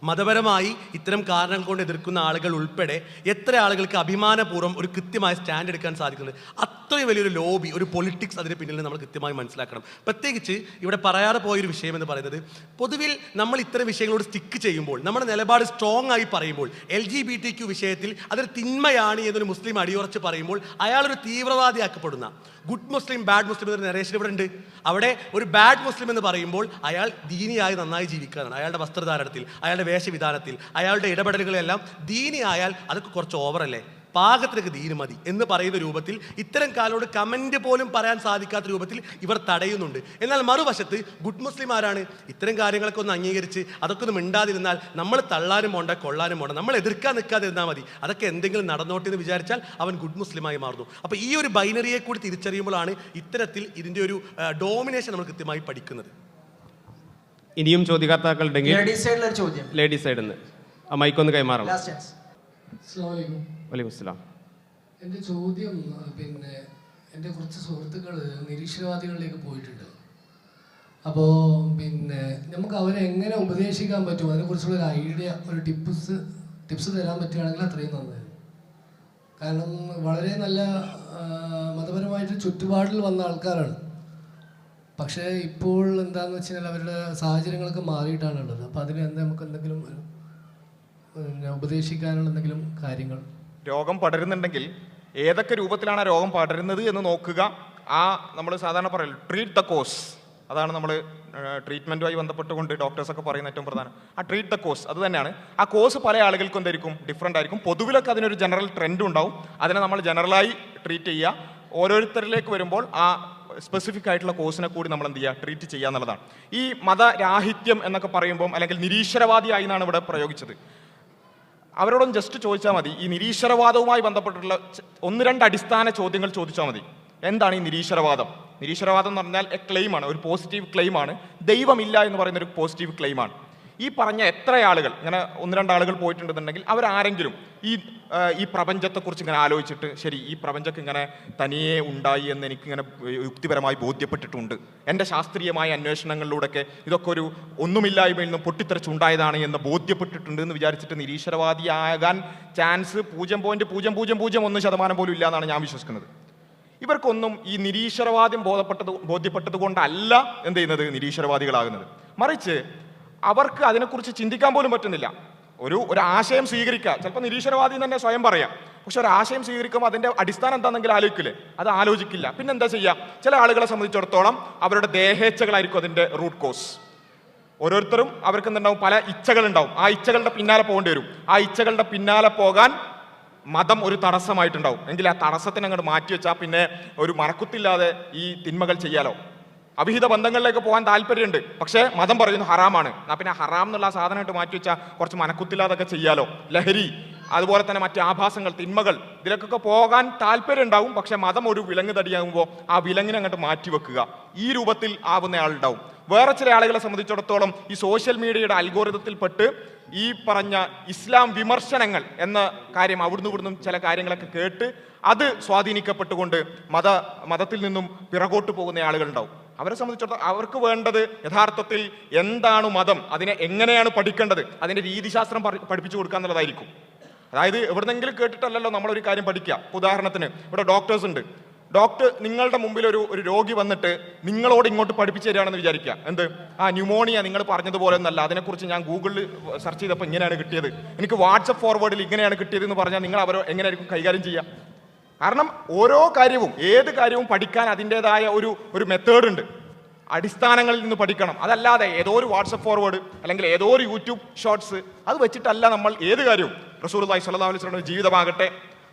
മതപരമായി ഇത്തരം കാരണങ്ങൾ കൊണ്ട് എതിർക്കുന്ന ആളുകൾ ഉൾപ്പെടെ എത്ര ആളുകൾക്ക് അഭിമാനപൂർവ്വം ഒരു കൃത്യമായ സ്റ്റാൻഡ് എടുക്കാൻ സാധിക്കുന്നുണ്ട്? അത്രയും വലിയൊരു ലോബി, ഒരു പൊളിറ്റിക്സ് അതിന് പിന്നിൽ നമ്മൾ കൃത്യമായി മനസ്സിലാക്കണം. പ്രത്യേകിച്ച് ഇവിടെ പറയാതെ പോയൊരു വിഷയം എന്ന് പറയുന്നത്, പൊതുവിൽ നമ്മൾ ഇത്തരം വിഷയങ്ങളോട് സ്റ്റിക്ക് ചെയ്യുമ്പോൾ, നമ്മുടെ നിലപാട് സ്ട്രോങ് ആയി പറയുമ്പോൾ, LGBTQ വിഷയത്തിൽ അതൊരു തിന്മയാണ് എന്നൊരു മുസ്ലിം അടിയുറച്ച് പറയുമ്പോൾ അയാളൊരു തീവ്രവാദിയാക്കപ്പെടുന്ന ഗുഡ് മുസ്ലിം ബാഡ് മുസ്ലിം എന്നൊരു നരേഷൻ ഇവിടെ ഉണ്ട്. അവിടെ ഒരു ബാഡ് മുസ്ലിം എന്ന് പറയുമ്പോൾ അയാൾ ദീനിയായി നന്നായി ജീവിക്കാനാണ്. അയാളുടെ വസ്ത്രധാരണത്തിൽ, അയാളുടെ വേഷവിധാനത്തിൽ, അയാളുടെ ഇടപെടലുകളെല്ലാം ദീനിയായാൽ അതൊക്കെ കുറച്ച് ഓവറല്ലേ, പാകത്തിനൊക്കെ ദീന് മതി എന്ന് പറയുന്ന രൂപത്തിൽ ഇത്തരം കാലോട് കമന്റ് പോലും പറയാൻ സാധിക്കാത്ത രൂപത്തിൽ ഇവർ തടയുന്നുണ്ട്. എന്നാൽ മറുവശത്ത് ഗുഡ് മുസ്ലിം ആരാണ്? ഇത്തരം കാര്യങ്ങളൊക്കെ ഒന്ന് അംഗീകരിച്ച് അതൊക്കെ ഒന്ന് മിണ്ടാതിരുന്നാൽ നമ്മൾ തള്ളാനും പോണ്ട കൊള്ളാനും പോണ്ട, നമ്മൾ എതിർക്കാൻ നിൽക്കാതിരുന്നാൽ മതി, അതൊക്കെ എന്തെങ്കിലും നടന്നോട്ടെ എന്ന് വിചാരിച്ചാൽ അവൻ ഗുഡ് മുസ്ലിമായി മാറുന്നു. അപ്പോൾ ഈ ഒരു ബൈനറിയെ കൂടി തിരിച്ചറിയുമ്പോഴാണ് ഇത്തരത്തിൽ ഇതിൻ്റെ ഒരു ഡോമിനേഷൻ നമ്മൾ കൃത്യമായി പഠിക്കുന്നത്. ഇനിയും ചോദ്യകർത്താക്കളുണ്ടെങ്കിൽ ലേഡീസ് സൈഡിൽ നിന്ന് ആ മൈക്കൊന്ന് കൈമാറണം. വലൈക്കും. എൻ്റെ ചോദ്യം, എൻ്റെ കുറച്ച് സുഹൃത്തുക്കൾ നിരീശ്വരവാദികളിലേക്ക് പോയിട്ടുണ്ട്. അപ്പോൾ നമുക്ക് അവരെ എങ്ങനെ ഉപദേശിക്കാൻ പറ്റും, അതിനെക്കുറിച്ചുള്ള ഒരു ഐഡിയ, ഒരു ടിപ്സ് തരാൻ പറ്റുകയാണെങ്കിൽ അത്രയും നന്നായിരുന്നു. കാരണം വളരെ നല്ല മതപരമായിട്ട് ചുറ്റുപാടിൽ വന്ന ആൾക്കാരാണ്. പക്ഷേ ഇപ്പോൾ എന്താണെന്ന് വെച്ച് കഴിഞ്ഞാൽ അവരുടെ സാഹചര്യങ്ങളൊക്കെ മാറിയിട്ടാണുള്ളത്. അപ്പോൾ അതിന് നമുക്ക് എന്തെങ്കിലും ഉപദേശിക്കാനുള്ള എന്തെങ്കിലും കാര്യങ്ങൾ? രോഗം പടരുന്നുണ്ടെങ്കിൽ ഏതൊക്കെ രൂപത്തിലാണ് ആ രോഗം പടരുന്നത് എന്ന് നോക്കുക. നമ്മൾ സാധാരണ പറയല്ലോ ട്രീറ്റ് ദ കോസ്. അതാണ് നമ്മൾ ട്രീറ്റ്മെൻറ്റുമായി ബന്ധപ്പെട്ടുകൊണ്ട് ഡോക്ടേഴ്സൊക്കെ പറയുന്ന ഏറ്റവും പ്രധാനം. ആ ട്രീറ്റ് ദ കോസ് അത് തന്നെയാണ്. ആ കോസ് പല ആളുകൾക്കും എന്തായിരിക്കും, ഡിഫറെൻ്റ് ആയിരിക്കും. പൊതുവിലൊക്കെ അതിനൊരു ജനറൽ ട്രെൻഡ് ഉണ്ടാവും. അതിനെ നമ്മൾ ജനറലായി ട്രീറ്റ് ചെയ്യുക. ഓരോരുത്തരിലേക്ക് വരുമ്പോൾ ആ സ്പെസിഫിക് ആയിട്ടുള്ള കോഴ്സിനെ കൂടി നമ്മൾ എന്ത് ചെയ്യുക, ട്രീറ്റ് ചെയ്യുക എന്നുള്ളതാണ്. ഈ മതരാഹിത്യം എന്നൊക്കെ പറയുമ്പോൾ അല്ലെങ്കിൽ നിരീശ്വരവാദിയായി എന്നാണ് ഇവിടെ പ്രയോഗിച്ചത്. അവരോടൊന്ന് ജസ്റ്റ് ചോദിച്ചാൽ മതി, ഈ നിരീശ്വരവാദവുമായി ബന്ധപ്പെട്ടുള്ള 1-2 അടിസ്ഥാന ചോദ്യങ്ങൾ ചോദിച്ചാൽ മതി. എന്താണ് ഈ നിരീശ്വരവാദം? നിരീശ്വരവാദം എന്ന് പറഞ്ഞാൽ ക്ലെയിമാണ്, ഒരു പോസിറ്റീവ് ക്ലെയിമാണ്. ദൈവമില്ല എന്ന് പറയുന്ന ഒരു പോസിറ്റീവ് ക്ലെയിമാണ്. ഈ പറഞ്ഞ എത്ര ആളുകൾ, ഇങ്ങനെ 1-2 ആളുകൾ പോയിട്ടുണ്ടെന്നുണ്ടെങ്കിൽ അവരാരെങ്കിലും ഈ പ്രപഞ്ചത്തെക്കുറിച്ച് ഇങ്ങനെ ആലോചിച്ചിട്ട് ശരി ഈ പ്രപഞ്ചമൊക്കെ ഇങ്ങനെ തനിയെ ഉണ്ടായി എന്ന് എനിക്കിങ്ങനെ യുക്തിപരമായി ബോധ്യപ്പെട്ടിട്ടുണ്ട്, എൻ്റെ ശാസ്ത്രീയമായ അന്വേഷണങ്ങളിലൂടെയൊക്കെ ഇതൊക്കെ ഒരു ഒന്നുമില്ലായ്മയിൽ നിന്നും പൊട്ടിത്തെറിച്ചുണ്ടായതാണ് എന്ന് ബോധ്യപ്പെട്ടിട്ടുണ്ട് എന്ന് വിചാരിച്ചിട്ട് നിരീശ്വരവാദിയാകാൻ ചാൻസ് 0.0001% പോലും ഇല്ല എന്നാണ് ഞാൻ വിശ്വസിക്കുന്നത്. ഇവർക്കൊന്നും ഈ നിരീശ്വരവാദ്യം ബോധ്യപ്പെട്ടത് കൊണ്ടല്ല എന്ത് ചെയ്യുന്നത്, നിരീശ്വരവാദികളാകുന്നത്. മറിച്ച് അവർക്ക് അതിനെക്കുറിച്ച് ചിന്തിക്കാൻ പോലും പറ്റുന്നില്ല. ഒരു ആശയം സ്വീകരിക്കുക, ചിലപ്പോൾ നിരീശ്വരവാദി തന്നെ സ്വയം പറയാം, പക്ഷെ ഒരു ആശയം സ്വീകരിക്കുമ്പോൾ അതിൻ്റെ അടിസ്ഥാനം എന്താണെന്നെങ്കിലും ആലോചിക്കില്ലേ, അത് ആലോചിക്കില്ല. പിന്നെ എന്താ ചെയ്യുക? ചില ആളുകളെ സംബന്ധിച്ചിടത്തോളം അവരുടെ ദേഹേച്ഛകളായിരിക്കും അതിൻ്റെ റൂട്ട് കോസ്. ഓരോരുത്തരും അവർക്ക് എന്തുണ്ടാവും, പല ഇച്ഛകളുണ്ടാവും. ആ ഇച്ഛകളുടെ പിന്നാലെ പോകേണ്ടി വരും. ആ ഇച്ഛകളുടെ പിന്നാലെ പോകാൻ മതം ഒരു തടസ്സമായിട്ടുണ്ടാവും. എങ്കിൽ ആ തടസ്സത്തിന് അങ്ങോട്ട് മാറ്റിവെച്ചാൽ പിന്നെ ഒരു മറക്കുത്തില്ലാതെ ഈ തിന്മകൾ ചെയ്യാലോ. അവിഹിത ബന്ധങ്ങളിലേക്ക് പോകാൻ താല്പര്യമുണ്ട്, പക്ഷേ മതം പറയുന്നു ഹറാമാണ്. എന്നാൽ പിന്നെ ഹറാം എന്നുള്ള സാധനമായിട്ട് മാറ്റിവെച്ചാൽ കുറച്ച് മനക്കുത്തില്ലാതൊക്കെ ചെയ്യാലോ. ലഹരി, അതുപോലെ തന്നെ മറ്റ് ആഭാസങ്ങൾ, തിന്മകൾ, ഇതിലേക്കൊക്കെ പോകാൻ താല്പര്യം ഉണ്ടാവും. പക്ഷെ മതം ഒരു വിലങ്ങ് തടിയാകുമ്പോൾ ആ വിലങ്ങിനെ അങ്ങോട്ട് മാറ്റിവെക്കുക, ഈ രൂപത്തിൽ ആവുന്ന ആളുണ്ടാവും. വേറെ ചില ആളുകളെ സംബന്ധിച്ചിടത്തോളം ഈ സോഷ്യൽ മീഡിയയുടെ അൽഗോരിതത്തിൽപ്പെട്ട് ഈ പറഞ്ഞ ഇസ്ലാം വിമർശനങ്ങൾ എന്ന കാര്യം അവിടുന്ന് ഇവിടുന്നും ചില കാര്യങ്ങളൊക്കെ കേട്ട് അത് സ്വാധീനിക്കപ്പെട്ടുകൊണ്ട് മതത്തിൽ നിന്നും പിറകോട്ട് പോകുന്ന ആളുകളുണ്ടാവും. അവരെ സംബന്ധിച്ചിടത്തോളം അവർക്ക് വേണ്ടത് യഥാർത്ഥത്തിൽ എന്താണ് മതം, അതിനെ എങ്ങനെയാണ് പഠിക്കേണ്ടത്, അതിൻ്റെ രീതിശാസ്ത്രം പഠിപ്പിച്ചു കൊടുക്കുക എന്നുള്ളതായിരിക്കും. അതായത് എവിടെന്നെങ്കിലും കേട്ടിട്ടല്ലല്ലോ നമ്മളൊരു കാര്യം പഠിക്കുക. ഉദാഹരണത്തിന് ഇവിടെ ഡോക്ടേഴ്സ് ഉണ്ട്. നിങ്ങളുടെ മുമ്പിൽ ഒരു രോഗി വന്നിട്ട് നിങ്ങളോട് ഇങ്ങോട്ട് പഠിപ്പിച്ചു തരികയാണെന്ന് വിചാരിക്കുക. എന്ത്? ന്യൂമോണിയ നിങ്ങൾ പറഞ്ഞതുപോലെ ഒന്നല്ല, അതിനെക്കുറിച്ച് ഞാൻ ഗൂഗിളിൽ സെർച്ച് ചെയ്തപ്പോൾ ഇങ്ങനെയാണ് കിട്ടിയത്, എനിക്ക് വാട്സപ്പ് ഫോർവേഡിൽ ഇങ്ങനെയാണ് കിട്ടിയത് എന്ന് പറഞ്ഞാൽ നിങ്ങൾ അവരെ എങ്ങനെയായിരിക്കും കൈകാര്യം ചെയ്യുക? കാരണം ഓരോ കാര്യവും, ഏത് കാര്യവും പഠിക്കാൻ അതിൻ്റെതായ ഒരു മെത്തേഡ് ഉണ്ട്. അടിസ്ഥാനങ്ങളിൽ നിന്ന് പഠിക്കണം. അതല്ലാതെ ഏതോ ഒരു വാട്സപ്പ് ഫോർവേഡ് അല്ലെങ്കിൽ ഏതോ ഒരു യൂട്യൂബ് ഷോർട്സ് അത് വെച്ചിട്ടല്ല നമ്മൾ ഏത് കാര്യവും. റസൂലുള്ളാഹി സ്വല്ലല്ലാഹു അലൈഹി വസല്ലം ജീവിതമാകട്ടെ,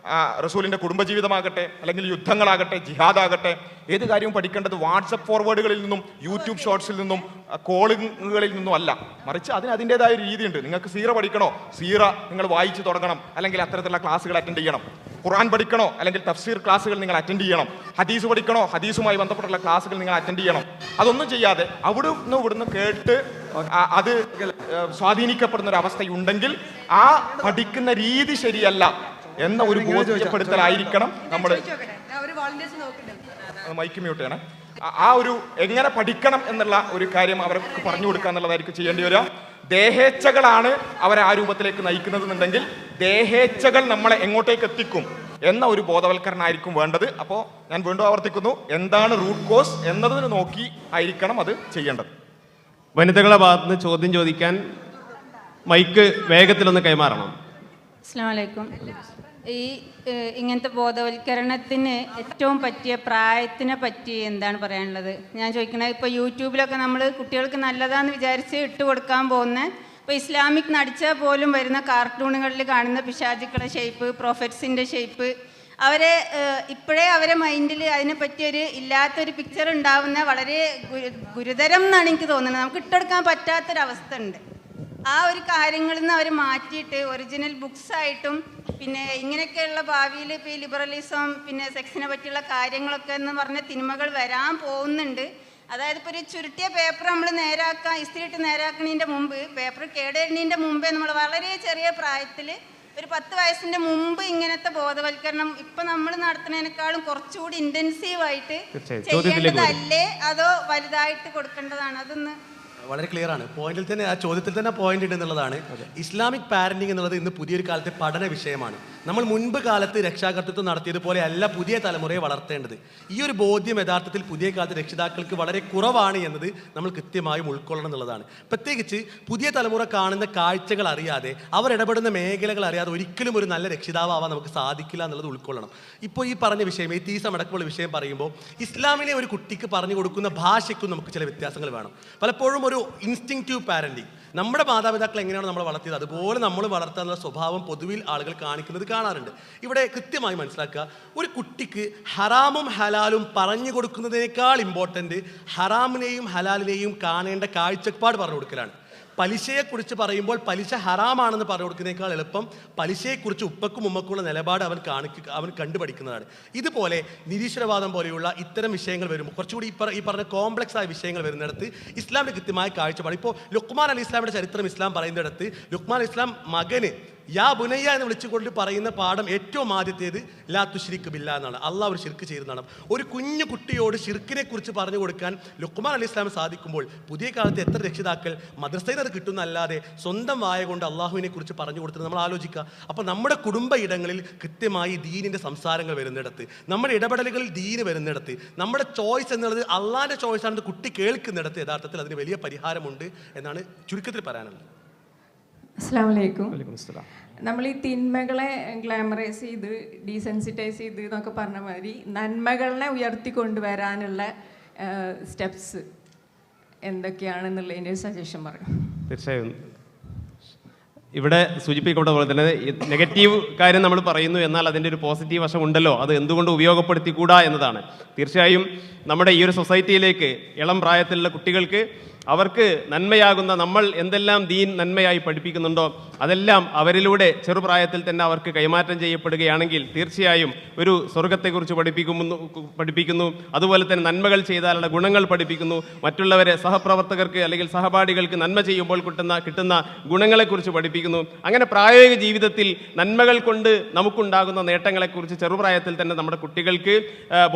റസൂലിൻ്റെ കുടുംബജീവിതമാകട്ടെ, അല്ലെങ്കിൽ യുദ്ധങ്ങളാകട്ടെ, ജിഹാദാകട്ടെ, ഏത് കാര്യവും പഠിക്കേണ്ടത് വാട്സപ്പ് ഫോർവേഡുകളിൽ നിന്നും യൂട്യൂബ് ഷോർട്സിൽ നിന്നും കോളിങ്ങുകളിൽ നിന്നും അല്ല. മറിച്ച് അതിൻ്റെതായ രീതിയുണ്ട്. നിങ്ങൾക്ക് സീറ പഠിക്കണോ, സീറ നിങ്ങൾ വായിച്ചു തുടങ്ങണം, അല്ലെങ്കിൽ അത്തരത്തിലുള്ള ക്ലാസ്സുകൾ അറ്റൻഡ് ചെയ്യണം. ഖുർആൻ പഠിക്കണോ, അല്ലെങ്കിൽ തഫ്സീർ ക്ലാസ്സുകൾ നിങ്ങൾ അറ്റൻഡ് ചെയ്യണം. ഹദീസ് പഠിക്കണോ, ഹദീസുമായി ബന്ധപ്പെട്ടുള്ള ക്ലാസ്സുകൾ നിങ്ങൾ അറ്റൻഡ് ചെയ്യണം. അതൊന്നും ചെയ്യാതെ ഇവിടുന്ന് കേട്ട് അത് സ്വാധീനിക്കപ്പെടുന്ന ഒരു അവസ്ഥയുണ്ടെങ്കിൽ ആ പഠിക്കുന്ന രീതി ശരിയല്ല എന്ന ഒരു ബോധ്യപ്പെടുത്തലായിരിക്കണം നമ്മൾ. മൈക്ക് മ്യൂട്ട് ചെയ്യണം. ആ ഒരു എങ്ങനെ പഠിക്കണം എന്നുള്ള ഒരു കാര്യം അവർക്ക് പറഞ്ഞു കൊടുക്കുക എന്നുള്ളതായിരിക്കും ചെയ്യേണ്ടി വരിക. ദേഹേച്ഛകളാണ് അവരെ ആ രൂപത്തിലേക്ക് നയിക്കുന്നതെന്നുണ്ടെങ്കിൽ ദേഹേച്ഛകൾ നമ്മളെ എങ്ങോട്ടേക്ക് എത്തിക്കും എന്ന ഒരു ബോധവൽക്കരണമായിരിക്കും വേണ്ടത്. അപ്പോൾ ഞാൻ വീണ്ടും ആവർത്തിക്കുന്നു, എന്താണ് റൂട്ട് കോസ് എന്നതിന് നോക്കി ആയിരിക്കണം അത് ചെയ്യേണ്ടത്. വനിതകളുടെ ഭാഗത്തുനിന്ന് ചോദ്യം ചോദിക്കാൻ മൈക്ക് വേഗത്തിലൊന്ന് കൈമാറണം. അസ്സലാമു അലൈക്കും. ഈ ഇങ്ങനത്തെ ബോധവൽക്കരണത്തിന് ഏറ്റവും പറ്റിയ പ്രായത്തിനെ പറ്റി എന്താണ് പറയാനുള്ളത്? ഞാൻ ചോദിക്കണത്, ഇപ്പോൾ യൂട്യൂബിലൊക്കെ നമ്മൾ കുട്ടികൾക്ക് നല്ലതാണെന്ന് വിചാരിച്ച് ഇട്ട് കൊടുക്കാൻ പോകുന്ന, ഇപ്പോൾ ഇസ്ലാമിക് നടിച്ചാൽ പോലും വരുന്ന കാർട്ടൂണുകളിൽ കാണുന്ന പിശാചുക്കളുടെ ഷേപ്പ്, പ്രൊഫറ്റ്സിൻ്റെ ഷേപ്പ്, ഇപ്പോഴേ അവരെ മൈൻഡിൽ അതിനെ പറ്റിയൊരു ഇല്ലാത്തൊരു പിക്ചർ ഉണ്ടാവുന്ന വളരെ ഗുരുതരം എന്നാണ് എനിക്ക് തോന്നുന്നത്. നമുക്ക് ഇട്ടെടുക്കാൻ പറ്റാത്തൊരവസ്ഥ ഉണ്ട്. ആ ഒരു കാര്യങ്ങളിൽ നിന്ന് അവർ മാറ്റിയിട്ട് ഒറിജിനൽ ബുക്സ് ആയിട്ടും പിന്നെ ഇങ്ങനെയൊക്കെയുള്ള ഭാവിയിൽ ഇപ്പോൾ ഈ ലിബറലിസം പിന്നെ സെക്സിനെ പറ്റിയുള്ള കാര്യങ്ങളൊക്കെ എന്ന് പറഞ്ഞ തിന്മകൾ വരാൻ പോകുന്നുണ്ട്. അതായത് ഇപ്പോൾ ഒരു ചുരുട്ടിയ പേപ്പർ നമ്മൾ ഇസ്തിരിയിട്ട് നേരാക്കണതിൻ്റെ മുമ്പ്, പേപ്പർ കേടേണതിൻ്റെ മുമ്പേ നമ്മൾ വളരെ ചെറിയ പ്രായത്തിൽ ഒരു 10 വയസ്സിൻ്റെ മുമ്പ് ഇങ്ങനത്തെ ബോധവൽക്കരണം ഇപ്പം നമ്മൾ നടത്തുന്നതിനേക്കാളും കുറച്ചുകൂടി ഇൻറ്റൻസീവായിട്ട് ചെയ്യേണ്ടതല്ലേ, അതോ വലുതായിട്ട് കൊടുക്കേണ്ടതാണ്? അതൊന്ന് വളരെ ക്ലിയർ ആണ്. പോയിന്റിൽ തന്നെ, ആ ചോദ്യത്തിൽ തന്നെ പോയിന്റ് ഉണ്ട് എന്നുള്ളതാണ്. ഇസ്ലാമിക് പാരന്റിങ് എന്നുള്ളത് ഇന്ന് പുതിയൊരു കാലത്തെ പഠന വിഷയമാണ്. നമ്മൾ മുൻപ് കാലത്ത് രക്ഷാകർതൃത്വം നടത്തിയതുപോലെ അല്ല പുതിയ തലമുറയെ വളർത്തേണ്ടത്. ഈ ഒരു ബോധ്യം യഥാർത്ഥത്തിൽ പുതിയ കാലത്ത് രക്ഷിതാക്കൾക്ക് വളരെ കുറവാണ് എന്നത് നമ്മൾ കൃത്യമായും ഉൾക്കൊള്ളണം എന്നുള്ളതാണ്. പ്രത്യേകിച്ച് പുതിയ തലമുറ കാണുന്ന കാഴ്ചകൾ അറിയാതെ, അവർ ഇടപെടുന്ന മേഖലകൾ അറിയാതെ ഒരിക്കലും ഒരു നല്ല രക്ഷിതാവാൻ നമുക്ക് സാധിക്കില്ല എന്നുള്ളത് ഉൾക്കൊള്ളണം. ഇപ്പോൾ ഈ പറഞ്ഞ വിഷയം, ഈ തീസം അടക്കമുള്ള വിഷയം പറയുമ്പോൾ ഇസ്ലാമിനെ ഒരു കുട്ടിക്ക് പറഞ്ഞു കൊടുക്കുന്ന ഭാഷയ്ക്കും നമുക്ക് ചില വ്യത്യാസങ്ങൾ വേണം. പലപ്പോഴും ഒരു ഇൻസ്റ്റിങ്ക്റ്റീവ് പാരൻറ്റിങ്. നമ്മുടെ മാതാപിതാക്കൾ എങ്ങനെയാണ് നമ്മൾ വളർത്തിയത് അതുപോലെ നമ്മൾ വളർത്താനുള്ള സ്വഭാവം പൊതുവിൽ ആളുകൾ കാണിക്കുന്നത് കാണാറുണ്ട്. ഇവിടെ കൃത്യമായി മനസ്സിലാക്കുക, ഒരു കുട്ടിക്ക് ഹറാമും ഹലാലും പറഞ്ഞു കൊടുക്കുന്നതിനേക്കാൾ ഇമ്പോർട്ടൻ്റ് ഹറാമിനെയും ഹലാലിനെയും കാണേണ്ട കാഴ്ചപ്പാട് പറഞ്ഞു കൊടുക്കലാണ്. പലിശയെക്കുറിച്ച് പറയുമ്പോൾ പലിശ ഹറാമാണെന്ന് പറഞ്ഞു കൊടുക്കുന്നതിനേക്കാൾ എളുപ്പം പലിശയെക്കുറിച്ച് ഉപ്പക്കും ഉമ്മക്കുള്ള നിലപാട് അവൻ കണ്ടുപഠിക്കുന്നതാണ്. ഇതുപോലെ നിരീശ്വരവാദം പോലെയുള്ള ഇത്തരം വിഷയങ്ങൾ വരുമ്പോൾ കുറച്ചുകൂടി ഈ പറഞ്ഞ കോംപ്ലക്സ് ആയ വിഷയങ്ങൾ വരുന്നിടത്ത് ഇസ്ലാമിൻ്റെ കൃത്യമായ കാഴ്ചപ്പാട്. ഇപ്പോൾ ലുക്മാൻ അലി ഇസ്ലാമിൻ്റെ ചരിത്രം ഇസ്ലാം പറയുന്നിടത്ത് ലുക്മാൻ അലി ഇസ്ലാം മകന് യാ ബുനയ്യ എന്ന് വിളിച്ചുകൊണ്ട് പറയുന്ന പാഠം ഏറ്റവും ആദ്യത്തേത് ലാ തുശ്രിക് ബില്ലാ എന്നാണ്. അള്ളാഹ് ഒരു ശിർക്ക് ചെയ്യുന്നതാണ്. ഒരു കുഞ്ഞു കുട്ടിയോട് ശിർക്കിനെ കുറിച്ച് പറഞ്ഞു കൊടുക്കാൻ ലുക്മാൻ അലി ഇസ്ലാമിന് സാധിക്കുമ്പോൾ പുതിയ കാലത്ത് എത്ര രക്ഷിതാക്കൾ മദ്രസയിൽ അത് കിട്ടുന്നല്ലാതെ സ്വന്തം വായ കൊണ്ട് അള്ളാഹുവിനെ കുറിച്ച് പറഞ്ഞു കൊടുത്തത് നമ്മൾ ആലോചിക്കുക. അപ്പോൾ നമ്മുടെ കുടുംബ ഇടങ്ങളിൽ കൃത്യമായി ദീനിൻ്റെ സംസാരങ്ങൾ വരുന്നിടത്ത്, നമ്മുടെ ഇടപെടലുകളിൽ ദീന് വരുന്നിടത്ത്, നമ്മുടെ ചോയ്സ് എന്നുള്ളത് അള്ളാഹിൻ്റെ ചോയ്സാണെന്ന് കുട്ടി കേൾക്കുന്നിടത്ത് യഥാർത്ഥത്തിൽ അതിന് വലിയ പരിഹാരമുണ്ട് എന്നാണ് ചുരുക്കത്തിൽ പറയാനുള്ളത്. അസ്സലാമു അലൈക്കും. നമ്മൾ ഈ തിന്മകളെ ഗ്ലാമറൈസ് ചെയ്ത് ഡീസെൻസിറ്റൈസ് ചെയ്ത് എന്നൊക്കെ പറഞ്ഞ മാതിരി നന്മകളെ ഉയർത്തിക്കൊണ്ടുവരാനുള്ള സ്റ്റെപ്സ് എന്തൊക്കെയാണെന്നുള്ളതിൻ്റെ ഒരു സജഷൻ പറയും. തീർച്ചയായും ഇവിടെ സൂചിപ്പിക്കപ്പെട്ട പോലെ തന്നെ നെഗറ്റീവ് കാര്യം നമ്മൾ പറയുന്നു, എന്നാൽ അതിൻ്റെ ഒരു പോസിറ്റീവ് വശം ഉണ്ടല്ലോ, അത് എന്തുകൊണ്ട് ഉപയോഗപ്പെടുത്തിക്കൂടാ എന്നതാണ്. തീർച്ചയായും നമ്മുടെ ഈ ഒരു സൊസൈറ്റിയിലേക്ക് ഇളം പ്രായത്തിലുള്ള കുട്ടികൾക്ക് അവർക്ക് നന്മയാകുന്ന നമ്മൾ എന്തെല്ലാം ദീൻ നന്മയായി പഠിപ്പിക്കുന്നുണ്ടോ അതെല്ലാം അവരിലൂടെ ചെറുപ്രായത്തിൽ തന്നെ അവർക്ക് കൈമാറ്റം ചെയ്യപ്പെടുകയാണെങ്കിൽ തീർച്ചയായും ഒരു സ്വർഗത്തെക്കുറിച്ച് പഠിപ്പിക്കുന്നു, അതുപോലെ തന്നെ നന്മകൾ ചെയ്താലുള്ള ഗുണങ്ങൾ പഠിപ്പിക്കുന്നു, മറ്റുള്ളവരെ സഹപ്രവർത്തകർക്ക് അല്ലെങ്കിൽ സഹപാഠികൾക്ക് നന്മ ചെയ്യുമ്പോൾ കിട്ടുന്ന ഗുണങ്ങളെക്കുറിച്ച് പഠിപ്പിക്കുന്നു. അങ്ങനെ പ്രായോഗിക ജീവിതത്തിൽ നന്മകൾ കൊണ്ട് നമുക്കുണ്ടാകുന്ന നേട്ടങ്ങളെക്കുറിച്ച് ചെറുപ്രായത്തിൽ തന്നെ നമ്മുടെ കുട്ടികൾക്ക്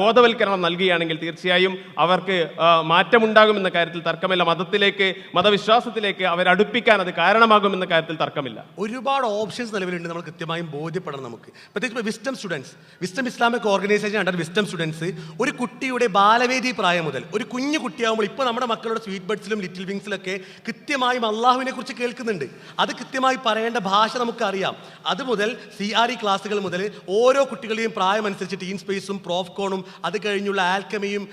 ബോധവൽക്കരണം നൽകുകയാണെങ്കിൽ തീർച്ചയായും അവർക്ക് മാറ്റമുണ്ടാകുമെന്ന കാര്യത്തിൽ തർക്കമില്ല. മതത്തിലേക്ക് മതവിശ്വാസത്തിലേക്ക് അവരടുപ്പിക്കാൻ അത് കാരണമാകുമെന്ന കാര്യത്തിൽ തർക്കമില്ല. ഒരുപാട് ഓപ്ഷൻസ് നിലവിലുണ്ട്, നമ്മൾ കൃത്യമായും ബോധ്യപ്പെടണം. നമുക്ക് പ്രത്യേകിച്ച് wisdom students, wisdom Islamic organisation under wisdom students ഒരു കുട്ടിയുടെ ബാലവേദി പ്രായം മുതൽ ഒരു കുഞ്ഞു കുട്ടിയാകുമ്പോൾ ഇപ്പോൾ നമ്മുടെ മക്കളുടെ സ്വീറ്റ് ബഡ്സിലും ലിറ്റിൽ വിങ്സിലൊക്കെ കൃത്യമായും അള്ളാഹുവിനെ കുറിച്ച് കേൾക്കുന്നുണ്ട്. അത് കൃത്യമായി പറയേണ്ട ഭാഷ നമുക്കറിയാം. അതുമുതൽ CRE ക്ലാസ്സുകൾ മുതൽ ഓരോ കുട്ടികളെയും പ്രായമനുസരിച്ച് ടീൻ സ്പേസും പ്രോഫ്കോണും അത് കഴിഞ്ഞുള്ള ആൽക്കമിയും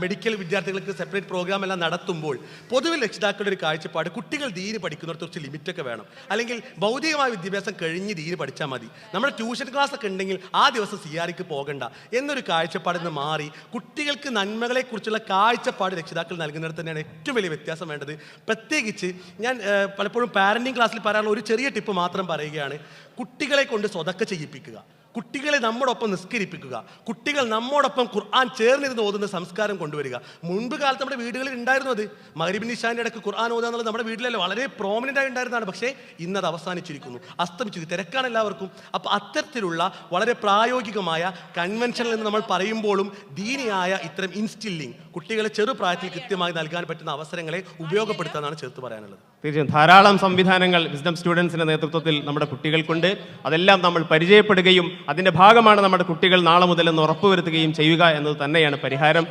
മെഡിക്കൽ വിദ്യാർത്ഥികൾക്ക് സെപ്പറേറ്റ് പ്രോഗ്രാം എല്ലാം നടത്തുമ്പോൾ പൊതുവിൽ രക്ഷിതാക്കളുടെ ഒരു കാഴ്ചപ്പാട് കുട്ടികൾ ദീന് പഠിക്കുന്നവർക്ക് കുറച്ച് ലിമിറ്റൊക്കെ വേണം, അല്ലെങ്കിൽ ഭൗതികമായ വിദ്യാഭ്യാസം കഴിഞ്ഞ് ദീന് പഠിച്ചാൽ മതി, നമ്മുടെ ട്യൂഷൻ ക്ലാസ് ഒക്കെ ഉണ്ടെങ്കിൽ ആ ദിവസം CREക്ക് പോകണ്ട എന്നൊരു കാഴ്ചപ്പാടിൽ നിന്ന് മാറി കുട്ടികൾക്ക് നന്മകളെക്കുറിച്ചുള്ള കാഴ്ചപ്പാട് രക്ഷിതാക്കൾ നൽകുന്നിടത്ത് തന്നെയാണ് ഏറ്റവും വലിയ വ്യത്യാസം വേണ്ടത്. പ്രത്യേകിച്ച് ഞാൻ പലപ്പോഴും പാരന്റിങ് ക്ലാസ്സിൽ പറയാനുള്ള ഒരു ചെറിയ ടിപ്പ് മാത്രം പറയുകയാണ്. കുട്ടികളെ കൊണ്ട് സ്വതക്ക ചെയ്യിപ്പിക്കുക, കുട്ടികളെ നമ്മോടൊപ്പം നിസ്കരിപ്പിക്കുക, കുട്ടികൾ നമ്മോടൊപ്പം ഖുർആൻ ചേർന്നിരുന്ന് ഓതുന്ന സംസ്കാരം കൊണ്ടുവരിക. മുൻപ് കാലത്ത് നമ്മുടെ വീടുകളിൽ ഉണ്ടായിരുന്നു. അത് മഗ്‌രിബ് നിശാന്റെ ഇടയ്ക്ക് ഖുർആൻ ഓതുക എന്നുള്ളത് നമ്മുടെ വീട്ടിലല്ല വളരെ പ്രോമിനൻ്റ് ആയി ഉണ്ടായിരുന്നതാണ്. പക്ഷേ ഇന്നത് അവസാനിച്ചിരിക്കുന്നു, അസ്തമിച്ചിരിക്കുന്നു, തിരക്കാണ് എല്ലാവർക്കും. അപ്പോൾ അത്തരത്തിലുള്ള വളരെ പ്രായോഗികമായ കൺവെൻഷനിൽ നിന്ന് നമ്മൾ പറയുമ്പോഴും ദീനിയായ ഇത്തരം ഇൻസ്റ്റില്ലിംഗ് കുട്ടികളെ ചെറുപ്രായത്തിൽ കൃത്യമായി നൽകാൻ പറ്റുന്ന അവസരങ്ങളെ ഉപയോഗപ്പെടുത്താനാണ് ചേർത്ത് പറയാനുള്ളത്. തീർച്ചയായും ധാരാളം സംവിധാനങ്ങൾ വിസ്ഡം സ്റ്റുഡൻസിൻ്റെ നേതൃത്വത്തിൽ നമ്മുടെ കുട്ടികൾക്കുണ്ട്. അതെല്ലാം നമ്മൾ പരിചയപ്പെടുകയും അതിൻ്റെ ഭാഗമാണ് നമ്മുടെ കുട്ടികൾ നാളെ മുതലെന്ന് ഉറപ്പുവരുത്തുകയും ചെയ്യുക എന്നത് തന്നെയാണ് പരിഹാരം.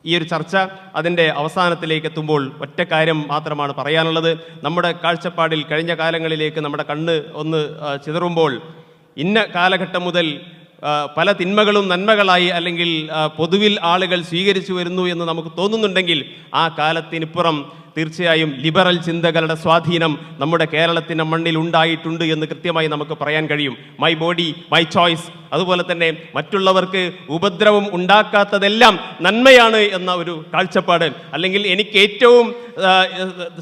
ഈ ഒരു ചർച്ച അതിൻ്റെ അവസാനത്തിലേക്ക് എത്തുമ്പോൾ ഒറ്റ കാര്യം മാത്രമാണ് പറയാനുള്ളത്. നമ്മുടെ കാഴ്ചപ്പാടിൽ കഴിഞ്ഞ കാലങ്ങളിലേക്ക് നമ്മുടെ കണ്ണ് ഒന്ന് ചിതറുമ്പോൾ ഇന്ന കാലഘട്ടം മുതൽ പല തിന്മകളും നന്മകളായി അല്ലെങ്കിൽ പൊതുവിൽ ആളുകൾ സ്വീകരിച്ചു വരുന്നു എന്ന് നമുക്ക് തോന്നുന്നുണ്ടെങ്കിൽ ആ കാലത്തിനിപ്പുറം തീർച്ചയായും ലിബറൽ ചിന്തകളുടെ സ്വാധീനം നമ്മുടെ കേരളത്തിൻ്റെ മണ്ണിൽ ഉണ്ടായിട്ടുണ്ട് എന്ന് കൃത്യമായി നമുക്ക് പറയാൻ കഴിയും. മൈ ബോഡി മൈ ചോയ്സ്, അതുപോലെ തന്നെ മറ്റുള്ളവർക്ക് ഉപദ്രവം ഉണ്ടാക്കാത്തതെല്ലാം നന്മയാണ് എന്ന ഒരു കാഴ്ചപ്പാട്, അല്ലെങ്കിൽ എനിക്ക് ഏറ്റവും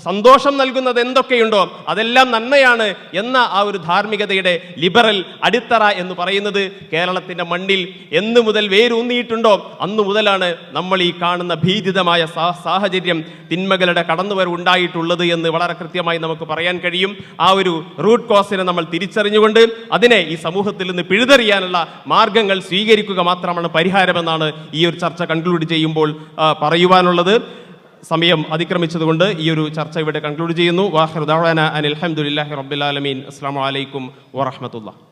സന്തോഷം നൽകുന്നത് എന്തൊക്കെയുണ്ടോ അതെല്ലാം നന്മയാണ് എന്ന ആ ഒരു ധാർമ്മികതയുടെ ലിബറൽ അടിത്തറ എന്ന് പറയുന്നത് കേരളത്തിൻ്റെ മണ്ണിൽ എന്ന് മുതൽ വേരൂന്നിയിട്ടുണ്ടോ അന്നു മുതലാണ് നമ്മൾ ഈ കാണുന്ന ഭീതിതമായ സാഹചര്യം തിന്മകളുടെ കടന്നുവരവ് ഉണ്ടായിട്ടുള്ളത് എന്ന് വളരെ കൃത്യമായി നമുക്ക് പറയാൻ കഴിയും. ആ ഒരു റൂട്ട് കോസിനെ നമ്മൾ തിരിച്ചറിഞ്ഞുകൊണ്ട് അതിനെ ഈ സമൂഹത്തിൽ നിന്ന് പിഴുതെറിയാനുള്ള മാർഗങ്ങൾ സ്വീകരിക്കുക മാത്രമാണ് പരിഹാരമെന്നാണ് ഈ ഒരു ചർച്ച കൺക്ലൂഡ് ചെയ്യുമ്പോൾ പറയുവാനുള്ളത്. സമയം അതിക്രമിച്ചതുകൊണ്ട് ഈ ഒരു ചർച്ച ഇവിടെ കൺക്ലൂഡ് ചെയ്യുന്നു. വാഹിറു ദഅ്വാനാ അനിൽ ഹംദുലില്ലാഹി റബ്ബിൽ ആലമീൻ. അസ്സലാമു അലൈക്കും വറഹ്മത്തുള്ളാഹി.